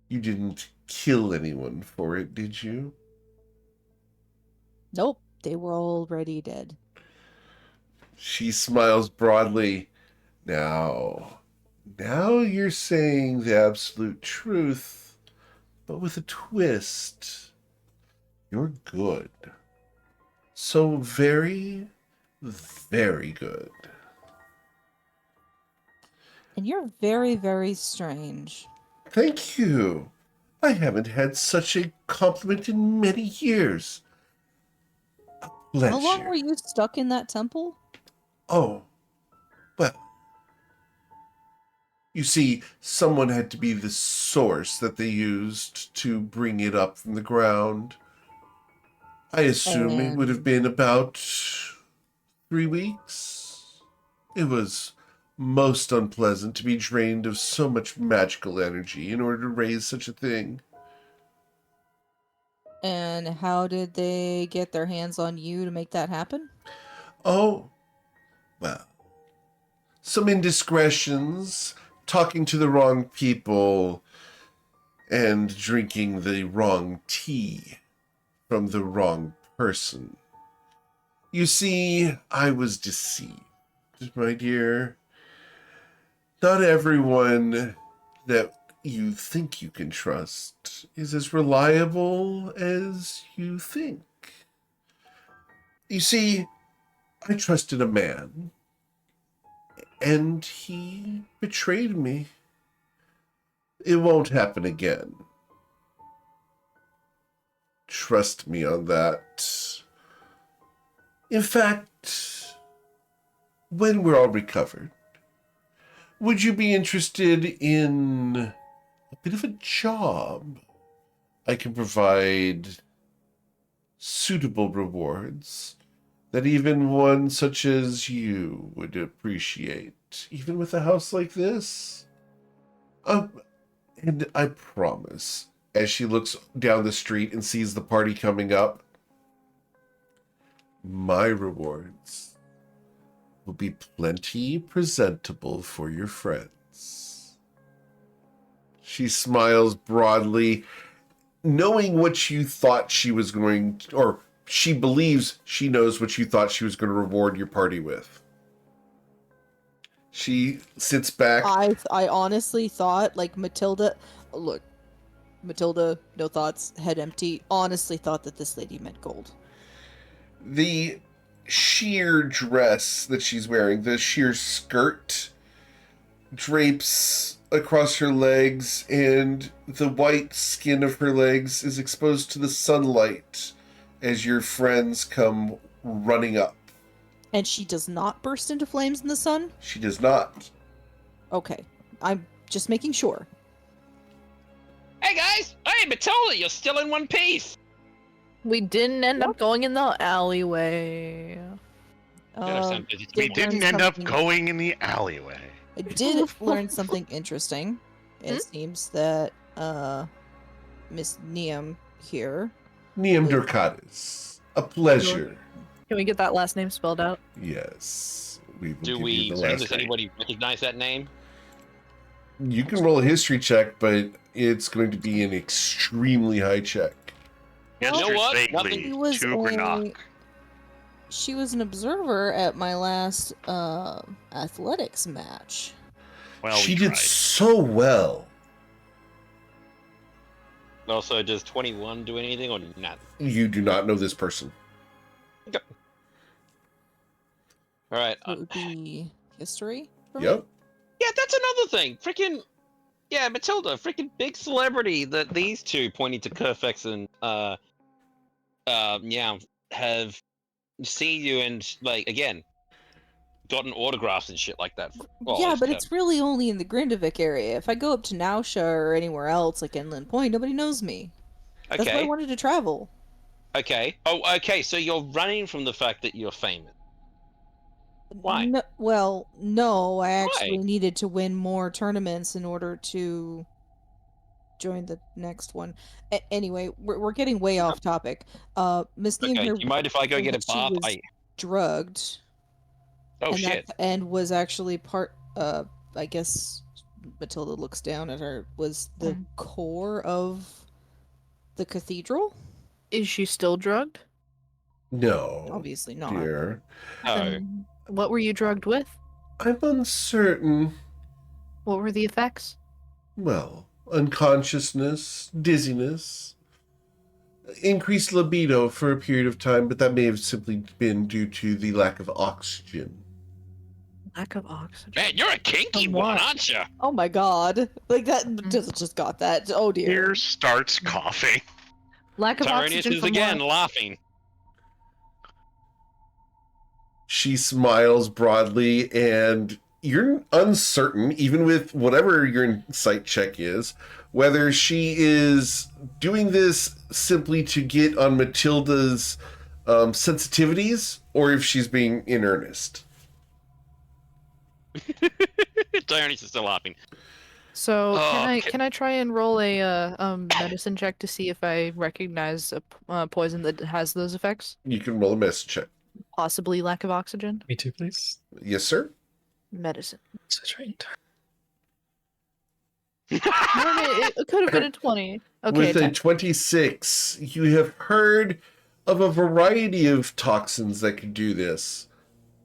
You didn't kill anyone for it, did you? Nope, they were already dead. She smiles broadly. Now you're saying the absolute truth, but with a twist. You're good. So very, very good. And you're very, very strange. Thank you. I haven't had such a compliment in many years. A pleasure. How long were you stuck in that temple? Oh, well. You see, someone had to be the source that they used to bring it up from the ground. I assume it would have been about 3 weeks. It was most unpleasant to be drained of so much magical energy in order to raise such a thing. And how did they get their hands on you to make that happen? Oh, well, some indiscretions, talking to the wrong people, and drinking the wrong tea from the wrong person. You see, I was deceived, my dear. Not everyone that you think you can trust is as reliable as you think. You see, I trusted a man, and he betrayed me. It won't happen again. Trust me on that. In fact, when we're all recovered, would you be interested in a bit of a job? I can provide suitable rewards that even one such as you would appreciate, even with a house like this. And I promise, as she looks down the street and sees the party coming up, my rewards will be plenty presentable for your friends. She smiles broadly, knowing what you thought she was going to, or she believes she knows what you thought she was going to reward your party with. She sits back. I honestly thought, like, Matilda... Look, Matilda, no thoughts, head empty, honestly thought that this lady meant gold. The sheer dress that she's wearing, the sheer skirt, drapes across her legs, and the white skin of her legs is exposed to the sunlight as your friends come running up. And she does not burst into flames in the sun? She does not. Okay. I'm just making sure. Hey guys! Hey Matilda, you're still in one piece! We didn't end up going in the alleyway. We didn't end up going in the alleyway. I did learn something interesting. It seems that Miss Neum here. Neum Durcatus. A pleasure. Can we get that last name spelled out? Yes. We will Do give we? you the last Does name. anybody recognize that name? You can roll a history check, but it's going to be an extremely high check. You know Answers what? vaguely Nothing- He was to Granach. She was an observer at my last athletics match. Well, She we did tried. so well. Also, does 21 do anything or not? You do not know this person. All right. So it would be history for me? Yep. Yeah, that's another thing. Freaking, yeah, Matilda, freaking big celebrity that these two, pointing to Kerfex and yeah, have seen you and like again, gotten autographs and shit like that. Yeah, but it's really only in the Grindavik area. If I go up to Nausea or anywhere else, like Inland Point, nobody knows me. That's why I okay. wanted to travel. Okay. Oh, okay. So you're running from the fact that you're famous. Why? No, well, no, I actually needed to win more tournaments in order to join the next one. Anyway, we're getting way off topic. Miss Neum Okay. here Do you mind if I go said get a that she bar was bite? drugged. Oh and shit. And was actually part. I guess Matilda looks down at her. Was the core of the cathedral? Is she still drugged? No. Obviously not. Dear. Oh. Then what were you drugged with? I'm uncertain. What were the effects? Well, unconsciousness, dizziness, increased libido for a period of time, but that may have simply been due to the lack of oxygen. Lack of oxygen. Man, you're a kinky From one, what? aren't you? Oh my god! Like that just got that. Oh dear. Here starts coughing. Lack of Tyranius oxygen is from again what? laughing. She smiles broadly, and you're uncertain, even with whatever your insight check is, whether she is doing this simply to get on Matilda's sensitivities, or if she's being in earnest. Tyranius is still laughing. So Oh, can I try and roll a medicine check to see if I recognize a poison that has those effects? You can roll a medicine check. Possibly lack of oxygen. Me too, please. Yes, sir. Medicine. So trained. It could have been a 20. Okay, With a 10. 26, you have heard of a variety of toxins that could do this,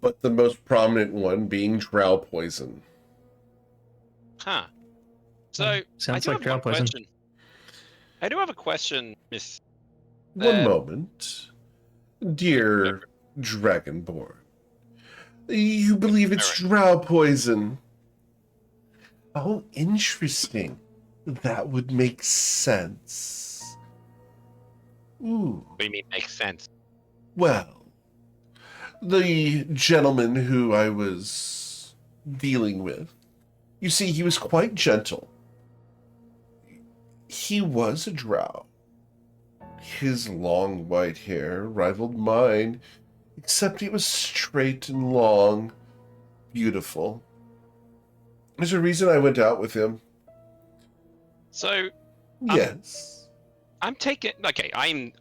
but the most prominent one being drow poison. Huh. So Sounds I do like have drow one poison. question. I do have a question, Miss. One moment. Dear Dragonborn, you believe it's drow poison. Oh, interesting. That would make sense. Ooh. What do you mean makes sense? Well, the gentleman who I was dealing with, you see, he was quite gentle. He was a drow. His long white hair rivaled mine, except it was straight and long, beautiful. There's a reason I went out with him. So Yes. I'm taking. Okay, I'm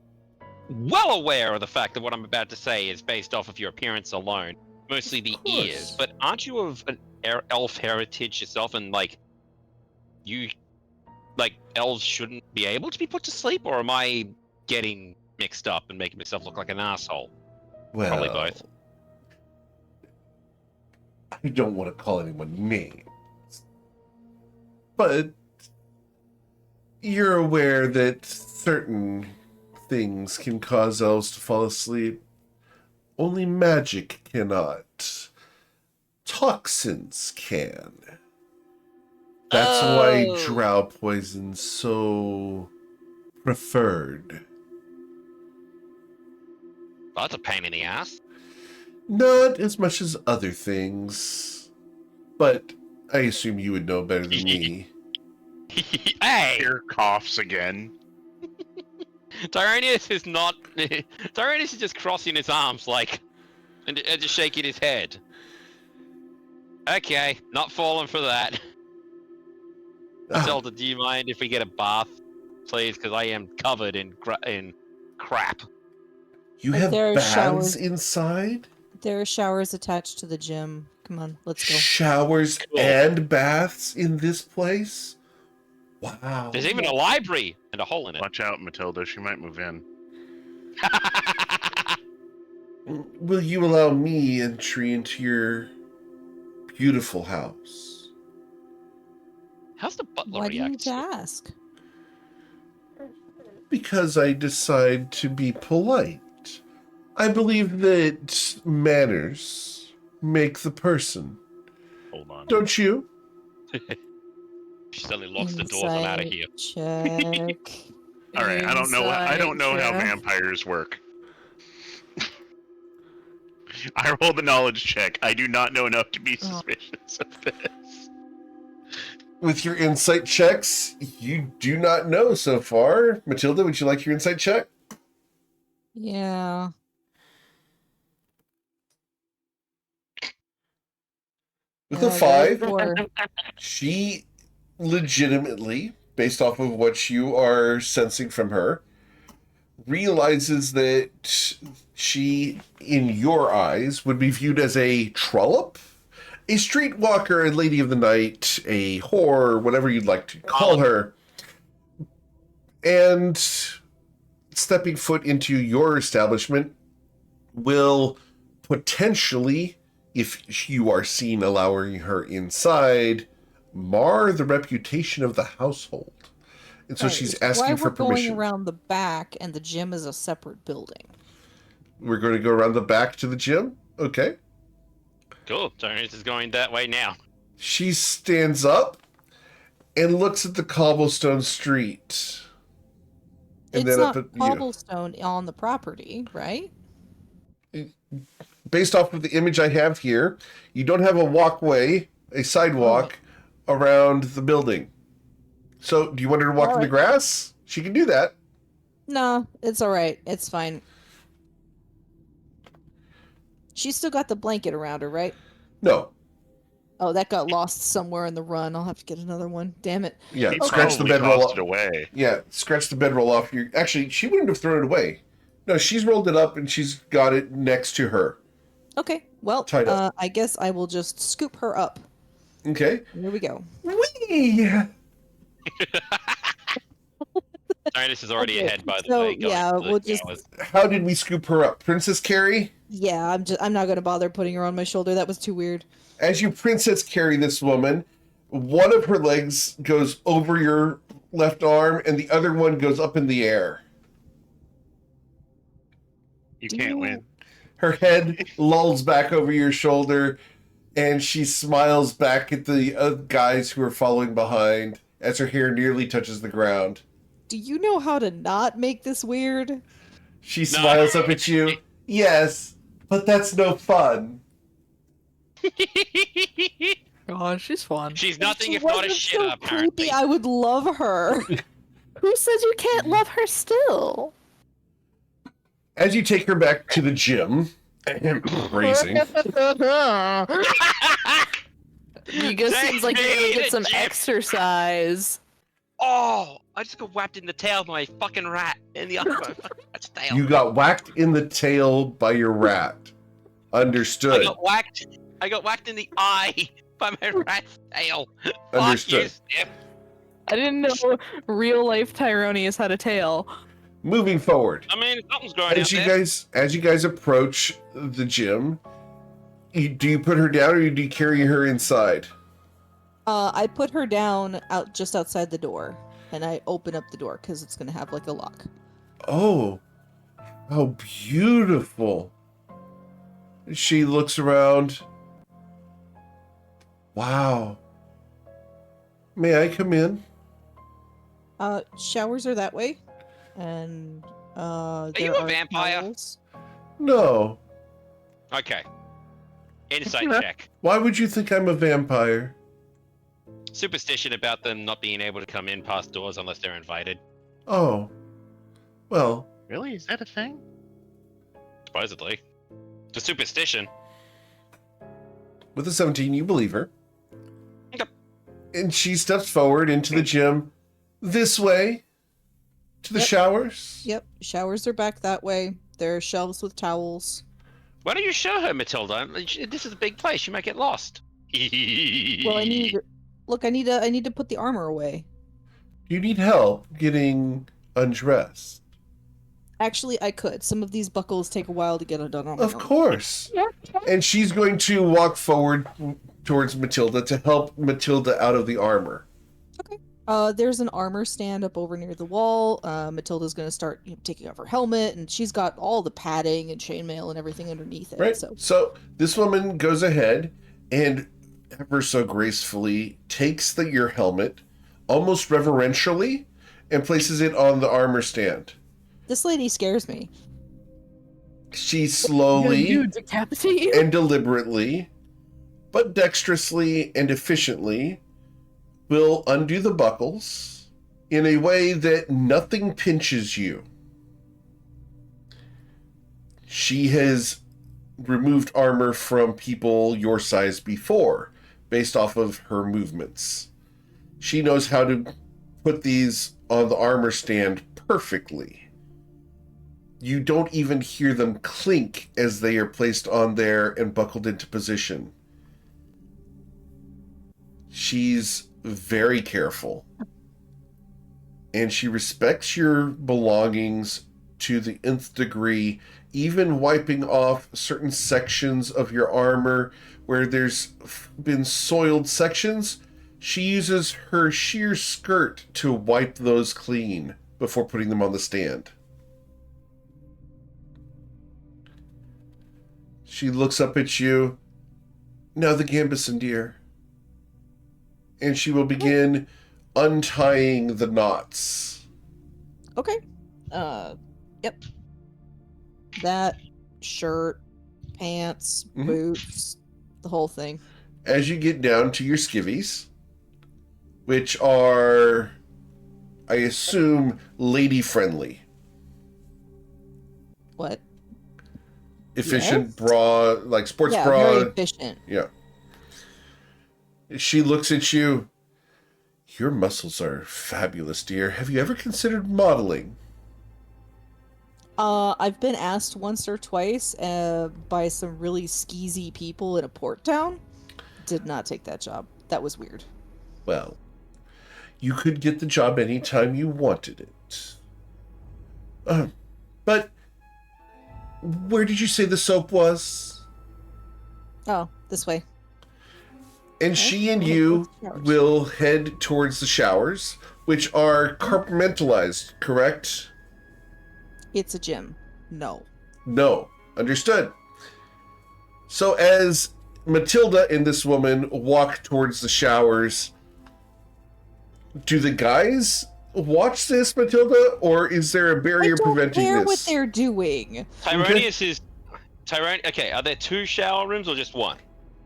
well aware of the fact that what I'm about to say is based off of your appearance alone, mostly the ears. But aren't you of an elf heritage yourself, and elves shouldn't be able to be put to sleep, or am I getting mixed up and making myself look like an asshole? Well, Probably both. I don't want to call anyone names, but you're aware that certain things can cause elves to fall asleep. Only magic cannot. Toxins can. That's why drow poison's so preferred. Well, that's a pain in the ass. Not as much as other things, but I assume you would know better than me. Hey! Here coughs again. Tyranius is not. Tyranius is just crossing his arms, and just shaking his head. Okay, not falling for that. Zelda, do you mind if we get a bath, please? Because I am covered in crap. You have baths inside? There are showers attached to the gym. Come on, let's go. Showers and baths in this place? Wow. There's even a library and a hole in it. Watch out, Matilda. She might move in. Will you allow me entry into your beautiful house? How's the butler Why do you react? need to ask? Because I decide to be polite. I believe that manners make the person. Hold on. Don't you? She suddenly locks the doors. I'm out of here. Check. All right, I don't know how Inside vampires work. I rolled the knowledge check. I do not know enough to be suspicious of this. With your insight checks, you do not know so far. Matilda, would you like your insight check? Yeah. With a I got 5, 4. she legitimately, based off of what you are sensing from her, realizes that she, in your eyes, would be viewed as a trollop, a streetwalker, a lady of the night, a whore, whatever you'd like to call her. And stepping foot into your establishment will potentially, if you are seen allowing her inside, mar the reputation of the household. And so she's asking for permission. Why we're going around the back and the gym is a separate building. We're going to go around the back to the gym? Okay. Cool. Tyranius is going that way now. She stands up and looks at the cobblestone street. And It's then not up at cobblestone on the property, right? Based off of the image I have here, you don't have a walkway, a sidewalk around the building. So, do you want her to walk in the grass? She can do that. No, it's all right. It's fine. She's still got the blanket around her, right? No. Oh, that got lost somewhere in the run. I'll have to get another one. Damn it. Yeah, He scratch the probably bedroll tossed off. it away. Yeah, scratch the bedroll off. Actually, she wouldn't have thrown it away. No, she's rolled it up and she's got it next to her. Okay, well, Tied up. I guess I will just scoop her up. Okay. Here we go. Whee! Tyranius is already Okay, ahead, by the so, way. yeah, we'll just- How did we scoop her up? Princess Carrie? Yeah, I'm not gonna bother putting her on my shoulder. That was too weird. As you princess carry this woman, one of her legs goes over your left arm and the other one goes up in the air. You can't win. Her head lolls back over your shoulder and she smiles back at the guys who are following behind as her hair nearly touches the ground. Do you know how to not make this weird? She smiles up at you. Yes, but that's no fun. God, she's fun. She's nothing She if not a wasn't shit, so apparently. creepy, I would love her. Who says you can't love her still? As you take her back to the gym, raising. Giga seems like you're gonna get some Gym. exercise. Oh, I just got whacked in the tail by a fucking rat in the eye. By a fucking rat's tail. You got whacked in the tail by your rat. Understood. I got whacked in the eye by my rat's tail. Understood. Fuck you, Steph. I didn't know real life Tyronius had a tail. Moving forward. I mean, something's growing As out you there. guys approach the gym, do you put her down or do you carry her inside? I put her down just outside the door, and I open up the door because it's gonna have like a lock. Oh, how beautiful. She looks around. Wow. May I come in? Showers are that way, and you a vampire? towels. No. Okay. Insight check. Why would you think I'm a vampire? Superstition about them not being able to come in past doors unless they're invited. Oh. Well, Really? Is that a thing? Supposedly. It's a superstition. with a 17, you believe her. Okay. And she steps forward into the gym this way to the Yep. showers. Yep, showers are back that way. There are shelves with towels. Why don't you show her, Matilda? This is a big place. She might get lost. Well, I need. Look, I need to put the armor away. You need help getting undressed. Actually, I could. Some of these buckles take a while to get undone on my Of own. course. And she's going to walk forward towards Matilda to help Matilda out of the armor. There's an armor stand up over near the wall. Matilda's gonna start taking off her helmet, and she's got all the padding and chainmail and everything underneath it. Right? So So this woman goes ahead and ever so gracefully takes your helmet, almost reverentially, and places it on the armor stand. this lady scares me. She slowly You decapitate you? and deliberately, but dexterously and efficiently, will undo the buckles in a way that nothing pinches you. She has removed armor from people your size before, based off of her movements. She knows how to put these on the armor stand perfectly. You don't even hear them clink as they are placed on there and buckled into position. She's very careful. And she respects your belongings to the nth degree, even wiping off certain sections of your armor where there's been soiled sections. She uses her sheer skirt to wipe those clean before putting them on the stand. She looks up at you. Now the gambeson, dear. And she will begin untying the knots. Okay. Yep. That shirt, pants, Mhm. boots, the whole thing. As you get down to your skivvies, which are, I assume, lady-friendly. What? Efficient Yes. bra, like sports Yeah, bra. very efficient. Yeah. She looks at you. Your muscles are fabulous, dear. Have you ever considered modeling? I've been asked once or twice by some really skeezy people in a port town. Did not take that job. That was weird. Well, you could get the job anytime you wanted it. But where did you say the soap was? Oh, this way. And she and you will head towards the showers, which are compartmentalized, correct? It's a gym. No. No. Understood. So as Matilda and this woman walk towards the showers, do the guys watch this, Matilda, or is there a barrier I don't preventing care this? what they're doing. Tyronius is... Okay, are there 2 shower rooms or just 1?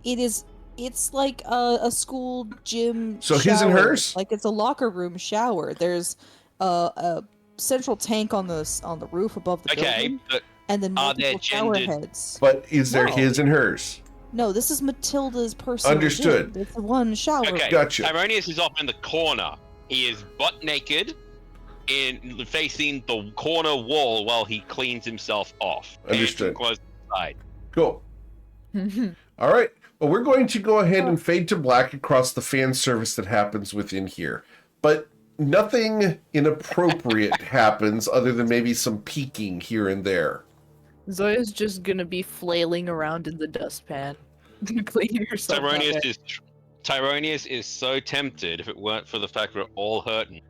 It's like a school gym. So his and shower. hers? Like it's a locker room shower. There's a central tank on the roof above the Okay, building, but and then are there multiple shower gendered- heads. But is there No. his and hers? No, this is Matilda's personal Understood. gym. It's the one shower. okay, Gotcha. Tyronius is off in the corner. He is butt naked, in facing the corner wall while he cleans himself off. Understood. Hands close to the side. Cool. All right. Well, we're going to go ahead and fade to black across the fan service that happens within here. But nothing inappropriate happens other than maybe some peeking here and there. Zoya's just gonna be flailing around in the dustpan, cleaning herself up. Tyronius is so tempted, if it weren't for the fact we're all hurting,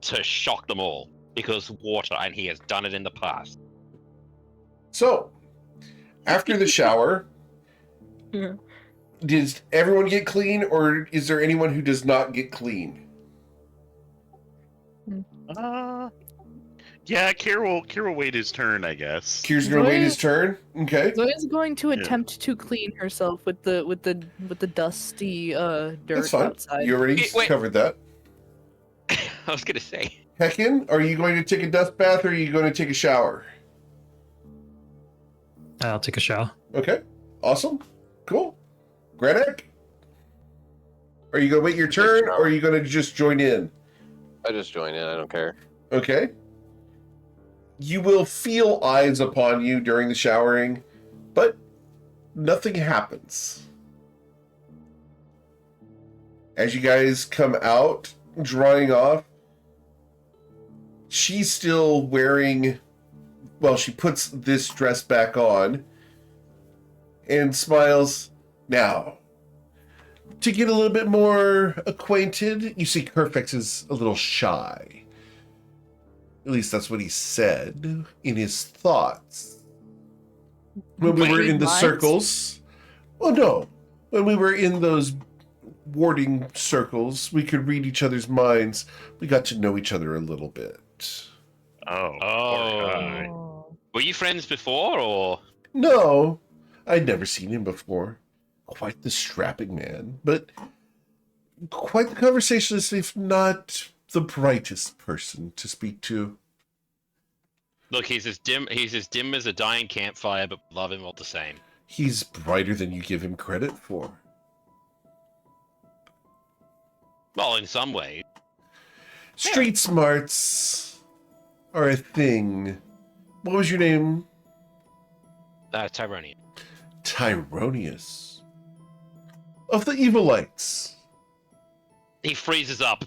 to shock them all because water, and he has done it in the past. So, after the shower, does everyone get clean, or is there anyone who does not get clean? Yeah, Kier will wait his turn, I guess. Kier's gonna wait his turn. Okay. Zoya's going to attempt to clean herself with the dusty dirt That's fine. outside. You already covered that. I was gonna say. Heckin, are you going to take a dust bath or are you going to take a shower? I'll take a shower. Okay. Awesome. Cool. Granak? Are you going to wait your turn or are you going to just join in? I just join in. I don't care. Okay. You will feel eyes upon you during the showering, but nothing happens. As you guys come out, drying off, she's still wearing, well, she puts this dress back on and smiles. Now, to get a little bit more acquainted, you see Kerfix is a little shy. At least that's what he said in his thoughts. When we were in the circles. Well, no. When we were in those warding circles, we could read each other's minds. We got to know each other a little bit. Oh. Were you friends before, or? No. I'd never seen him before. Quite the strapping man, but quite the conversationalist, if not the brightest person to speak to. Look, he's as dim as a dying campfire, but love him all the same. He's brighter than you give him credit for. Well, in some ways. Street smarts are a thing. What was your name? Tyronius. Tyronius. Of the Evilites. He freezes up.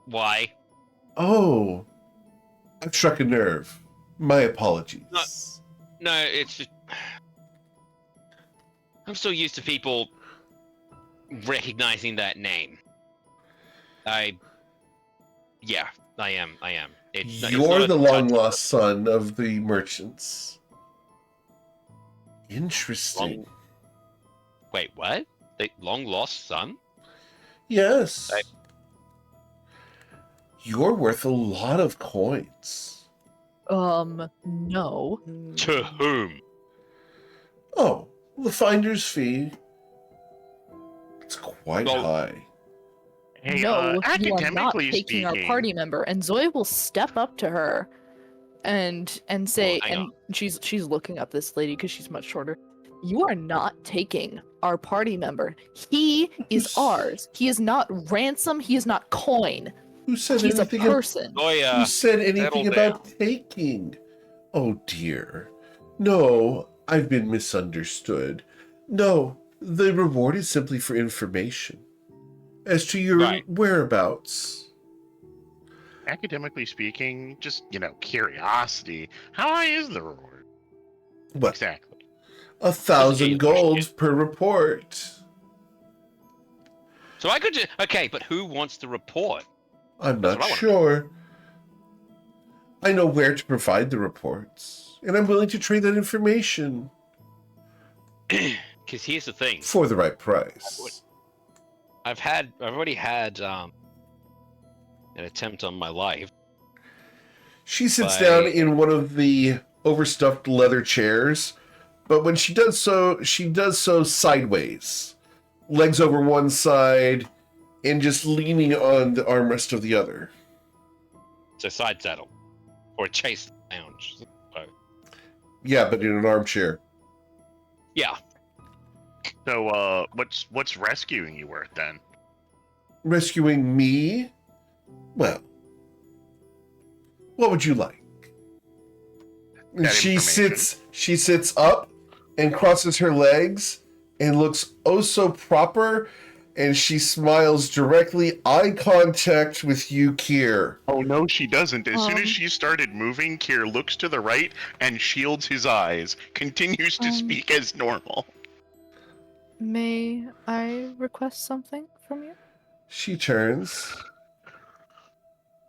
Why? Oh. I've struck a nerve. My apologies. No, it's just... I'm so used to people recognizing that name. Yeah, I am. You're the long-lost son of the merchants. Interesting. Wait, what? The long-lost son? Yes. You're worth a lot of coins. No. To whom? Oh, the finder's fee. It's quite high. Hey, No, you are not academically taking our party member. And Zoya will step up to her and say, and she's looking up this lady because she's much shorter. You are not taking our party member. He is ours. He is not ransom. He is not coin. Who said He's a anything? person. Who said anything about taking? Oh dear. No, I've been misunderstood. No, the reward is simply for information. As to your whereabouts. Academically speaking, just, curiosity. How high is the reward? What? Exactly. 1,000 gold per report. So I could just... Okay, but who wants to report? I'm not sure. I know where to provide the reports, and I'm willing to trade that information. Because here's the thing. For the right price. I've already had an attempt on my life. She sits down in one of the overstuffed leather chairs, but when she does so sideways, legs over one side, and just leaning on the armrest of the other. It's a side saddle. Or a chase lounge. Yeah, but in an armchair. Yeah. So, what's rescuing you worth then? Rescuing me? Well, what would you like? And That information. she sits up and crosses her legs and looks oh so proper, and she smiles directly, eye contact with you, Kier. Oh no, she doesn't. As soon as Um, she started moving, Kier looks to the right and shields his eyes, continues to speak as normal. May I request something from you? She turns.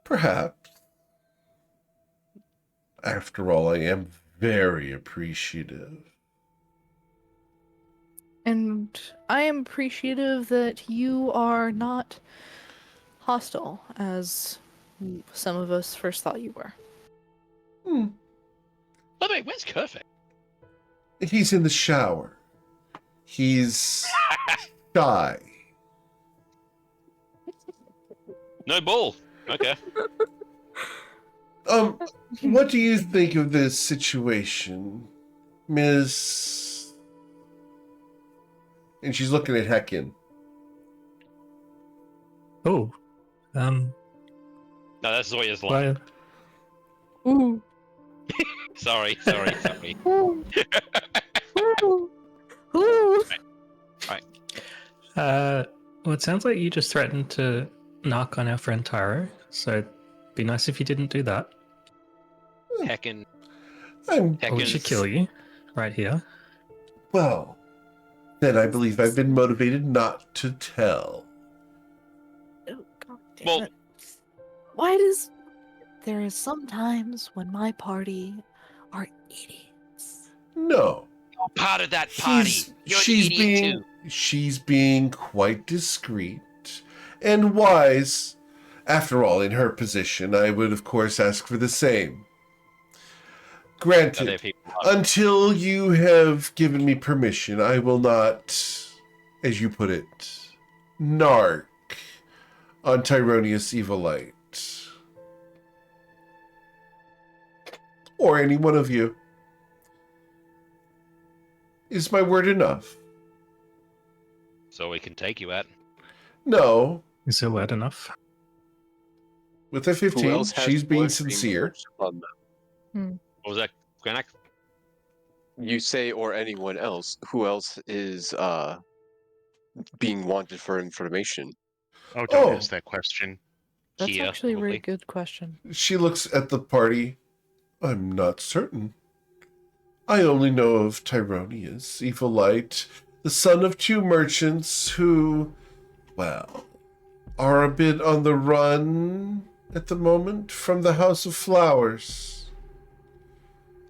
Perhaps. After all, I am very appreciative. And I am appreciative that you are not hostile, as some of us first thought you were. By the way, where's Perfect? He's in the shower. He's shy. No ball. Okay. What do you think of this situation, Miss? And she's looking at Heckin. Oh, No, that's Zoya's line. well, Ooh. Sorry. Ooh. Ooh. Ooh. well, it sounds like you just threatened to knock on our friend Tyro, so it'd be nice if you didn't do that. Heckin. I'm Or we should kill you right here. well. Then I believe I've been motivated not to tell. Oh, God damn Well- it. Why does... There is sometimes when my party are idiots. No. You're part of that party. You're an idiot too. She's being quite discreet and wise. After all, in her position, I would of course ask for the same. Granted, until you have given me permission, I will not, as you put it, narc on Tyronius Evilite. Or any one of you. Is my word enough? So we can take you out. No. Is your word enough? With a Who 15, else has she's being wood sincere. on them? What was that, Granak? You say, or anyone else. Who else is being wanted for information? Oh, don't Oh. ask that question. That's Kia, actually a very probably. good question. She looks at the party. I'm not certain. I only know of Tyronius, Evilite, the son of 2 merchants who, well, are a bit on the run at the moment from the House of Flowers.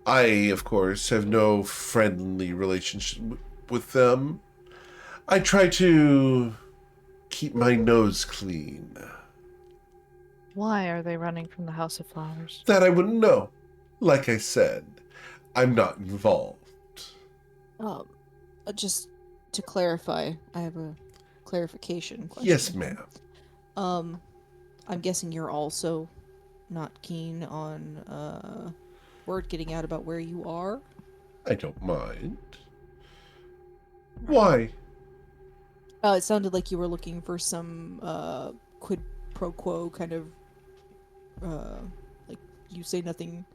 I, of course, have no friendly relationship with them. I try to keep my nose clean. Why are they running from the House of Flowers? That I wouldn't know. Like I said, I'm not involved. Just to clarify, I have a clarification question. Yes, ma'am. I'm guessing you're also not keen on word getting out about where you are? I don't mind. Why? It sounded like you were looking for some quid pro quo kind of like you say nothing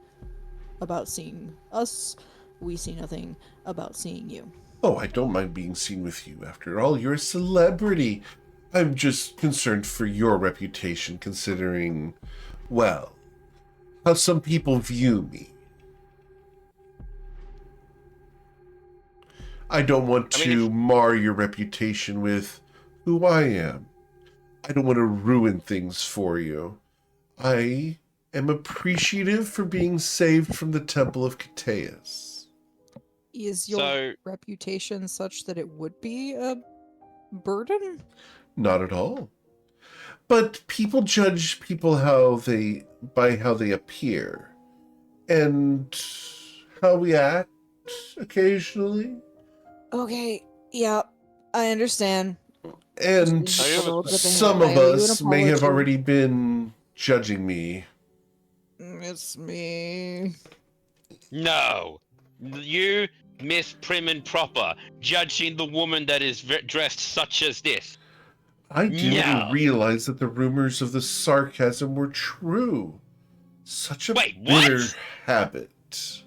about seeing us, we see nothing about seeing you. Oh, I don't mind being seen with you. After all, you're a celebrity. I'm just concerned for your reputation, considering, well, how some people view me. I don't want to mar your reputation with who I am. I don't want to ruin things for you. I am appreciative for being saved from the Temple of Cateus. Is your reputation such that it would be a burden? Not at all. But people judge people by how they appear and how we act occasionally. Okay, yeah, I understand. And some of us may have already been judging me. It's me. No. You, Miss Prim and Proper, judging the woman that is dressed such as this. I didn't No. realize that the rumors of the sarcasm were true. Such a Wait, bitter what? habit.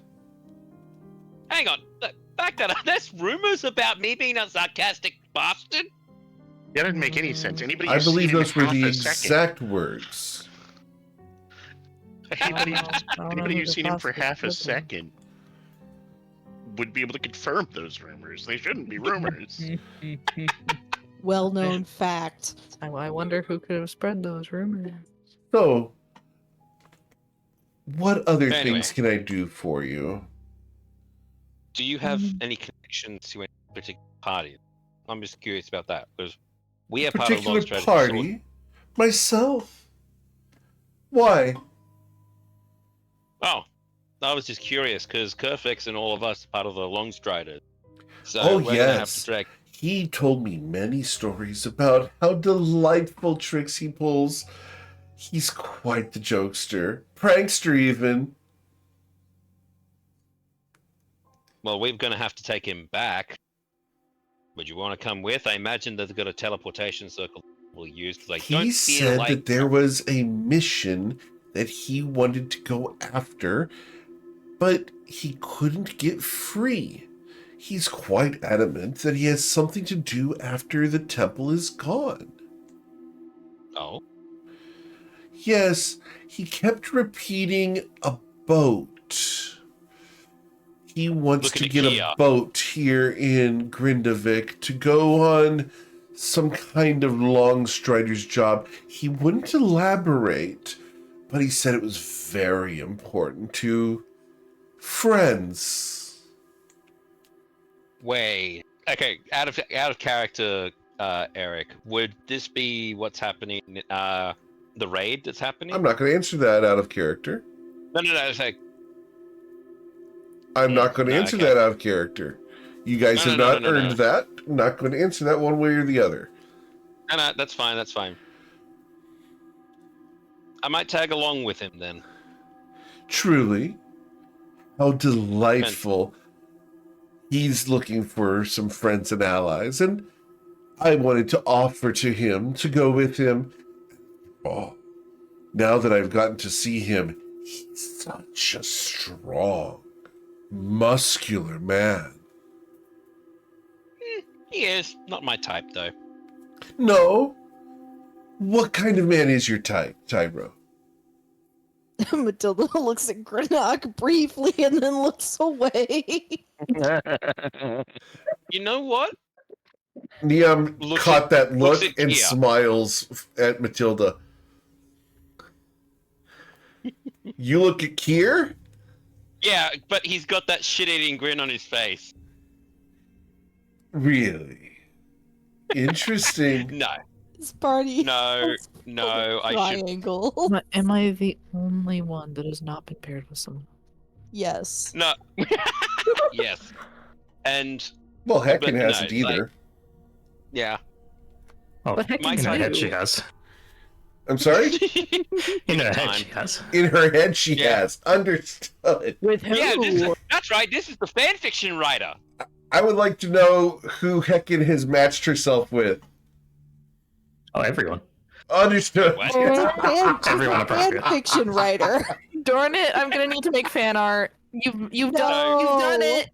Hang on. Back that up. There's rumors about me being a sarcastic bastard? That doesn't make any sense. Anybody I who's seen believe him those were half the a second, exact words. anybody who's seen him for half a second would be able to confirm those rumors. They shouldn't be rumors. Well-known fact. I wonder who could have spread those rumors. So, what other Anyway. things can I do for you? Do you have any connections to any particular party? I'm just curious about that because we are part of Particular Long Strategy. party? Myself? Why? Oh, I was just curious because Kerfix and all of us are part of the Long Striders. So Oh, we're gonna have yes. to drag. He told me many stories about how delightful tricks he pulls. He's quite the jokester. Prankster, even. Well, we're gonna have to take him back. Would you want to come with? I imagine that they've got a teleportation circle we'll use because I don't He feel said like that there was a mission that he wanted to go after, but he couldn't get free. He's quite adamant that he has something to do after the temple is gone. Oh, Yes, he kept repeating a boat. He wants Look to at get Kia. a boat here in Grindavik to go on some kind of long strider's job. He wouldn't elaborate, but he said it was very important to friends. wait. Okay, out of character, Eric. Would this be what's happening? The raid that's happening? I'm not going to answer that out of character. No. It's like I'm not going to no, answer okay. that out of character. You guys have not No. earned that. I'm not going to answer that one way or the other. No, that's fine. That's fine. I might tag along with him then. Truly, how delightful. He's looking for some friends and allies, and I wanted to offer to him to go with him. Oh, now that I've gotten to see him, he's such a strong, muscular man. He is not my type though. No? What kind of man is your type, Tyro? Matilda looks at Greenock briefly and then looks away. You know what? Niam Looks caught at- that look looks at and Kia. smiles at Matilda. You look at Kier? Yeah, but he's got that shit-eating grin on his face. Really? Interesting. No, This party. no, is no. full of I should. triangle. Am I the only one that has not been paired with someone? Yes. No. Yes. And Well, Heckin But hasn't no, either. yeah. Oh, But heck, My in her head do. she has. I'm sorry? In her head Time. she has. In her head, she Yeah. has. Understood. With who? Yeah, that's right. This is the fan fiction writer. I would like to know who Heckin has matched herself with. Oh, everyone. Understood. What? Everyone fan appropriate. fiction writer. Darn it! I'm gonna need to make fan art. You've done it.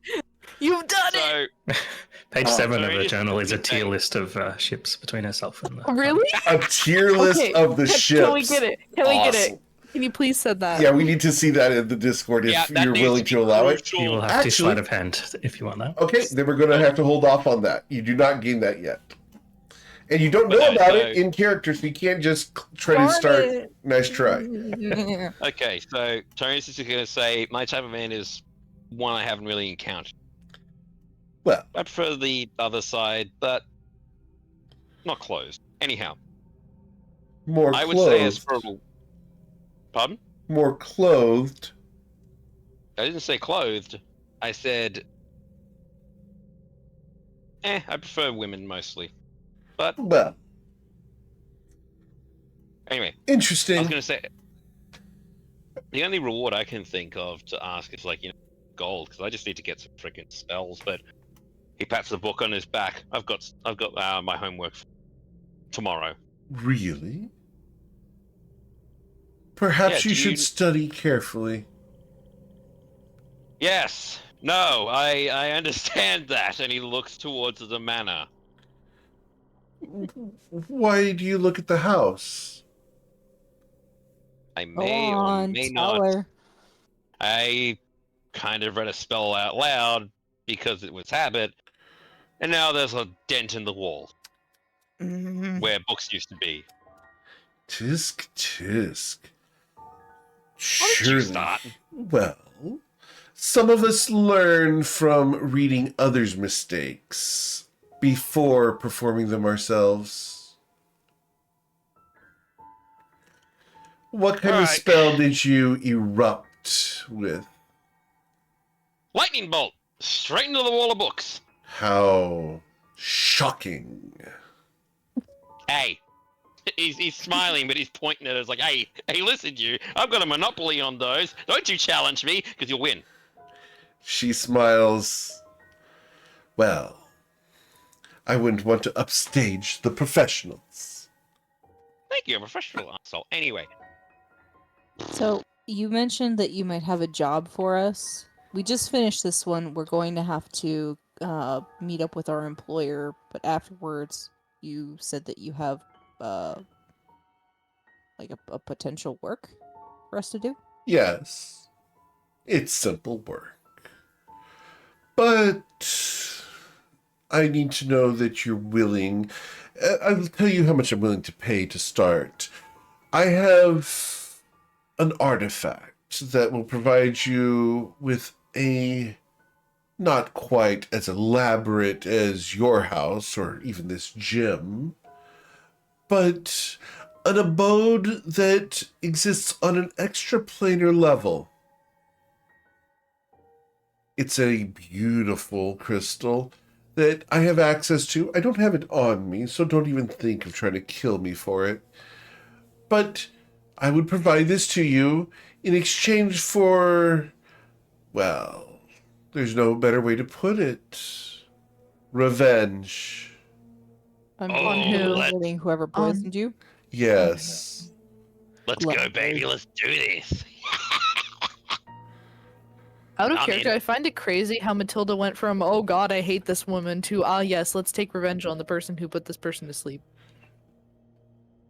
You've done it. So Page Oh, 7 of sorry, the just- journal is a just tier saying. list of ships between herself and the... Really? A tier list Okay, of the ships. Can we get it? Can we get it? Awesome. Can you please send that? Yeah, we need to see that in the Discord if yeah, that you're needs willing be to allow it. crucial. You will have to Actually- sleight of hand if you want that. Okay, then we're going to have to hold off on that. You do not gain that yet. And you don't know Okay, about so- it in character, so you can't just try Darn to start. it. Nice try. Okay, so Tony's just gonna say my type of man is one I haven't really encountered. Well, I prefer the other side, but not closed. Anyhow, more I would say as clothed. for pardon? More clothed. I didn't say clothed. I said I prefer women mostly. But Well, anyway, I interesting. was gonna say the only reward I can think of to ask is like, gold, because I just need to get some freaking spells. But he pats the book on his back. I've got my homework. tomorrow. Really? Perhaps Yeah, you do should you- study carefully. Yes. No, I understand that. And he looks towards the manor. Why do you look at the house? I Go may or on, may tell not. her. I kind of read a spell out loud because it was habit, and now there's a dent in the wall where books used to be. Tisk, tisk. How did you Surely. start? Well, some of us learn from reading others' mistakes before performing them ourselves. What kind of Alright. spell did you erupt with? Lightning bolt! Straight into the wall of books. How shocking. Hey. He's smiling, but he's pointing at us like, hey, listen, you. I've got a monopoly on those. Don't you challenge me, because you'll win. She smiles. Well, I wouldn't want to upstage the professionals. Thank you, a professional asshole. Anyway, So, you mentioned that you might have a job for us. We just finished this one. We're going to have to meet up with our employer, but afterwards, you said that you have like a potential work for us to do. Yes, it's simple work. But I need to know that you're willing. I'll tell you how much I'm willing to pay to start. I have an artifact that will provide you with a not quite as elaborate as your house or even this gym, but an abode that exists on an extraplanar level. It's a beautiful crystal that I have access to. I don't have it on me, so don't even think of trying to kill me for it. But I would provide this to you in exchange for, well, there's no better way to put it. Revenge. I'm Oh, going to let's- killing whoever poisoned you. Yes. let's go, Lovely. baby. Let's do this. Out of I'm character, in. I find it crazy how Matilda went from, oh god, I hate this woman, to, ah yes, let's take revenge on the person who put this person to sleep.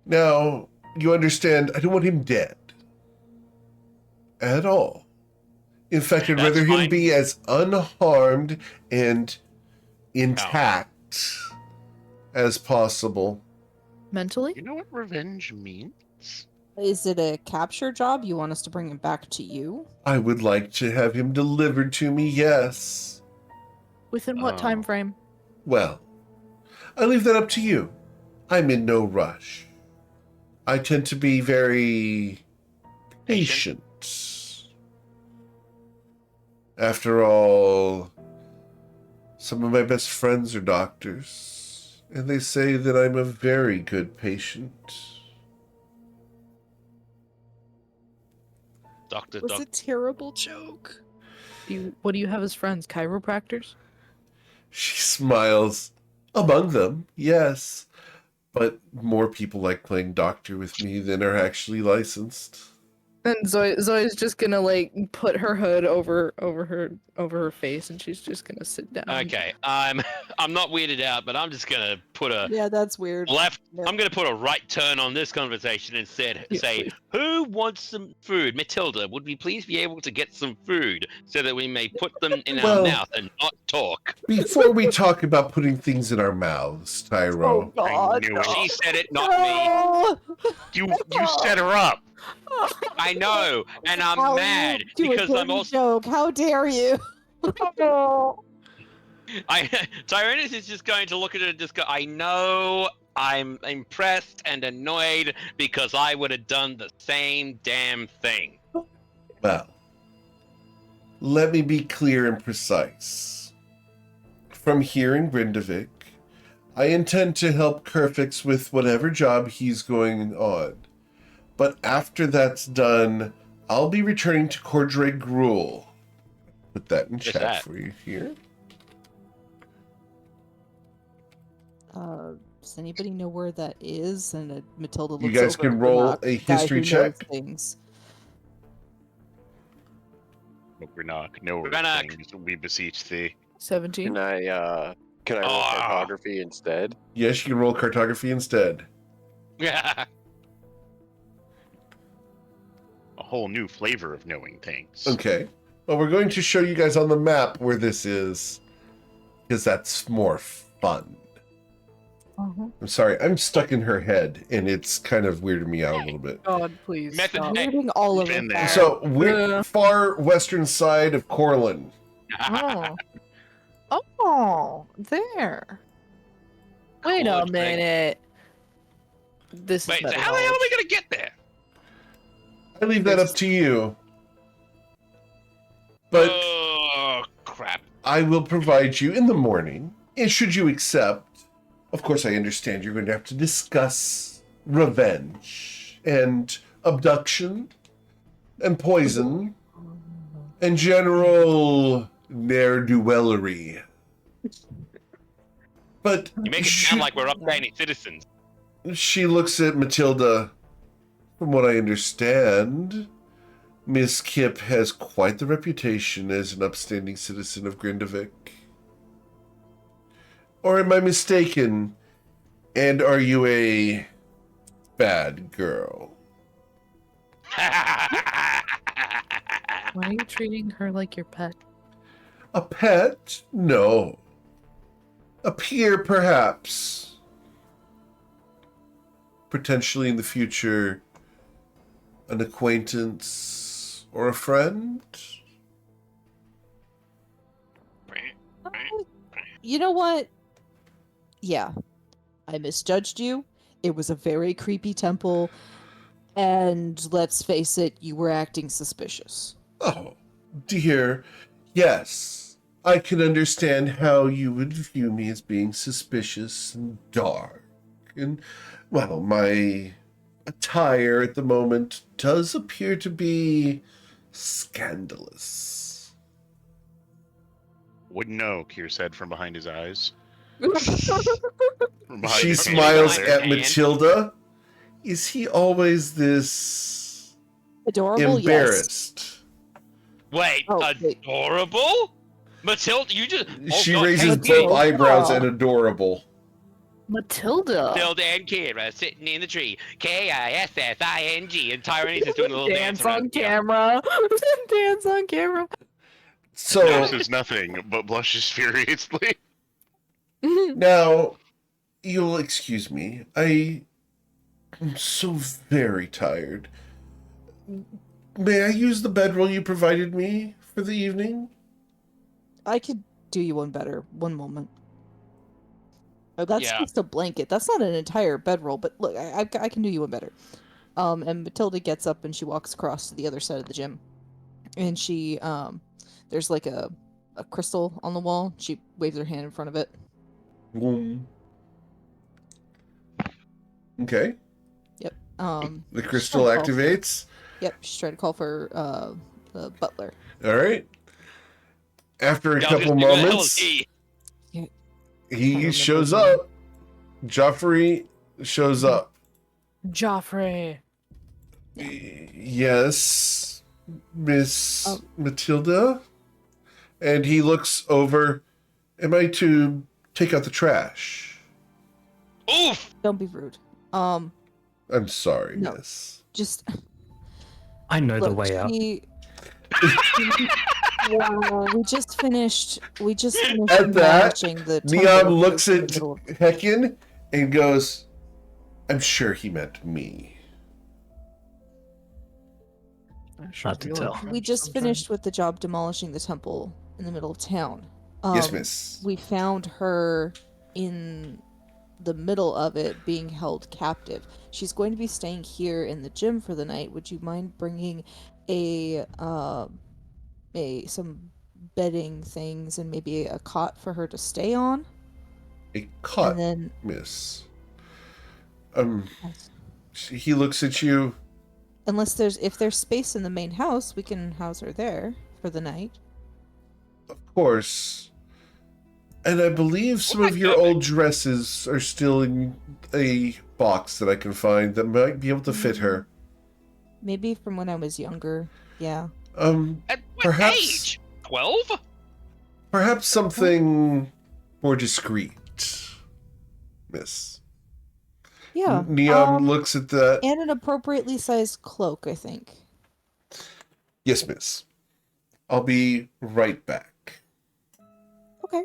Now, you understand, I don't want him dead. At all. In fact, I'd That's rather him fine. be as unharmed and intact as possible. Mentally? You know what revenge means? Is it a capture job? You want us to bring him back to you? I would like to have him delivered to me, yes. Within what Oh. time frame? Well, I leave that up to you. I'm in no rush. I tend to be very patient. After all, some of my best friends are doctors, and they say that I'm a very good patient. Doctor, Was a terrible joke. What do you have as friends? Chiropractors? She smiles. Among them, yes. But more people like playing doctor with me than are actually licensed. And Zoe's just gonna like put her hood over her face, and she's just gonna sit down. Okay, I'm not weirded out, but I'm just gonna put a Yeah, that's weird. left. Yep. I'm gonna put a right turn on this conversation and say, please. who wants some food? Matilda, would we please be able to get some food so that we may put them in Well- our mouth and not talk? Before we talk about putting things in our mouths, Tyro, God! I knew it. She said it, not me. You set her up. I know, and I'm How mad you do a because I'm dirty also. joke. How dare you? Tyrannus is just going to look at it and just go, I know, I'm impressed and annoyed because I would have done the same damn thing. well, let me be clear and precise. From here in Grindavik, I intend to help Kerfix with whatever job he's going on. But after that's done, I'll be returning to Cordray Gruel. Put that in chat that? for you here. Does anybody know where that is? And Matilda looks You guys over can at roll Granok, a the guy history who knows check. Things. Granok, no Granok. things, we beseech thee. 17. Can I roll Ah. cartography instead? Yes, you can roll cartography instead. Yeah. A whole new flavor of knowing things. Okay. Well, we're going to show you guys on the map where this is, because that's more fun. I'm sorry, I'm stuck in her head, and it's kind of weirding me out a little bit. God, please. Method stop. Hey, Reading all of been it. there. back. So, we're far western side of Corlin. Oh. Oh, there. Wait a College thing. minute. This is Wait, so better how the hell are we knowledge. gonna get there? I leave that up to you. But Oh crap! I will provide you in the morning, and should you accept, of course I understand you're going to have to discuss revenge, and abduction, and poison, and general ne'er-do-wellery. But You make it sound like we're upstanding citizens. she looks at Matilda. From what I understand, Miss Kip has quite the reputation as an upstanding citizen of Grindavik. Or am I mistaken? And are you a bad girl? Why are you treating her like your pet? A pet? No. A peer, perhaps. Potentially in the future, an acquaintance or a friend? You know what? Yeah, I misjudged you. It was a very creepy temple, and let's face it, you were acting suspicious. Oh, dear. Yes, I can understand how you would view me as being suspicious and dark. And, well, my attire at the moment does appear to be scandalous. Wouldn't know, Kier said from behind his eyes. From behind She his smiles eyes. at Matilda. Is he always this Adorable, yes. embarrassed? Wait, Oh, wait. adorable? Matilda, you just. She God, raises hey, both eyebrows at adorable. Matilda. Matilda and Kira sitting in the tree. Kissing. And Tyrannus is doing a little dance, Dance on around. Yeah. camera. Dance on camera. So Notices nothing, but blushes furiously. now, you'll excuse me. I am so very tired. May I use the bedroll you provided me for the evening? I could do you one better. One moment. Oh, that's Yeah. just a blanket. That's not an entire bedroll, but look, I can do you one better. And Matilda gets up and she walks across to the other side of the gym. And she, there's like a crystal on the wall. She waves her hand in front of it. Okay. Yep. The crystal trying to call- activates. Yep, she's trying to call for the butler. All right. After a Y'all couple just- who the hell is moments, he? he remember shows his name. up. Joffrey shows up. Joffrey. Yes, Miss Oh. Matilda? And he looks over. Am I to take out the trash? Oof! Don't be rude. I'm sorry, No. miss. Just I know the look, way out. we just finished At that, demolishing the Neon temple looks in the at middle of- Hecken and goes, I'm sure he meant me. Hard to tell. We just finished with the job demolishing the temple in the middle of town. Yes, miss. We found her in the middle of it being held captive. She's going to be staying here in the gym for the night. Would you mind bringing some bedding things and maybe a cot for her to stay on? A cot, And then miss. He looks at you. if there's space in the main house, we can house her there for the night. Of course. And I believe some of your old dresses are still in a box that I can find that might be able to fit her. Maybe from when I was younger. Yeah. At what Perhaps age? 12? Perhaps something more discreet, Miss. Yeah. Neon looks at that. And an appropriately sized cloak, I think. Yes, Miss. I'll be right back. Okay.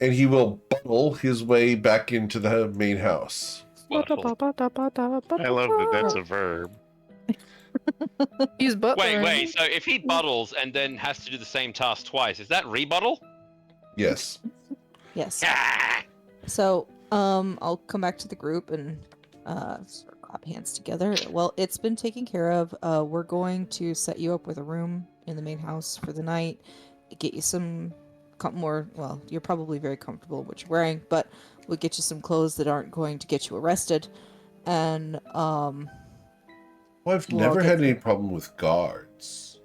And he will bubble his way back into the main house. I love that that's a verb. He's buttering. Wait. So if he bottles and then has to do the same task twice, is that rebuttal? Yes. Yes. Ah! So, I'll come back to the group and sort of clap hands together. Well, it's been taken care of. We're going to set you up with a room in the main house for the night. Get you some more. Well, you're probably very comfortable in what you're wearing, but we'll get you some clothes that aren't going to get you arrested. And Well, I've Well, I'll never get had the- any problem with guards.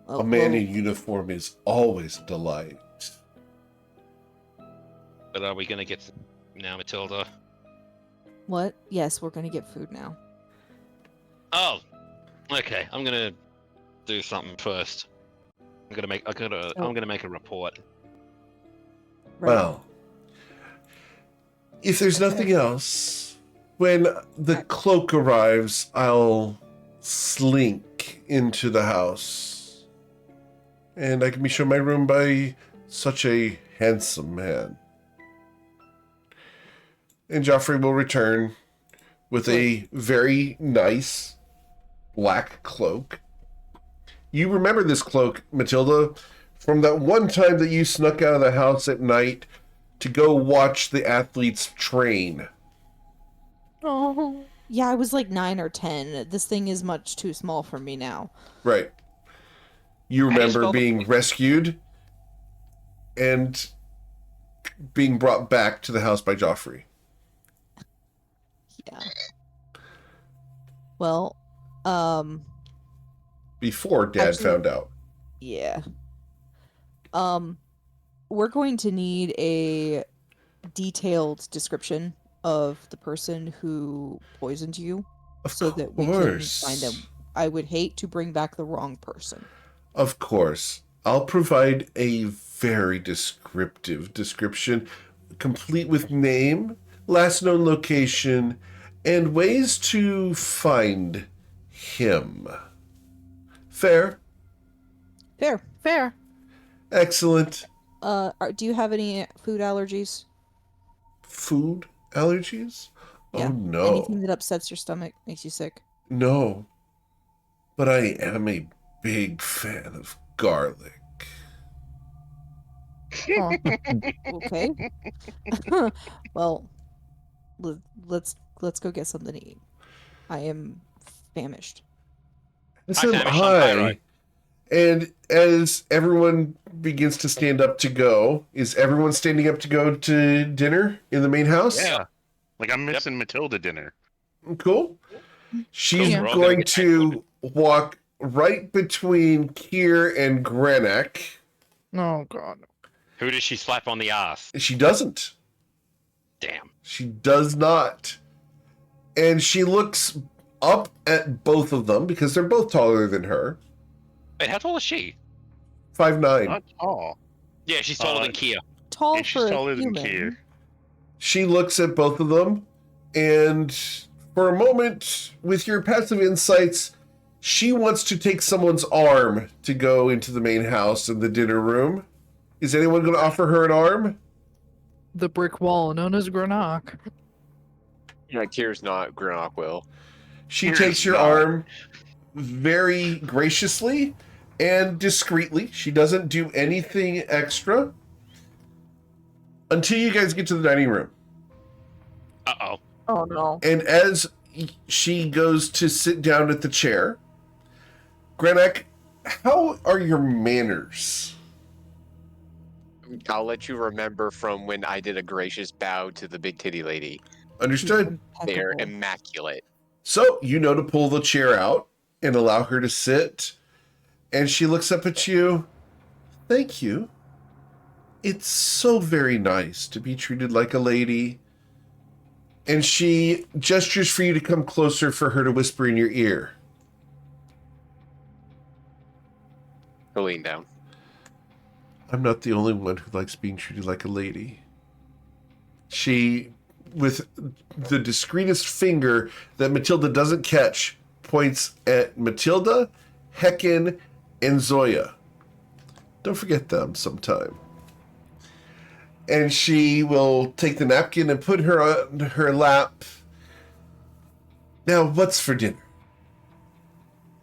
oh, A man well, in uniform is always a delight. But are we gonna get some now, Matilda? what? Yes, we're gonna get food now. Oh, okay. I'm gonna do something first. I'm gonna make a report. Right. Well, if there's nothing else, when the cloak arrives, I'll slink into the house. And I can be shown my room by such a handsome man. And Joffrey will return with a very nice black cloak. You remember this cloak, Matilda, from that one time that you snuck out of the house at night to go watch the athletes train. Oh. Yeah, I was like 9 or 10. This thing is much too small for me now. Right. You How do you remember spell the being rescued and being brought back to the house by Joffrey. Yeah. Well, Before Dad Actually- found out. yeah. We're going to need a detailed description of the person who poisoned you Of so that we can course. find them. I would hate to bring back the wrong person. Of course. I'll provide a very descriptive description, complete with name, last known location, and ways to find him. Fair? Fair. Excellent. Do you have any food allergies? Food allergies? Yeah. Oh, no. Anything that upsets your stomach, makes you sick? No. But I am a big fan of garlic. Oh, okay. Well, let's go get something to eat. I am famished. This Hi, am Famish, I'm Pyro. And as everyone begins to stand up to go, is everyone standing up to go to dinner in the main house? Yeah. Like I'm missing Matilda dinner. Cool. She's Yeah. We're all gonna going get to walk right between Kier and Grenek. Oh god. Who does she slap on the ass? She doesn't. Damn. She does not. And she looks up at both of them because they're both taller than her. Wait, how tall is she? 5'9". Not tall. Yeah, she's taller than Uh, Kia. Tall Yeah, she's for a taller than human. Kier. She looks at both of them, and for a moment, with your passive insights, she wants to take someone's arm to go into the main house in the dinner room. Is anyone going to offer her an arm? The brick wall known as Granok. Yeah, Kier's not. Granok will. She Here's takes your not. arm very graciously and discreetly. She doesn't do anything extra until you guys get to the dining room. Uh-oh. Oh no. And as she goes to sit down at the chair, Grenek, how are your manners? I'll let you remember from when I did a gracious bow to the big titty lady. Understood. They're Impeccable. immaculate. So you know to pull the chair out and allow her to sit. And she looks up at you. Thank you. it's so very nice to be treated like a lady. And she gestures for you to come closer for her to whisper in your ear. He'll lean down. I'm not the only one who likes being treated like a lady. She, with the discreetest finger that Matilda doesn't catch, points at Matilda, Hecken, and Zoya. Don't forget them sometime. And she will take the napkin and put her on her lap. Now, what's for dinner?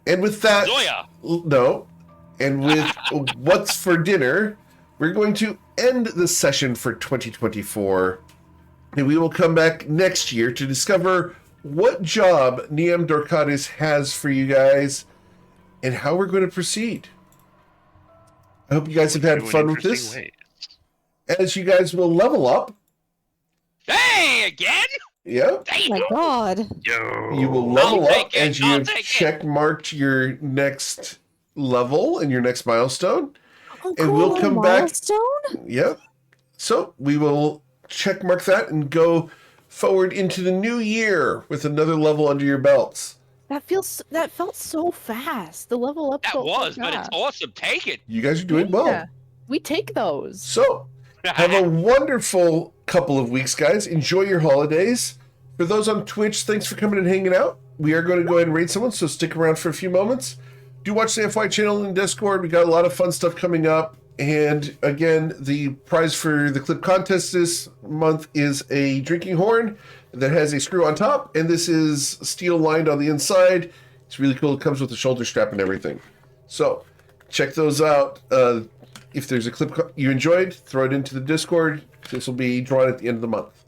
And with that... Zoya! No. And with what's for dinner, we're going to end the session for 2024. And we will come back next year to discover what job Niam Dorcadis has for you guys and how we're going to proceed. I hope you guys have had fun with this. As you guys will level up. Hey, again? Yep. Oh my god. You will level up as you have check marked your next level and your next milestone. Oh, And cool, we'll come back. milestone? Yep. So we will check mark that and go forward into the new year with another level under your belts. That felt so fast. The level up. That felt was, so but it's fast. awesome. Take it. You guys are doing Yeah. well. We take those. So have a wonderful couple of weeks, guys. Enjoy your holidays. For those on Twitch, thanks for coming and hanging out. We are going to go ahead and raid someone, so stick around for a few moments. Do watch the FY channel in Discord. We got a lot of fun stuff coming up. And again, the prize for the clip contest this month is a drinking horn that has a screw on top. And this is steel lined on the inside. It's really cool. It comes with a shoulder strap and everything. So check those out. If there's a clip you enjoyed, throw it into the Discord. This will be drawn at the end of the month.